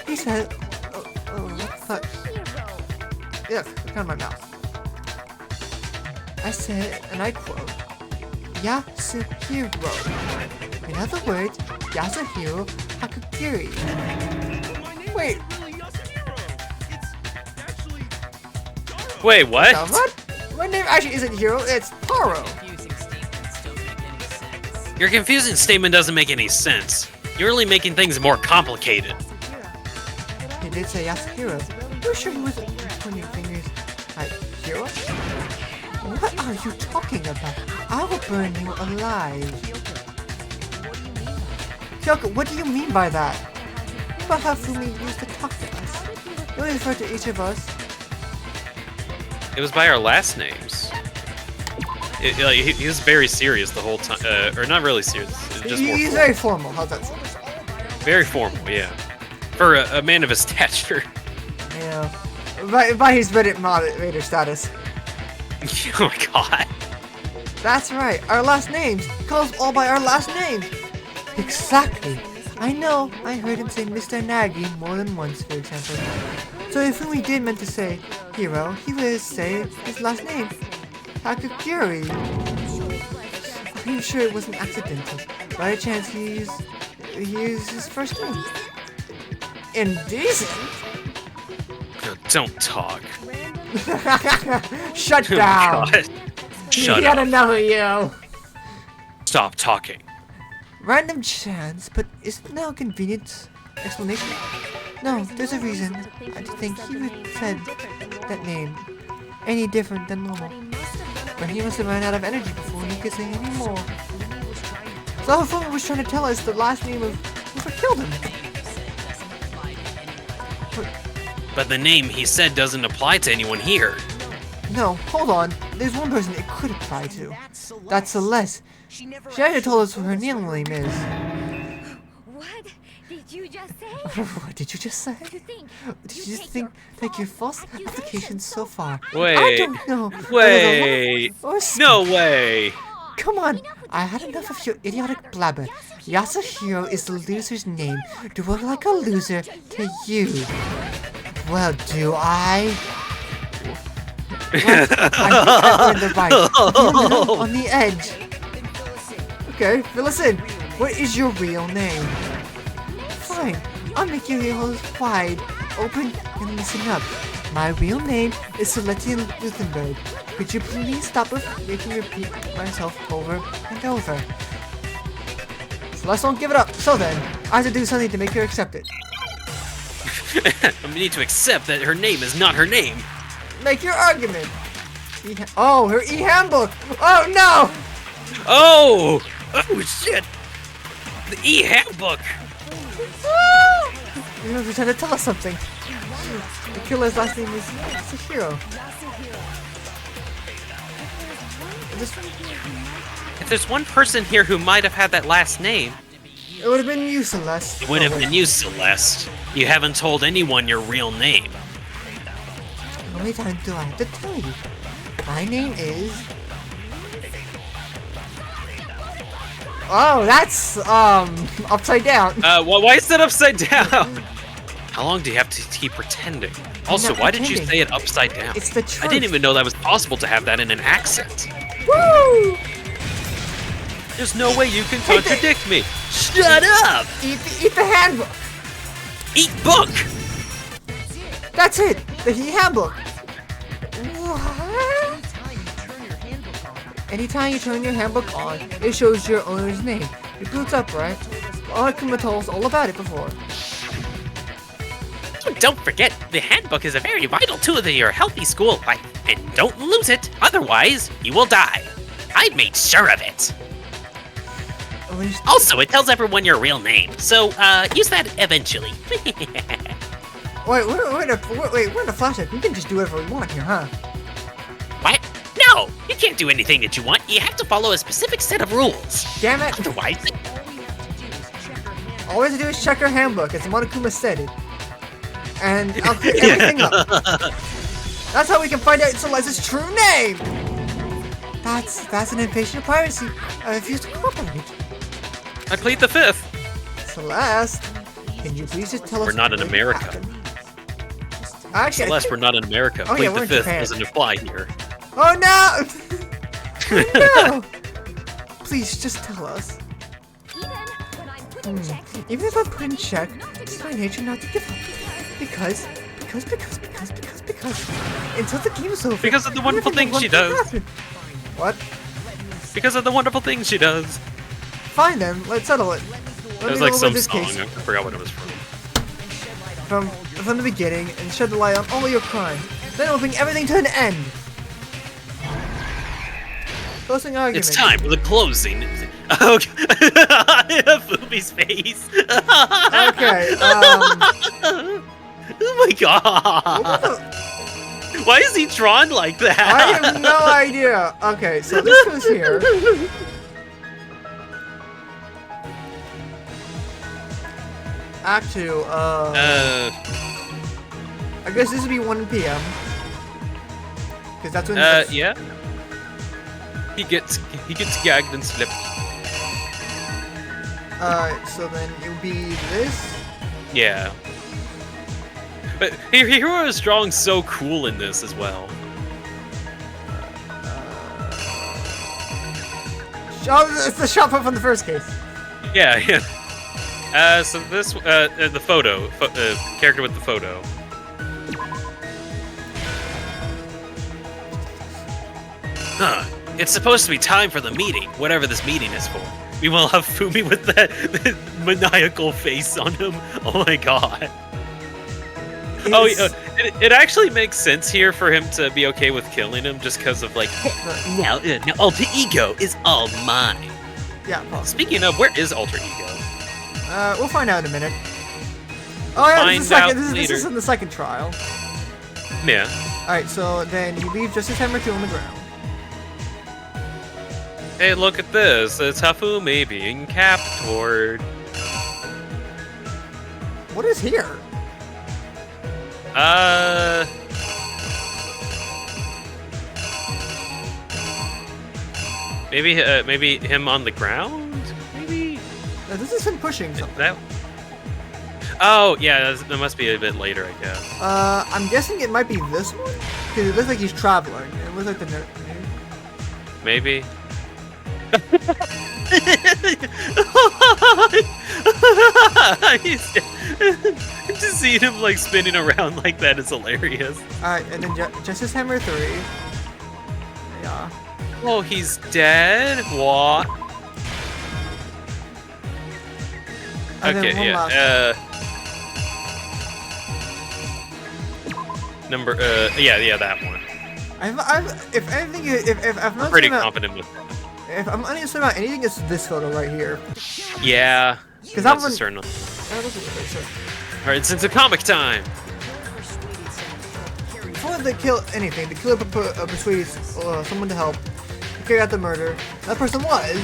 He said, what the? Yeah, kind of my mouth. I said, and I quote, Yasuhiro. In other words, Yasuhiro Hakugiri. Wait. Wait, what? What? My name actually isn't Hiro, it's Taro. Your confusing statement doesn't make any sense. You're only making things more complicated. He did say Yasuhiro. You're sure he wasn't pointing fingers at Hiro? What are you talking about? I will burn you alive. Kyoko, what do you mean by that? But how Fumi used to talk to us. You only refer to each of us. It was by our last names. He was very serious the whole time, or not really serious. Just more He's very formal. How's that sound? very formal, yeah. For a man of his stature. Yeah. By his Reddit moderator status. Oh my god. That's right. Our last names. He calls all by our last names. Exactly. I know. I heard him say Mr. Nagi more than once, for example. So if Fumi did meant to say Hero, he would say his last name. Hakugiri. I'm sure it wasn't accidental. By a chance, he used his first name. Indecent? Don't talk. Shut Oh down. god. Shut He had up. enough of you. Stop talking. Random chance, but isn't now a convenient explanation? No, there's a reason. I think he would said that name any different than normal. But he must have run out of energy before he could say any more. So Hifumi was trying to tell us the last name of whoever killed him. But the name he said doesn't apply to anyone here. No, hold on. There's one person it could apply to. That's Celeste. She actually told us what her real name is. What did you just say? What did you just say? You think? Did you just think that your false applications so far? I Wait. don't know. Wait. Or No way. Come on, I had enough of your idiotic blabber. Yasuhiro is the loser's name. Do I look like a loser to you? Well, do I? Well, I think I earned the right. You're a little on the edge. Okay, fill us in. What is your real name? Fine. I'll make your ears wide open and listen up. My real name is Celestia Luthenberg. Could you please stop making me repeat myself over and over? Celeste won't give it up. So then, I have to do something to make her accept it. I need to accept that her name is not her name. Make your argument. Oh, her e-handbook. Oh no! Oh! Oh shit! The e-handbook! You know, they're trying to tell us something. The killer's last name is Sahiro. If there's one person here who might have had that last name, It would have been you, Celeste. it would have been you, Celeste. You haven't told anyone your real name. How many times do I have to tell you? My name is... Oh, that's, upside down. Why is that upside down? How long do you have to keep pretending? Also, not why did you pretending. say it upside down? It's the I truth. didn't even know that was possible to have that in an accent. Woo! There's no way you can Hey, contradict me. Shut up! Eat the handbook. Eat book! That's it. The handbook. What? Anytime you turn your handbook on, it shows your owner's name. It boots up, right? Akuma told us all about it before. Don't forget, the handbook is a very vital tool to your healthy school life, and don't lose it, otherwise you will die. I made sure of it. At least Also, it tells everyone your real name, so use that eventually. Wait, we're in a flashback. We can just do whatever we want here, huh? What? No, you can't do anything that you want. You have to follow a specific set of rules. Damn it! Otherwise, All we have to do is check her handbook, as Monokuma said it. And I'll clear everything up. That's how we can find out Celeste's true name! That's an invasion of privacy. I refuse to cooperate. I plead the fifth. Celeste, can you please just tell us We're not in what America. happened? Actually, Celeste, we're not in America. Oh, yeah, Plead we're the in fifth Japan. doesn't apply here. Oh no! Oh, no! Please, just tell us. Even when I'm put in check, Even if I put in check, it's my nature not to give up. Because. Until the game is over. Because of the wonderful nothing things she will does. happen. What? Because of the wonderful things she does. Fine then, let's settle it. It was like some song. I forgot what it was from. From the beginning and shed the light on all your crimes. Then it'll bring everything to an end. Closing argument. It's time for the closing. Oh, Fumi's face. Okay, Oh my god. Why is he drawn like that? I have no idea. Okay, so this goes here. Act 2, I guess this would be 1 p.m. Because that's when yeah. He gets gagged and slipped. so then it would be this. Yeah. But Hero is drawing so cool in this as well. Oh, it's the shot put from the first case. Yeah, yeah. So this, the photo, character with the photo. Huh. It's supposed to be time for the meeting, whatever this meeting is for. We will have Fumi with that maniacal face on him. Oh my god. Oh, yeah, it actually makes sense here for him to be okay with killing him just because of, like, now Alter Ego is all mine. Yeah, possibly. Speaking of, where is Alter Ego? We'll find out in a minute. Oh yeah, this is, the Find second, out this is later. in the second trial. Yeah. Alright, so then you leave Justice Hammer 2 on the ground. Hey, look at this. It's Hafumi being captured. What is here? Maybe him on the ground? Maybe? This is him pushing something. That... Oh, yeah, that must be a bit later, I guess. I'm guessing it might be this one? Because it looks like he's traveling. It looks like the... Maybe. Just seeing him like spinning around like that is hilarious. Alright, and then Justice Hammer 3. Yeah. Oh, he's dead? What? And then Okay, one yeah. last Number, yeah, that one. if anything, if I'm I'm not pretty saying about, confident with if I'm unsure about anything, it's this photo right here. Yeah. Because that that's one. a certain. Sure. Alright, it's into comic time. Before they kill anything, the killer persuades someone to help carry out the murder. That person was.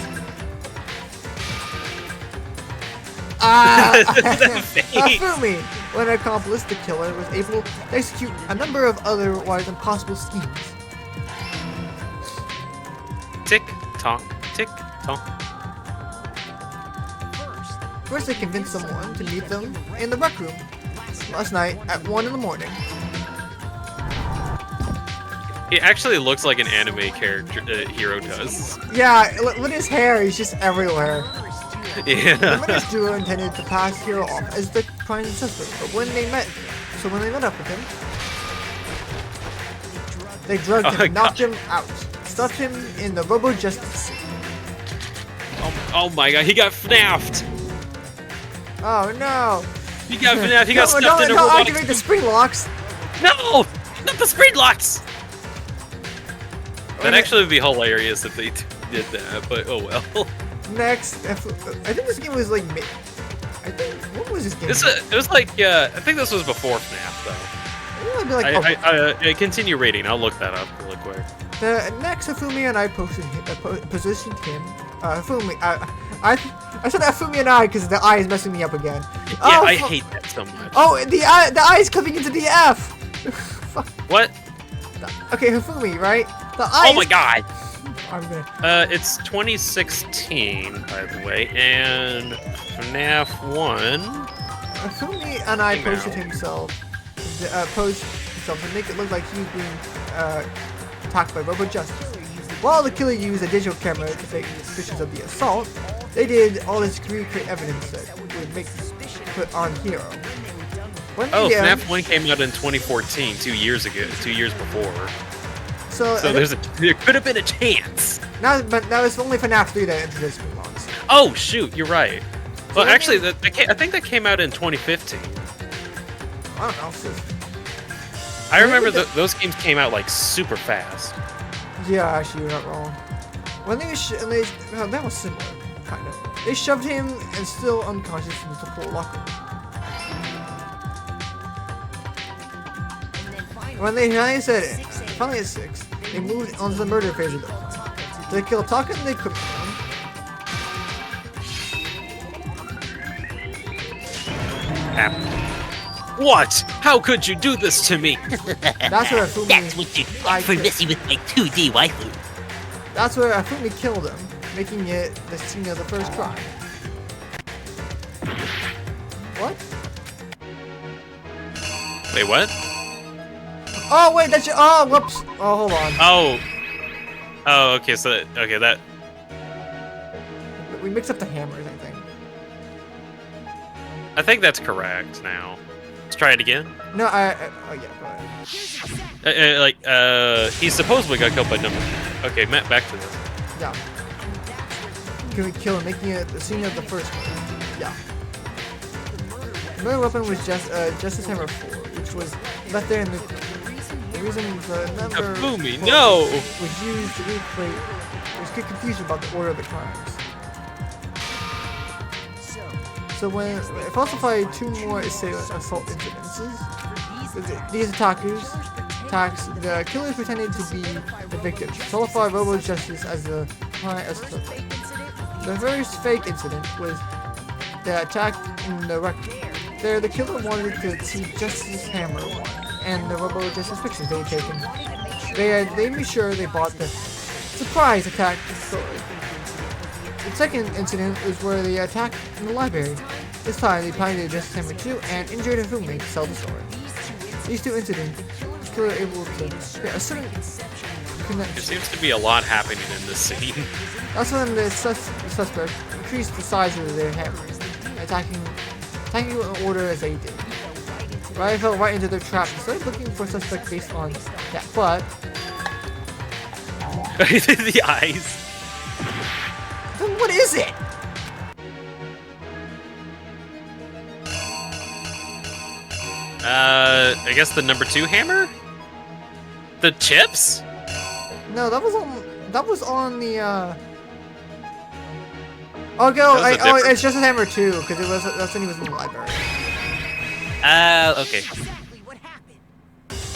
Fumi, when an accomplice, the killer was able to execute a number of otherwise impossible schemes. Tick tock, tick tock. First, they convinced someone to meet them in the rec room last night at 1 in the morning. He actually looks like an anime character hero does. Yeah, with his hair, he's just everywhere. The Yeah. murderous duo intended to pass Hero off as the prime suspect, but when they met up with him, they drugged Oh my him, knocked him out, stuffed him in the Robo Justice suit. Oh my god, he got FNAF'd! Oh no! He got FNAF'd, he got stuffed in a Don't robotic activate the spring locks! No! Not the screen locks! That actually would be hilarious if they did that, but oh well. Next, I think this game was like, what was this game? It was like, I think this was before FNAF though. It would be like, I continue reading, I'll look that up really quick. The next Fumi and I positioned him. Fumi, I said Fumi and I because the I is messing me up again. Yeah, Oh, I hate that so much. Oh, the I is clipping into the F. What? Okay, Hifumi, right? The I. Oh my god! I'm gonna. It's 2016, by the way, and FNAF 1. Hifumi and I Came posted out. himself to make it look like he was being attacked by Robo Justice. While the killer used a digital camera to take pictures of the assault, they did all this to recreate evidence that would make put on Hero. When Oh, they did, FNAF 1 came out in 2014, 2 years ago, 2 years before. So there could have been a chance. but now it's only FNAF 3 that introduced screen locks. Oh shoot, you're right. Well, let actually, me- I think that came out in 2015. I don't know. So, I remember those games came out like super fast. yeah, actually, you're not wrong. When well, that was similar, kind of. They shoved him and still unconscious into the pool locker. When they finally at 6, they moved on to the murder phase of the plan. They killed Taka and they cooked him. What? How could you do this to me? That's where Afumi. That's what you get for messing with my 2D waifu. That's where Afumi killed him, making it the scene of the first crime. What? Wait, what? Oh wait, that's your. Oh, whoops. Oh, hold on. Oh, okay. So that. We mixed up the hammers, I think. I think that's correct now. Let's try it again. No, oh yeah, go ahead. He supposedly got killed by number. Okay, Matt, back to this. Yeah. Can we kill him, making it the scene of the first one? Yeah. The murder weapon was Justice Hammer 4, which was left there in the reason the number Afumi, 4 no! was used to recreate. There's good confusion about the order of the crimes. So when it falsified 2 more assault incidences, with these attacks, the killers pretended to be the victims. Falsified Robo Justice as the client as suspect. The first fake incident was the attack in the rec room. There, the killer wanted to see Justice Hammer 1 and the Robo Justice pictures they had taken. They made sure they bought the surprise attack story. The second incident was where they attacked in the library. This time, they planted Justice Hammer 2 and injured Hifumi to sell the story. These 2 incidents, the killer able to create a certain connection. seems to be a lot happening in this scene. That's when the suspect increased the size of their hammer, attacking in order as they did. Right, fell right into their trap. Started looking for a suspect based on that, but The eyes. then what is it? I guess the number 2 hammer? The chips? No, that was on the Oh, it's just a hammer too, because that's when he was in the library. Okay.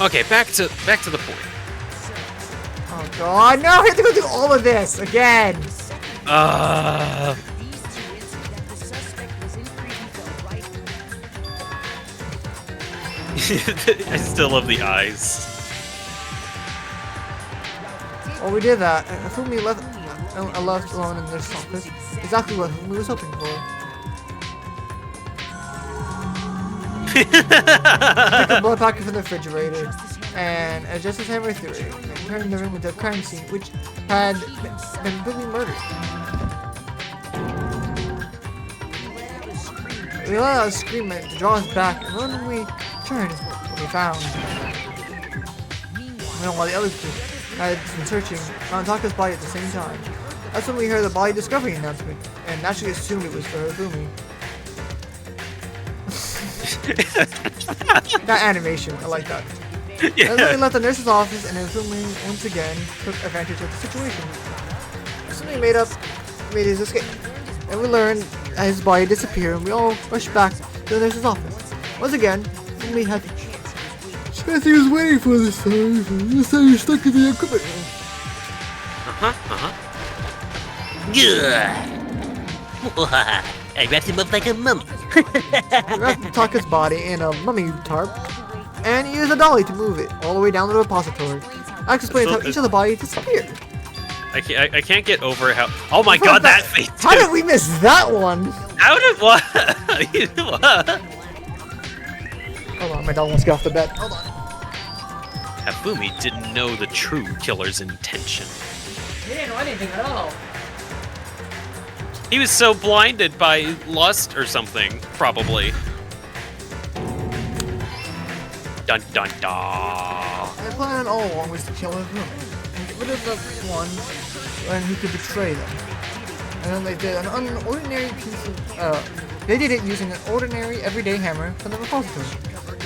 Okay, back to the point. Oh god, no! I have to go through all of this again. I still love the eyes. Well, we did that. Fumi left alone in this office. Exactly what Fumi was hoping for. Took a blood packet from the refrigerator and adjusted his hammer through it, and turned the room into a crime scene, which had been completely murdered. We let out a scream to draw us back, and when we turned, what we found. While the others had been searching, found Taka's body at the same time. That's when we heard the body discovery announcement, and naturally assumed it was for Fumi. That animation, I like that. Yeah. And then we left the nurse's office, and then Fumi once again took advantage of the situation. So he made his escape, and we learned that his body disappeared, and we all rushed back to the nurse's office. Once again, Fumi had. Guess he was waiting for this time. This time you're stuck in the equipment room. I wrapped him up like a mummy. We wrapped Taka's body in a mummy tarp, and used a dolly to move it all the way down to the repository. I explained how each of the bodies disappeared. I can't get over how. Oh my god, that face! How did we miss that one? How did what? What? Hold on, my dog wants to get off the bed. Hold on. Hafumi didn't know the true killer's intention. He didn't know anything at all. He was so blinded by lust or something, probably. Dun dun dun. My plan all along was to kill Hafumi and get rid of the one who could betray them. And then they did an ordinary piece of. They did it using an ordinary, everyday hammer from the repository,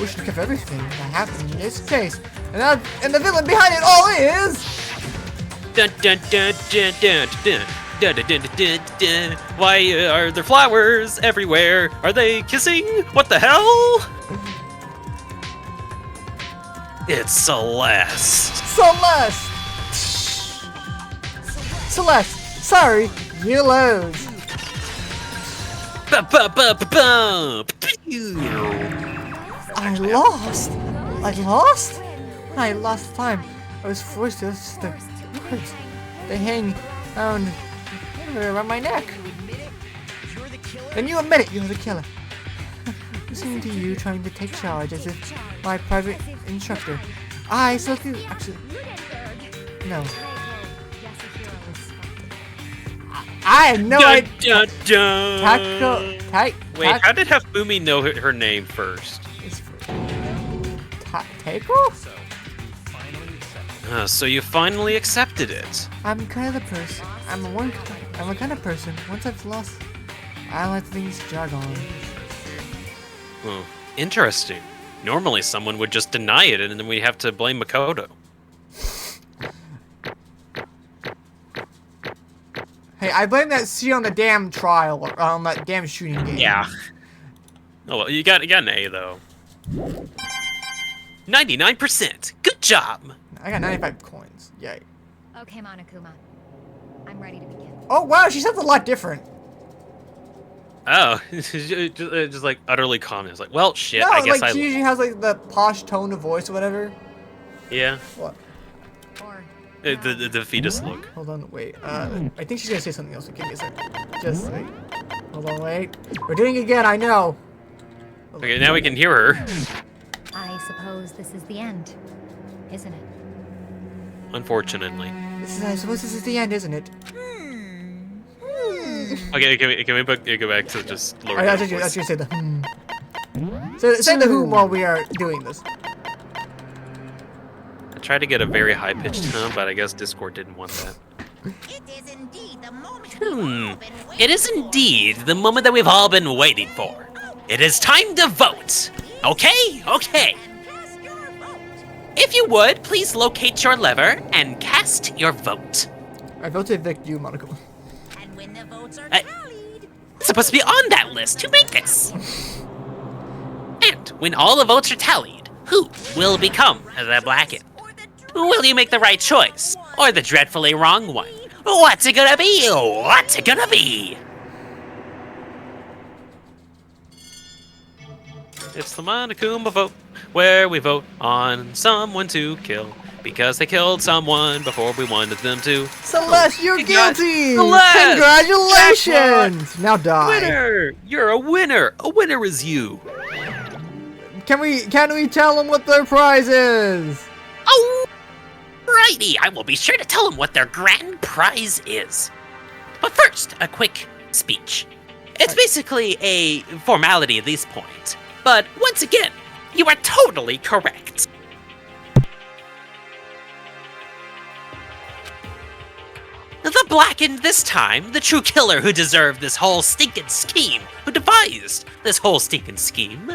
which kept everything that happened in this case. And the villain behind it all is. Dun dun dun dun dun dun. Dun, dun, dun, dun, dun. Why are there flowers everywhere? Are they kissing? What the hell? It's Celeste. Celeste, sorry, you lose. I lost time. I was forced to the words. They hang around my neck. Then you admit it, you're the killer. Listening to you trying to take charge as if my private instructor. I selected. Actually, no. I had no idea. Wait, how did Hafumi know her name first? Taiko? So you finally accepted it. I'm kind of the person. I'm a kind of person. Once I've lost, I let things drag on. Oh, interesting. Normally someone would just deny it and then we have to blame Makoto. Hey, I blame that C on the damn trial, or on that damn shooting game. Yeah. Oh well, you got an A though. 99%. Good job. I got 95 coins. Yay. Okay, Monokuma. I'm ready to begin. Oh wow, she sounds a lot different. Oh, just like utterly calm. It's like, well, shit. No, I guess like she usually has like the posh tone of voice or whatever. Yeah. What? Or The fetus look. Hold on, wait. I think she's gonna say something else. So give me a second. Just wait. Hold on, wait. We're doing it again. I know. Okay, now we can hear her. I suppose this is the end, isn't it? unfortunately. I suppose this is the end, isn't it? Okay, can we go back to just lower I voice? was just gonna say the say the who while we are doing this. I tried to get a very high-pitched tone, but I guess Discord didn't want that. It is indeed the moment It is indeed the moment that we've all been waiting for. It is time to vote. Okay? Okay. cast your vote. If you would, please locate your lever and cast your vote. I vote to evict you, Monaco. And when the votes are I- tallied, It's supposed to be on that list. Who made this? And when all the votes are tallied, who will become the Blacken? or the Will you make the right choice? Or the dreadfully wrong one? What's it gonna be? What's it gonna be? It's the Monokuma vote, where we vote on someone to kill because they killed someone before we wanted them to. Celeste, you're You got- guilty! Celeste! Congratulations! Now die. Winner! You're a winner! A winner is you! Can we tell them what their prize is? Alrighty, I will be sure to tell them what their grand prize is. But first, a quick speech. It's basically a formality at this point. But once again, you are totally correct. The Blackened this time, the true killer who deserved this whole stinking scheme, who devised this whole stinking scheme,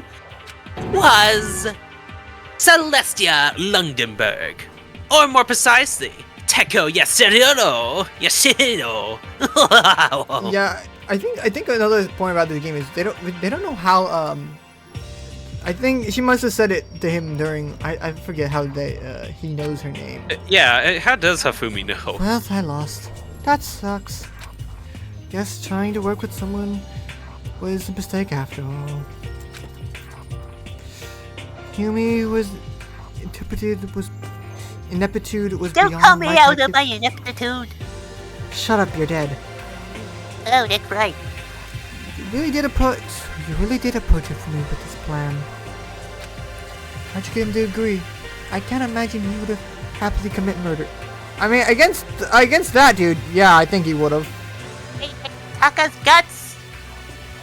was Celestia Lundenberg. Or more precisely, Teko Yasuhiro. Yeah, I think another point about this game is they don't know how I think she must have said it to him during I forget how he knows her name. Yeah, how does Hafumi know? Well, I lost. That sucks. Guess trying to work with someone was a mistake after all. Yumi was ineptitude was Don't beyond call me my out of calcu- my ineptitude. Shut up, you're dead. Oh, that's right. You really did approach it for me with this plan. How'd you get him to agree? I can't imagine he would have happily commit murder. I mean, against that dude, yeah, I think he would have. Taka's guts.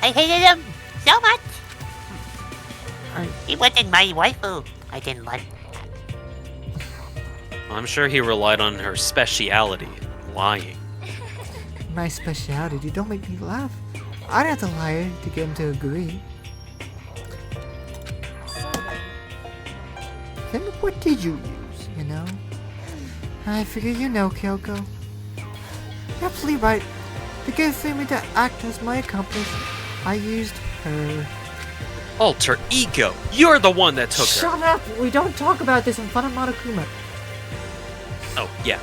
I hated him so much. He wasn't my waifu. I didn't like that. I'm sure he relied on her speciality, lying. My speciality, don't make me laugh. I'd have to lie to get him to agree. Then what did you use, you know? I figure you know, Kyoko. You're absolutely right. To get Fumi to act as my accomplice, I used her. Alter ego! You're the one that took her! Shut up! We don't talk about this in front of Monokuma. Oh, yeah.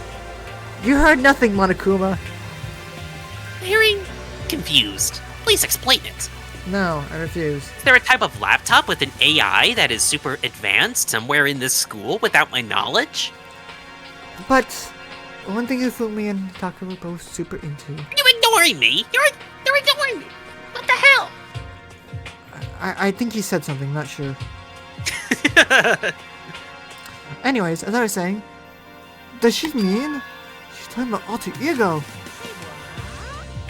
You heard nothing, Monokuma. Hearing confused. Please explain it. No, I refuse. Is there a type of laptop with an AI that is super advanced somewhere in this school without my knowledge? But one thing Fumi and Taka were both super into. You're ignoring me. You're ignoring me. What the hell? I think he said something, not sure. Anyways, as I was saying, does she mean she's talking about alter ego?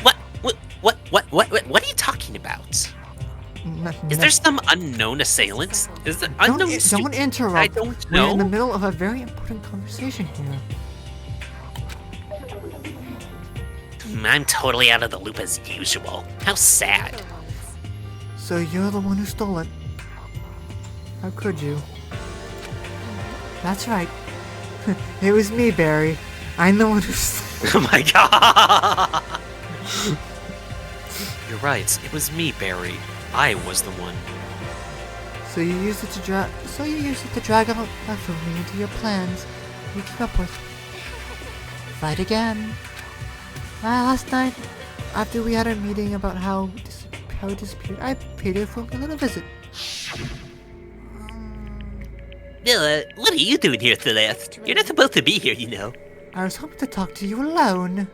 What are you talking about? Is there some unknown assailant? Is there unknown? Don't interrupt. I don't We're in the know. middle of a very important conversation here. I'm totally out of the loop as usual. How sad. So you're the one who stole it. How could you? That's right. It was me, Barry. I'm the one who stole Oh my god! You're right, it was me, Barry. I was the one. So you used it to drag out Fumi into your plans you came up with. Fight again. Last night, after we had a meeting about how it disappeared, I paid Fumi a little visit. What are you doing here, Celeste? You're not supposed to be here, you know. I was hoping to talk to you alone.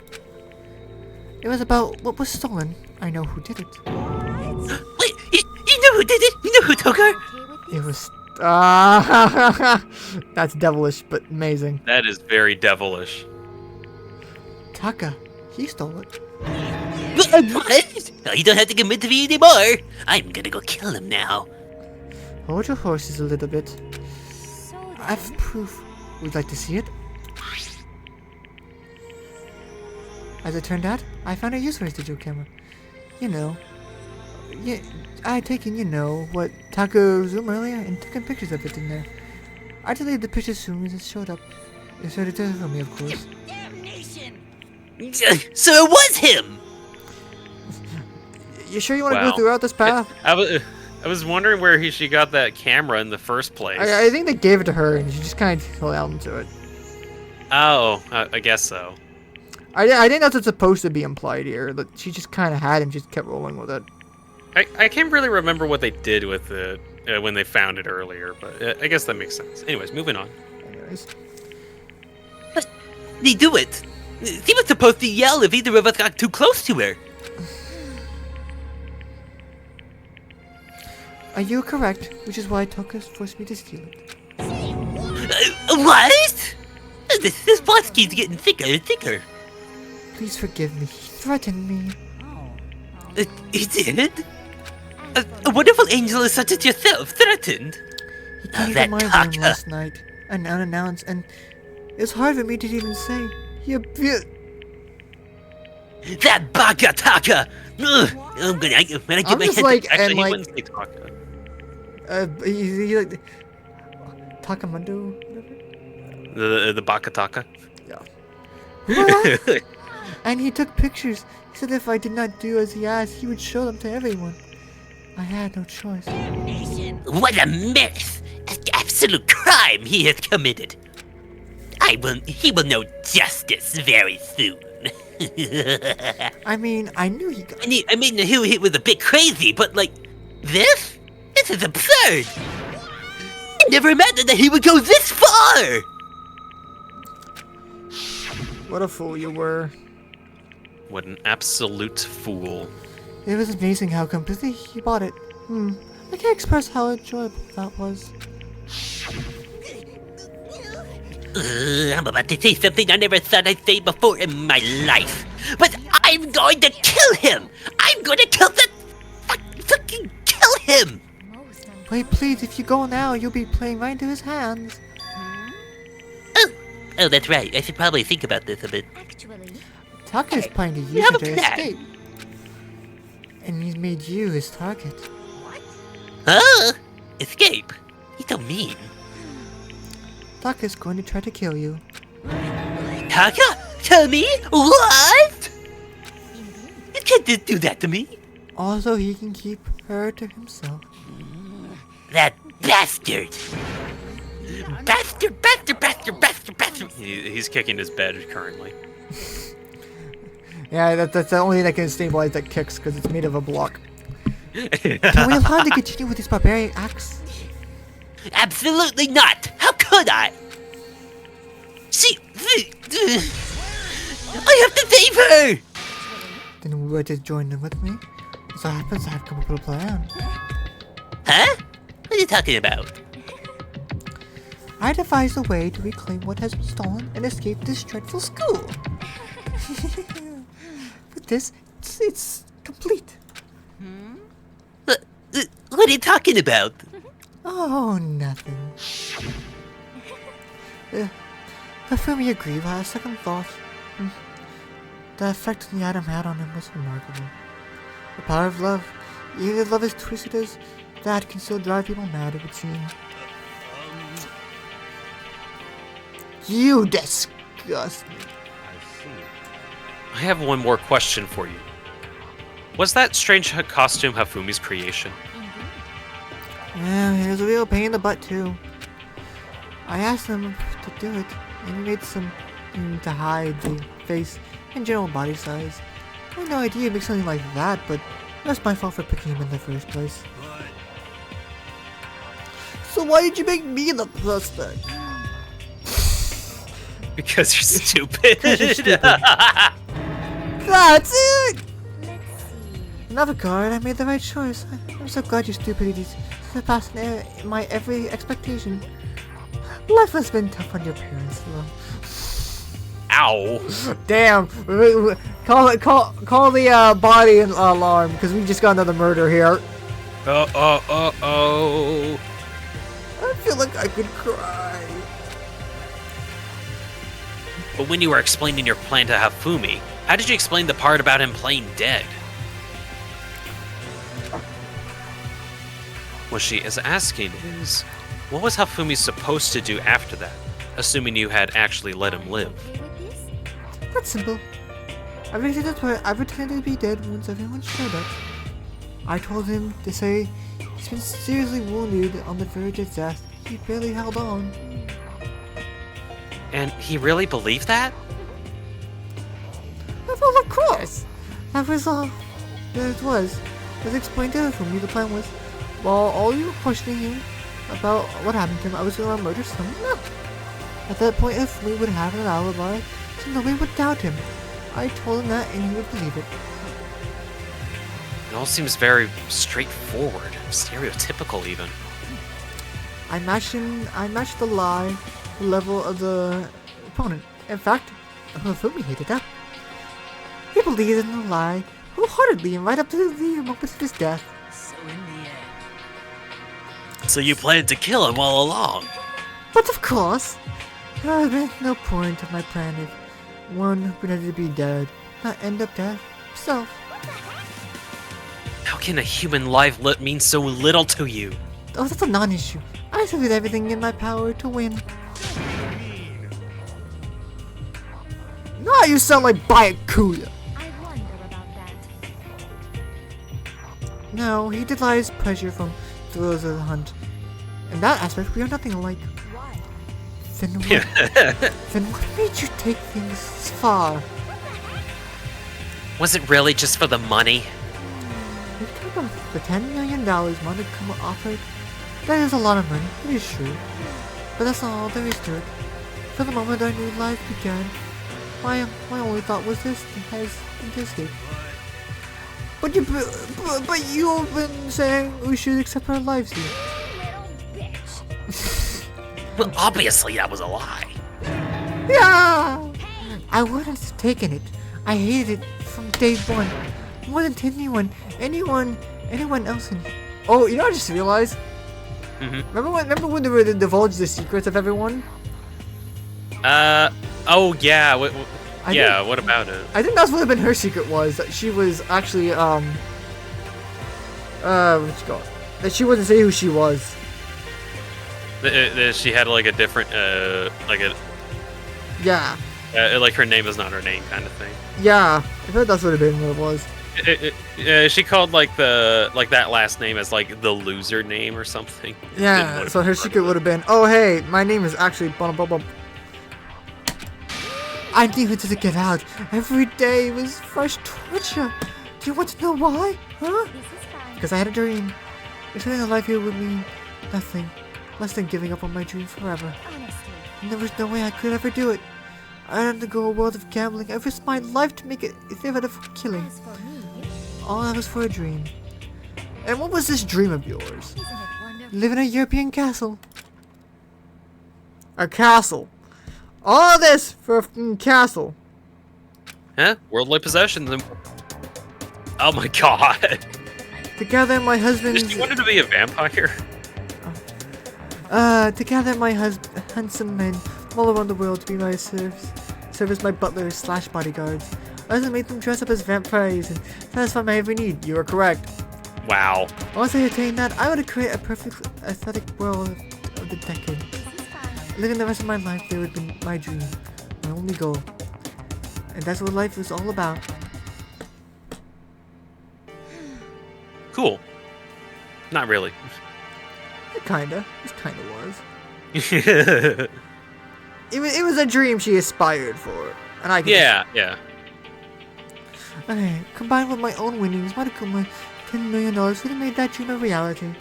It was about what was stolen. I know who did it. Wait, you know who did it? You know who took her? It was That's devilish, but amazing. That is very devilish. Taka, he stole it. What? Oh, you don't have to convince me anymore. I'm gonna go kill him now. Hold your horses a little bit. So I have proof. Would you like to see it? As it turned out, I found a use for his digital camera. You know. Yeah, I had taken, you know, what Taco zoomed earlier and taken pictures of it in there. I deleted the pictures as soon as it showed up. It started to for me, of course. Damnation! So it was him. You sure you want to Wow. go throughout this path? I was wondering where she got that camera in the first place. I think they gave it to her and she just kind of fell out into it. Oh, I guess so. I think that's what's supposed to be implied here. That she just kind of had it and just kept rolling with it. I can't really remember what they did with it when they found it earlier, but I guess that makes sense. Anyways, moving on. Anyways. They do it. He was supposed to yell if either of us got too close to her. You correct, which is why Toka forced me to steal it. What? This boss keeps getting thicker and thicker. Please forgive me. He threatened me. He did? A wonderful angel is such as yourself threatened. He came that to my room Taka. last night, unannounced, and it's hard for me to even say. He appeared. That Bagataka! Ugh, when I get I'm my just head like, Actually, and he like, wouldn't say Taka. he like, Takamundo, whatever. The Bakataka. What? And he took pictures. He said if I did not do as he asked, he would show them to everyone. I had no choice. What a mess! An absolute crime he has committed. He will know justice very soon. I mean, I knew he got. I mean, he was a bit crazy, but like, this is absurd. I never imagined that he would go this far. What a fool you were. What an absolute fool. It was amazing how completely he bought it. I can't express how enjoyable that was. I'm about to say something I never thought I'd say before in my life. But I'm going to kill him! I'm going to kill that... Fucking kill him! most Wait, please, if you go now, you'll be playing right into his hands. Oh, that's right. I should probably think about this a bit. actually, Taka is planning to use you have it a to plan. escape. And he's made you his target. Huh? Escape? He's so mean. Taka's going to try to kill you. Taka? To me? What? You can't just do that to me. Also, he can keep her to himself. That bastard. Bastard. He's kicking his bed currently. Yeah, that's the only thing that can stabilize that kicks, because it's made of a block. Can we allow him to continue with his barbarian acts? Absolutely not. How could I? I have to save her. Then we were to join them with me. So happens I've come up with a plan. Huh? What are you talking about? I devised a way to reclaim what has been stolen and escape this dreadful school. With this, it's complete. What are you talking about? Oh, nothing. Hifumi agreed without a second thought. The effect the item had on him was remarkable. The power of love. Even if love is twisted as that can still drive people mad, it would seem. You disgust me. I have one more question for you. Was that strange costume Hafumi's creation? Yeah, he was a real pain in the butt too. I asked him to do it, and he made some to hide the face and general body size. I had no idea he'd make something like that, but that's my fault for picking him in the first place. So why did you make me the suspect? Because you're stupid. That's it! let's see. In that regard, I made the right choice. I'm so glad your stupidity surpassed my every expectation. Life has been tough on your parents, though. Ow. Damn! Call the body alarm because we just got another murder here. Oh. I feel like I could cry. But when you were explaining your plan to Hafumi, how did you explain the part about him playing dead? What she is asking is, what was Hafumi supposed to do after that, assuming you had actually let him live? Okay with this? That's simple. I pretended to be dead once everyone showed up. I told him to say he's been seriously wounded on the verge of death. He barely held on. And he really believed that? Well, of course! That was all that it was. As explained to me, the plan was, while all you were questioning him about what happened to him, I was going to murder someone else. At that point, if we would have an alibi, so nobody would doubt him. I told him that, and he would believe it. It all seems very straightforward, stereotypical even. I matched the lie, the level of the opponent. In fact, Hifumi hated that. He believed in the lie wholeheartedly and right up to the moment of his death. So in the end, So you planned to kill him all along? But of course, there would have been no point of my plan if one pretended to be dead, not end up dead himself. How can a human life mean so little to you? Oh, that's a non-issue. I did everything in my power to win. Now you sound like Byakuya. I wonder about that. No, he derives pleasure from thrills of the hunt. In that aspect, we are nothing alike. Why? Then what made you take things this far? Was it really just for the money? You talk about the $10 million Monokuma offered? That is a lot of money, it is true. But that's not all there is to it. For the moment our new life began, my only thought was this, to escape. But you've been saying we should accept our lives here. Little bitch. Well, obviously that was a lie. Yeah! I wouldn't have taken it. I hated it from day one. More than anyone else in. Oh, you know, I just realized. Remember when they were to divulge the secrets of everyone? Oh yeah. What about it? I think that's what been her secret was, that she was actually what you call it? That she wouldn't say who she was. She had like a different Yeah. like her name is not her name kind of thing. Yeah. I thought that's what been what it was. She called like that last name as like the loser name or something. Yeah. So her secret would have been, oh hey, my name is actually blah blah blah. I needed to get out. Every day was fresh torture. Do you want to know why? Huh? This is fine. Because I had a dream. Returning to life here would mean nothing. Less than giving up on my dream forever. Honestly. And there was no way I could ever do it. I had to go a world of gambling. I risked my life to make it instead of killing. As for me, All that was for a dream. And what was this dream of yours? isn't it wonderful? Live in a European castle. A castle. All this for a fucking castle. Huh? Worldly possessions. Oh my god. Together, my husband's. Did she wanted to be a vampire? Together, my handsome men all around the world to be my serve as my butlers / bodyguards. I also made them dress up as vampires and satisfy my every need. You are correct. Wow. Once I attained that, I would create a perfect aesthetic world of the decade. This is fine. Living the rest of my life there would be my dream, my only goal. And that's what life is all about. Cool. Not really. It kinda was. It was a dream she aspired for. And I could Yeah. Okay, combined with my own winnings, might have come with $10 million would have made that dream a reality.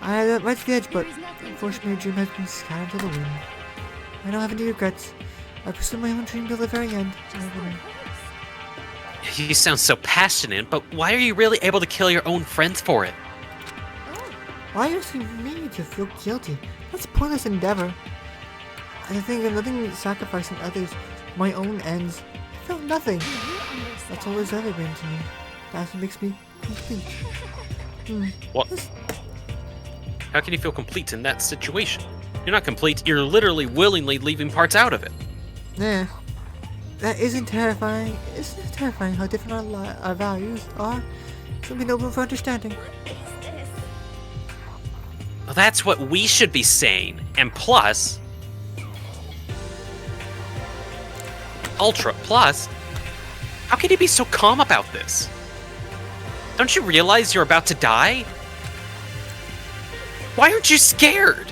I had that right to the edge, but unfortunately, the dream has been scattered to the wind. I don't have any regrets. I pursued my own dream till the very end. You sound so passionate, but why are you really able to kill your own friends for it? Why are you asking me to feel guilty? That's a pointless endeavor. I think of nothing sacrificing others, my own ends. I felt nothing. That's all there's ever been to me. That's what makes me complete. What? How can you feel complete in that situation? You're not complete, you're literally willingly leaving parts out of it. Nah. That isn't terrifying. Isn't it terrifying how different our values are? Something open for understanding. Well, that's what we should be saying. And plus... Ultra Plus? How can you be so calm about this? Don't you realize you're about to die? Why aren't you scared?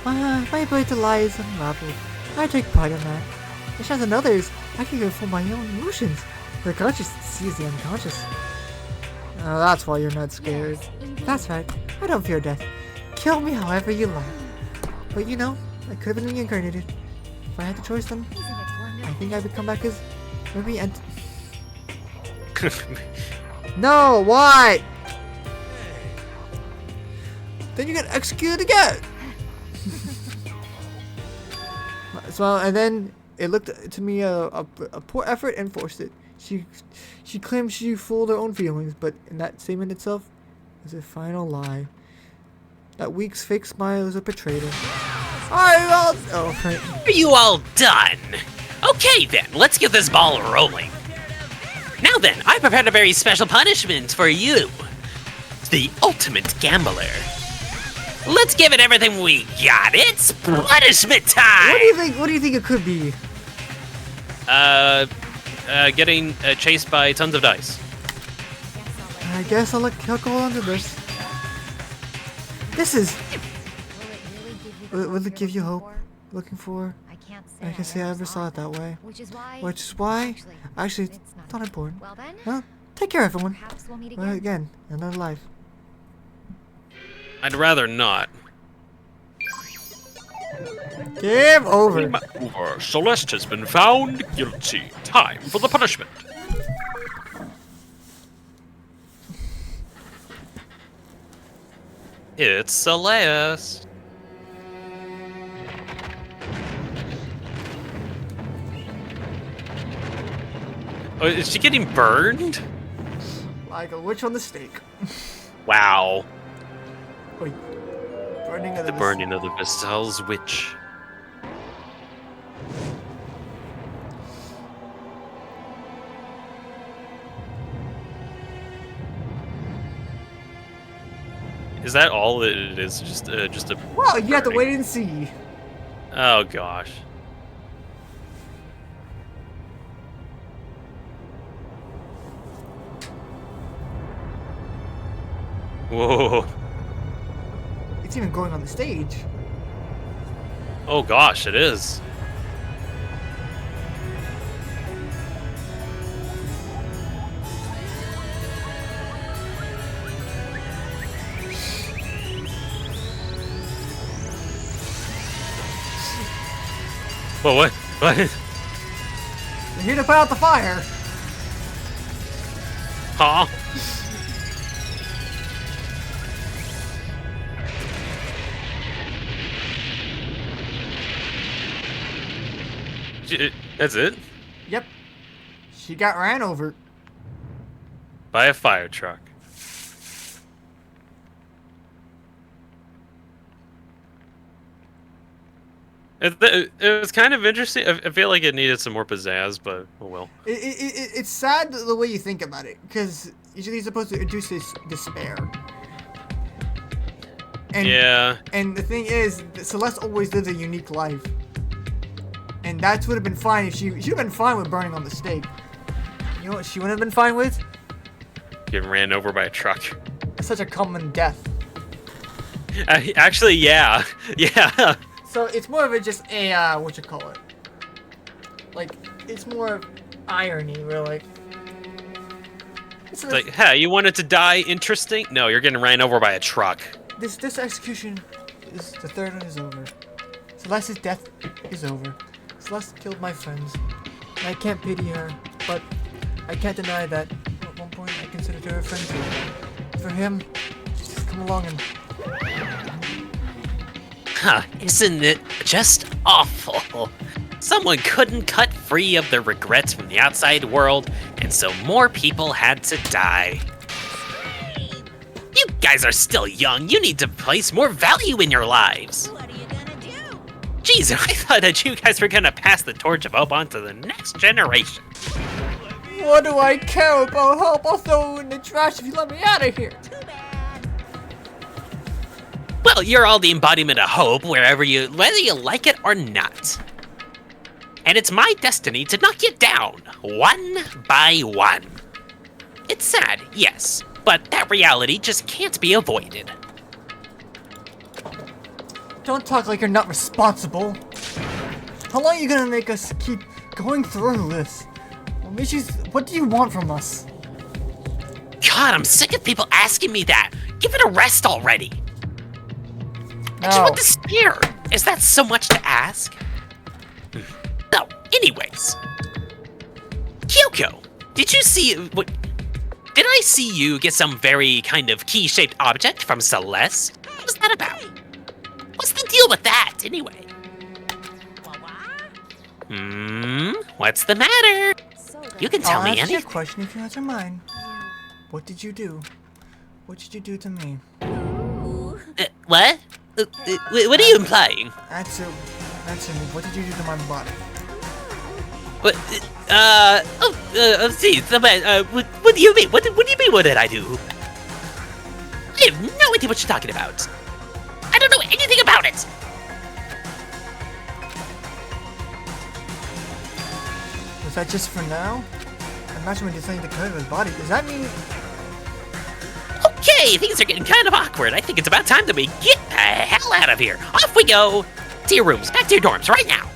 My ability to lie is unraveled. I take pride in that. It shows in others, I can control my own emotions. The conscious sees the unconscious. Oh, that's why you're not scared. That's right. I don't fear death. Kill me however you like. But you know, I could have been reincarnated. If I had the choice, then I think I would come back as maybe and. No, why? Then you get executed again. So, and then it looked to me a poor effort and forced it. She claimed she fooled her own feelings, but in that statement itself was a final lie. That week's fake smile is a betrayer. Oh, right. Are you all done? Okay then, let's get this ball rolling. Now then, I prepared a very special punishment for you. The ultimate gambler. Let's give it everything we got. It's punishment time! What do you think it could be? Getting chased by tons of dice. I guess I'll go on to this. This is... Will it give you hope? Looking for... I can say I never saw it that way. Which is why... Actually, it's not important. Well then, Well, take care everyone. perhaps we'll meet Well, again. again, another life. I'd rather not. Game over. Over. Celeste has been found guilty. Time for the punishment. It's Celeste. Oh, is she getting burned? Like a witch on the stake. Wow. Wait. Burning of The burning of the Vestal's witch. Is that all that it is? Just a. Well, you have to burning? wait and see. Oh gosh. Whoa. It's even going on the stage. Oh gosh, it is. Whoa, what? What? You're here to put out the fire. Huh? That's it? Yep. She got ran over. By a fire truck. It was kind of interesting. I feel like it needed some more pizzazz, but oh well. It's sad the way you think about it, because usually you're supposed to introduce this despair. And, Yeah. And the thing is, Celeste always lives a unique life. And that would have been fine if she would have been fine with burning on the stake. You know what she would have been fine with? Getting ran over by a truck. Such a common death. Actually, yeah. Yeah. So it's more of a just a what you call it? Like it's more irony, really. It's like, hey, you wanted to die interesting? No, you're getting ran over by a truck. This execution is the third one is over. Celeste's death is over. Celeste killed my friends. I can't pity her, but I can't deny that at one point I considered her a friend too. For him, just come along and... Huh, isn't it just awful? Someone couldn't cut free of their regrets from the outside world, and so more people had to die. You guys are still young. You need to place more value in your lives. What are you gonna do? Jeez, I thought that you guys were gonna pass the torch of hope on to the next generation. What do I care about help? I'll throw it in the trash if you let me out of here. Too bad. Well, you're all the embodiment of hope whether you like it or not. And it's my destiny to knock you down, one by one. It's sad, yes, but that reality just can't be avoided. Don't talk like you're not responsible. How long are you gonna make us keep going through this? What do you want from us? God, I'm sick of people asking me that. Give it a rest already. I just No. want to spare. Is that so much to ask? No, anyways. Kyoko, did you see what? Did I see you get some very kind of key-shaped object from Celeste? What was that about? What's the deal with that, anyway? What's the matter? So You can tell I'll me ask you a anything. question if you answer mine. What did you do? What did you do to me? What? What are you implying? Answer me. What did you do to my body? What? Geez, what do you mean? What do you mean? What did I do? I have no idea what you're talking about. I don't know anything about it. Was that just for now? Imagine when you're saying the code of his body. Does that mean... Okay, things are getting kind of awkward. I think it's about time that we get the hell out of here. Off we go to your rooms, back to your dorms right now.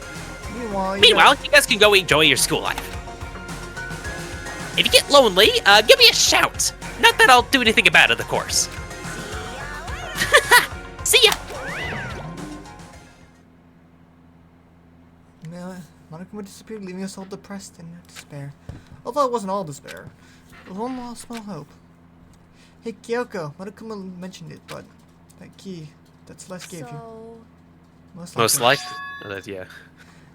Meanwhile, You guys can go enjoy your school life. If you get lonely, give me a shout. Not that I'll do anything about it, of course. See ya. Monokuma disappeared, leaving us all depressed and in despair. Although it wasn't all despair. It was one last small hope. Hey Kyoko, Monokuma mentioned it, but that key that Celeste gave you. Most likely. Yeah.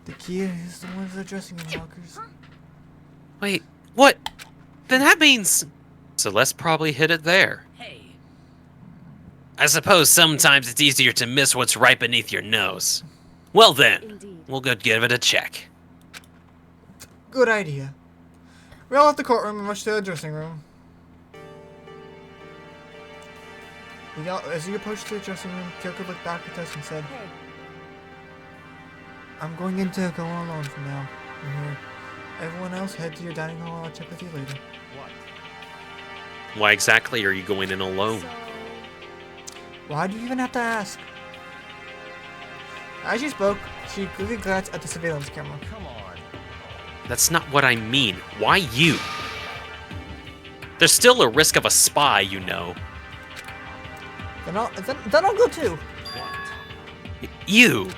The key is the one for the dressing room lockers. Wait, what? Then that means Celeste probably hid it there. Hey. I suppose sometimes it's easier to miss what's right beneath your nose. Well then, Indeed. we'll go give it a check. Good idea. We all left the courtroom and rushed to the dressing room. As you approached the dressing room, Kyoko looked back at us and said, Hey, I'm going in to go alone from now. I'm here. Everyone else, head to your dining hall. I'll check with you later. Why exactly are you going in alone? so Why do you even have to ask? As she spoke, she quickly glanced at the surveillance camera. Come on. That's not what I mean. Why you? There's still a risk of a spy, you know. Then I'll go too. You!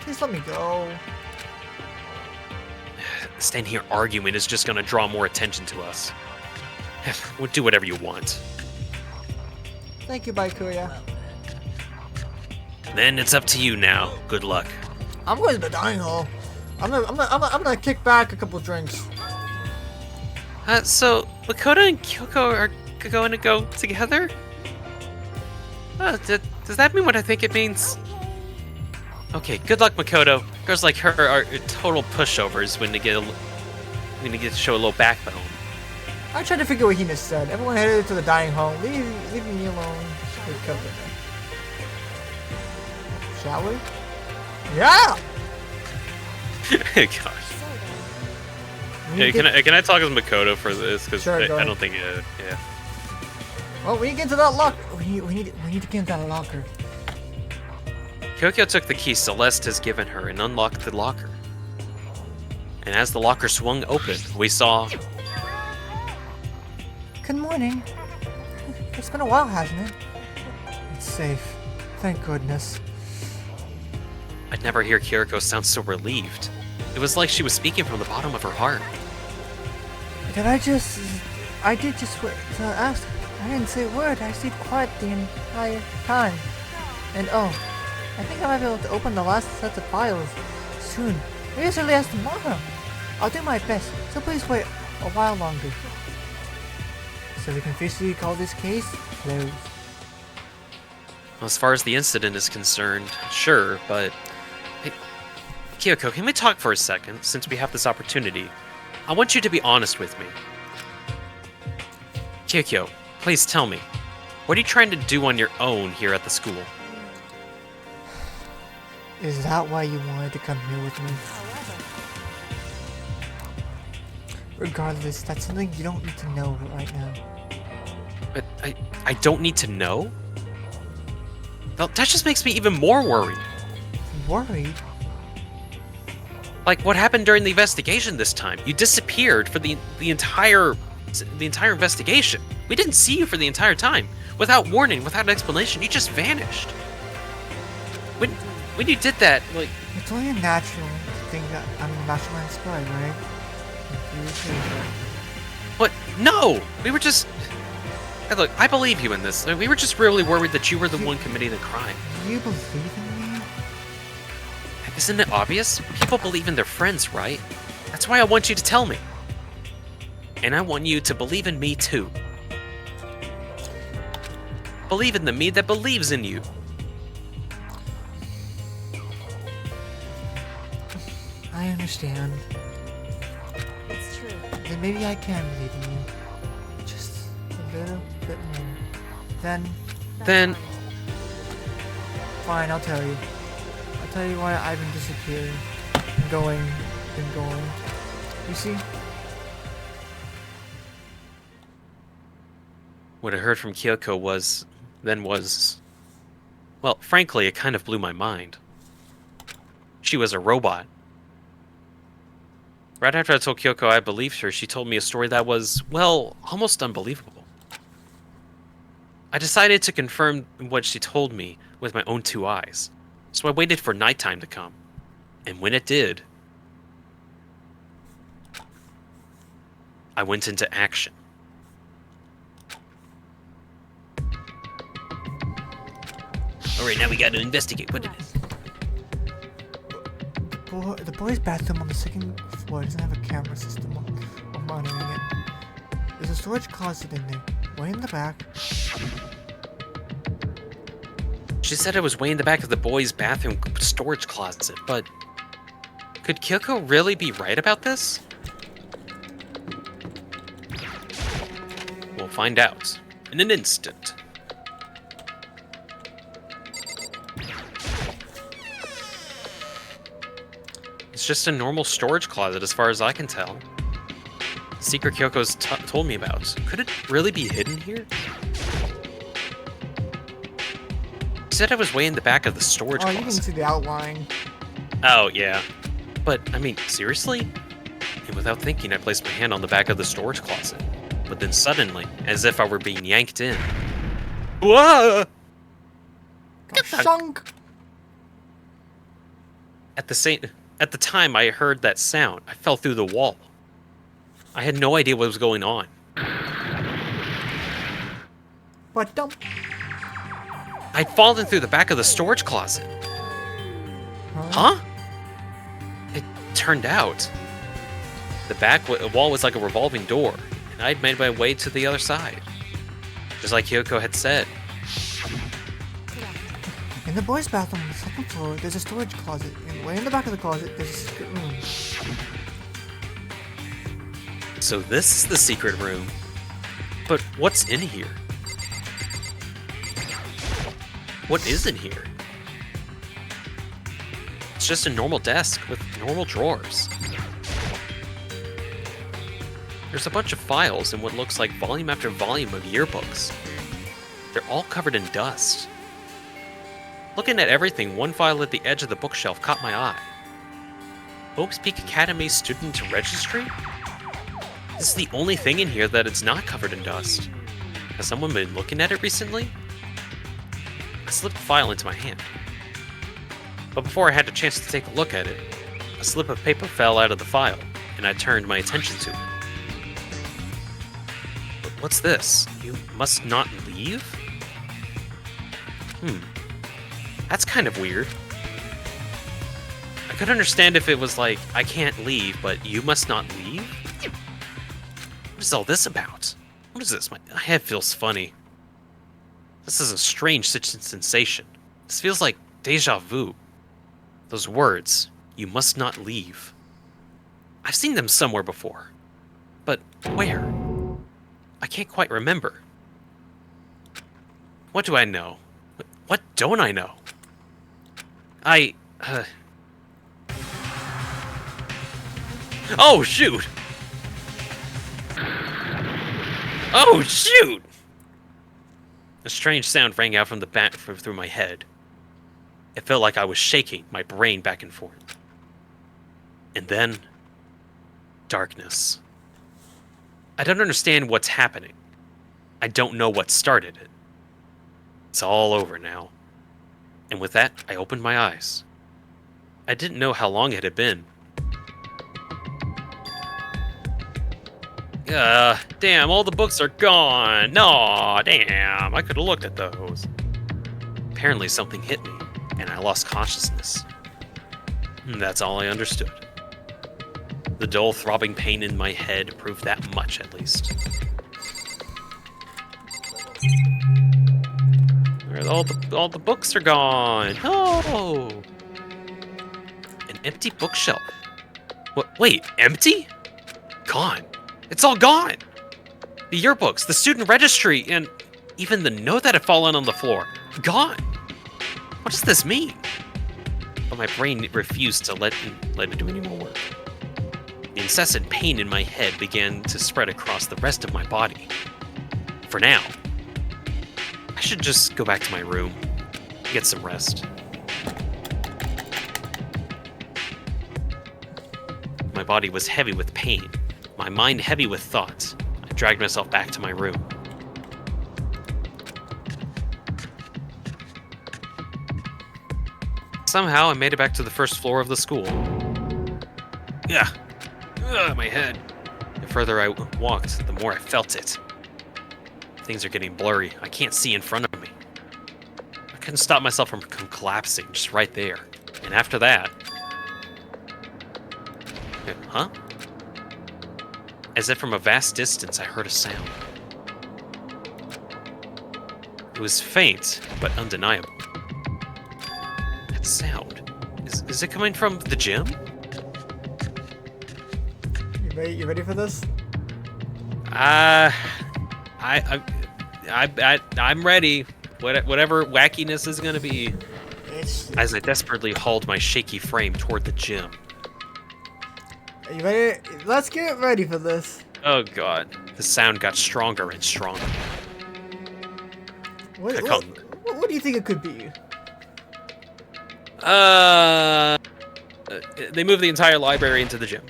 Please let me go. Staying here arguing is just gonna draw more attention to us. We'll do whatever you want. Thank you, Baikuya. Then it's up to you now. Good luck. I'm going to the dining hall. I'm gonna kick back a couple drinks. So Makoto and Kyoko are going to go together? Does that mean what I think it means? Okay, good luck, Makoto. Girls like her are total pushovers when they get to show a little backbone. I tried to figure what Hina said. Everyone headed to the dining hall. Leave me alone with Kyoko. Shall we? Yeah! Gosh. Yeah, can I talk as Makoto for this? Because Sure, go I ahead. don't think it. Yeah. Well, we need to get into that locker. We need to get into that locker. Kyoko took the key Celeste has given her and unlocked the locker. And as the locker swung open, we saw. Good morning. It's been a while, hasn't it? It's safe. Thank goodness. I'd never hear Kyoko sound so relieved. It was like she was speaking from the bottom of her heart. I did just wait to ask. I didn't say a word. I stayed quiet the entire time. And oh, I think I might be able to open the last set of files soon. Maybe as early as tomorrow. I'll do my best, so please wait a while longer. So we can officially call this case closed. As far as the incident is concerned, sure, but... Hey, Kyoko, can we talk for a second, since we have this opportunity? I want you to be honest with me. Kyoko, please tell me, what are you trying to do on your own here at the school? Is that why you wanted to come here with me? Regardless, that's something you don't need to know right now. But I don't need to know? That just makes me even more worried. Worried? Like what happened during the investigation this time? You disappeared for the entire investigation. We didn't see you for the entire time. Without warning, without explanation, you just vanished. When you did that, like... It's only natural to think that I'm a mastermind spy, right? What? No! We were just... Hey, look, I believe you in this. We were just really worried that you were the one committing the crime. Do you believe in me? Isn't it obvious? People believe in their friends, right? That's why I want you to tell me. And I want you to believe in me, too. Believe in the me that believes in you. I understand. It's true. Then maybe I can believe in you. Just a little bit more. Then... Fine, I'll tell you. I'll tell you why I've been disappearing. Going. You see? What I heard from Kyoko was... Well, frankly, it kind of blew my mind. She was a robot. Right after I told Kyoko I believed her, she told me a story that was, well, almost unbelievable. I decided to confirm what she told me with my own 2 eyes, so I waited for nighttime to come. And when it did, I went into action. Alright, now we gotta investigate. What it is? The boys' bathroom on the 2nd floor doesn't have a camera system or monitoring it. There's a storage closet in there, way in the back. She said it was way in the back of the boys' bathroom storage closet, but... Could Kyoko really be right about this? We'll find out in an instant. It's just a normal storage closet as far as I can tell. The secret Kyoko's told me about. Could it really be hidden here? She said it was way in the back of the storage closet. You can see the outline. Oh, yeah. But, I mean, seriously? And without thinking, I placed my hand on the back of the storage closet. But then suddenly, as if I were being yanked in... Whoa! Shunk! At the time I heard that sound, I fell through the wall. I had no idea what was going on. But dump. I'd fallen through the back of the storage closet. Huh? It turned out the back wall was like a revolving door, and I'd made my way to the other side. Just like Kyoko had said. In the boys' bathroom on the 2nd floor, there's a storage closet, and way in the back of the closet, there's a secret room. So this is the secret room. But what's in here? What is in here? It's just a normal desk with normal drawers. There's a bunch of files and what looks like volume after volume of yearbooks. They're all covered in dust. Looking at everything, one file at the edge of the bookshelf caught my eye. Oaks Peak Academy Student Registry? This is the only thing in here that it's not covered in dust. Has someone been looking at it recently? I slipped the file into my hand. But before I had a chance to take a look at it, a slip of paper fell out of the file, and I turned my attention to it. What's this? You must not leave? That's kind of weird. I could understand if it was like, I can't leave, but you must not leave? What is all this about? What is this? My head feels funny. This is a strange sensation. This feels like deja vu. Those words, you must not leave. I've seen them somewhere before. But where? I can't quite remember. What do I know? What don't I know? Oh, shoot! Oh, shoot! A strange sound rang out from the back through my head. It felt like I was shaking my brain back and forth. And then, darkness. I don't understand what's happening. I don't know what started it. It's all over now. And with that, I opened my eyes. I didn't know how long it had been. Damn, all the books are gone. No, damn, I could have looked at those. Apparently something hit me, and I lost consciousness. That's all I understood. The dull, throbbing pain in my head proved that much, at least. All the books are gone. Oh! An empty bookshelf. What? Wait, empty? Gone. It's all gone. The yearbooks, the student registry, and even the note that had fallen on the floor. Gone. What does this mean? But my brain refused to let it do any more work. The incessant pain in my head began to spread across the rest of my body. For now, I should just go back to my room, get some rest. My body was heavy with pain, my mind heavy with thoughts. I dragged myself back to my room. Somehow, I made it back to the first floor of the school. My head. The further I walked, the more I felt it. Things are getting blurry. I can't see in front of me. I couldn't stop myself from collapsing just right there. And after that... Huh? As if from a vast distance, I heard a sound. It was faint, but undeniable. That sound... Is it coming from the gym? You ready for this? I'm ready. Whatever wackiness is gonna be. As I desperately hauled my shaky frame toward the gym. Are you ready? Let's get ready for this. Oh god, the sound got stronger and stronger. What do you think it could be? They moved the entire library into the gym.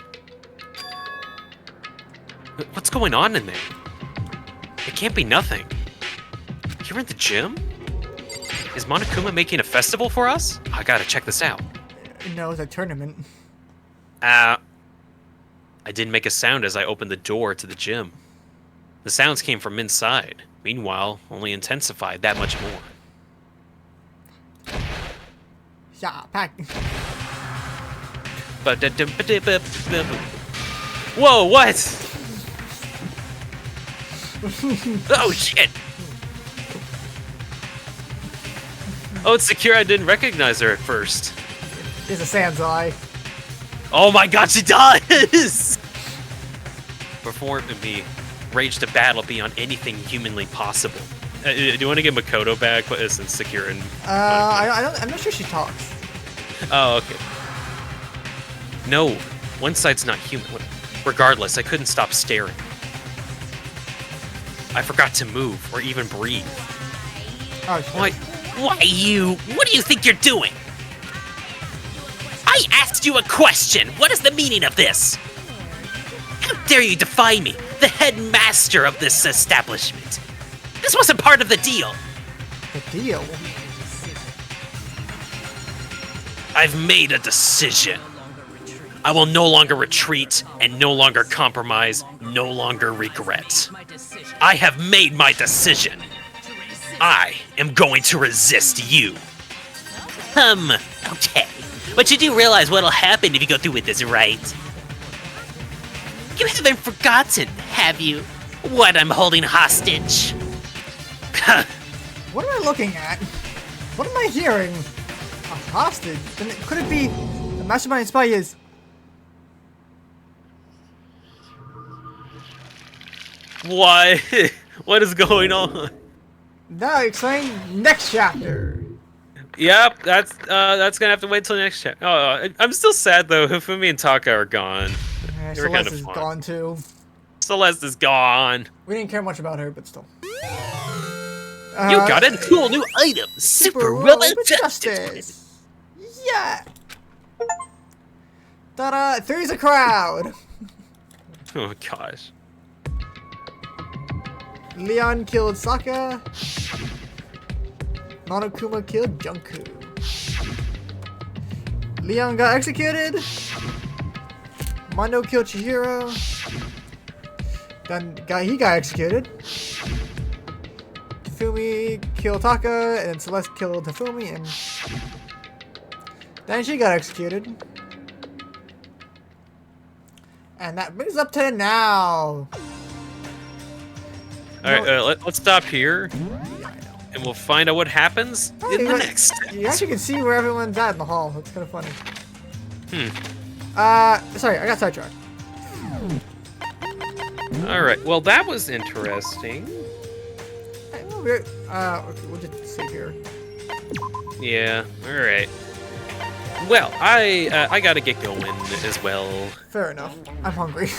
What's going on in there? It can't be nothing. You're in the gym? Is Monokuma making a festival for us? I gotta check this out. No, it's a tournament. I didn't make a sound as I opened the door to the gym. The sounds came from inside. Meanwhile, only intensified that much more. Yeah, pack. Whoa, what? Oh, shit! Oh, it's Sakura. I didn't recognize her at first. There's a Sans eye. Oh my god, she does! Before me raged a battle beyond anything humanly possible. Do you want to get Makoto back since Sakura and... I'm not sure she talks. Oh, okay. No, one side's not human. Regardless, I couldn't stop staring. I forgot to move or even breathe. Oh, Why you? What do you think you're doing? I asked you a question. What is the meaning of this? How dare you defy me, the headmaster of this establishment? This wasn't part of the deal. The deal? I've made a decision. I will no longer retreat and no longer compromise, no longer regret. I have made my decision. I am going to resist you. Okay. But you do realize what'll happen if you go through with this, right? You haven't forgotten, have you? What I'm holding hostage? What am I looking at? What am I hearing? A hostage? Then could it be the mastermind spy is? Why? What is going on? Now explain next chapter. Yep, that's gonna have to wait till next chapter. Oh, I'm still sad though. Hifumi and Taka are gone. They were Celeste kinda is fun. gone too. Celeste is gone. We didn't care much about her, but still. You got a cool new item, Super Robot Justice. Yeah. Ta-da! Three's a crowd. Oh gosh. Leon killed Sokka. Monokuma killed Junku. Leon got executed. Mondo killed Chihiro. Then he got executed. Tafumi killed Taka, and Celeste killed Tafumi, and then she got executed. And that brings up to now. All right, let's stop here, and we'll find out what happens in the next. You actually can see where everyone's at in the hall. That's kind of funny. Sorry, I got sidetracked. All right, well that was interesting. Hey, okay, we'll just sit here. Yeah. All right. Well, I gotta get going as well. Fair enough. I'm hungry.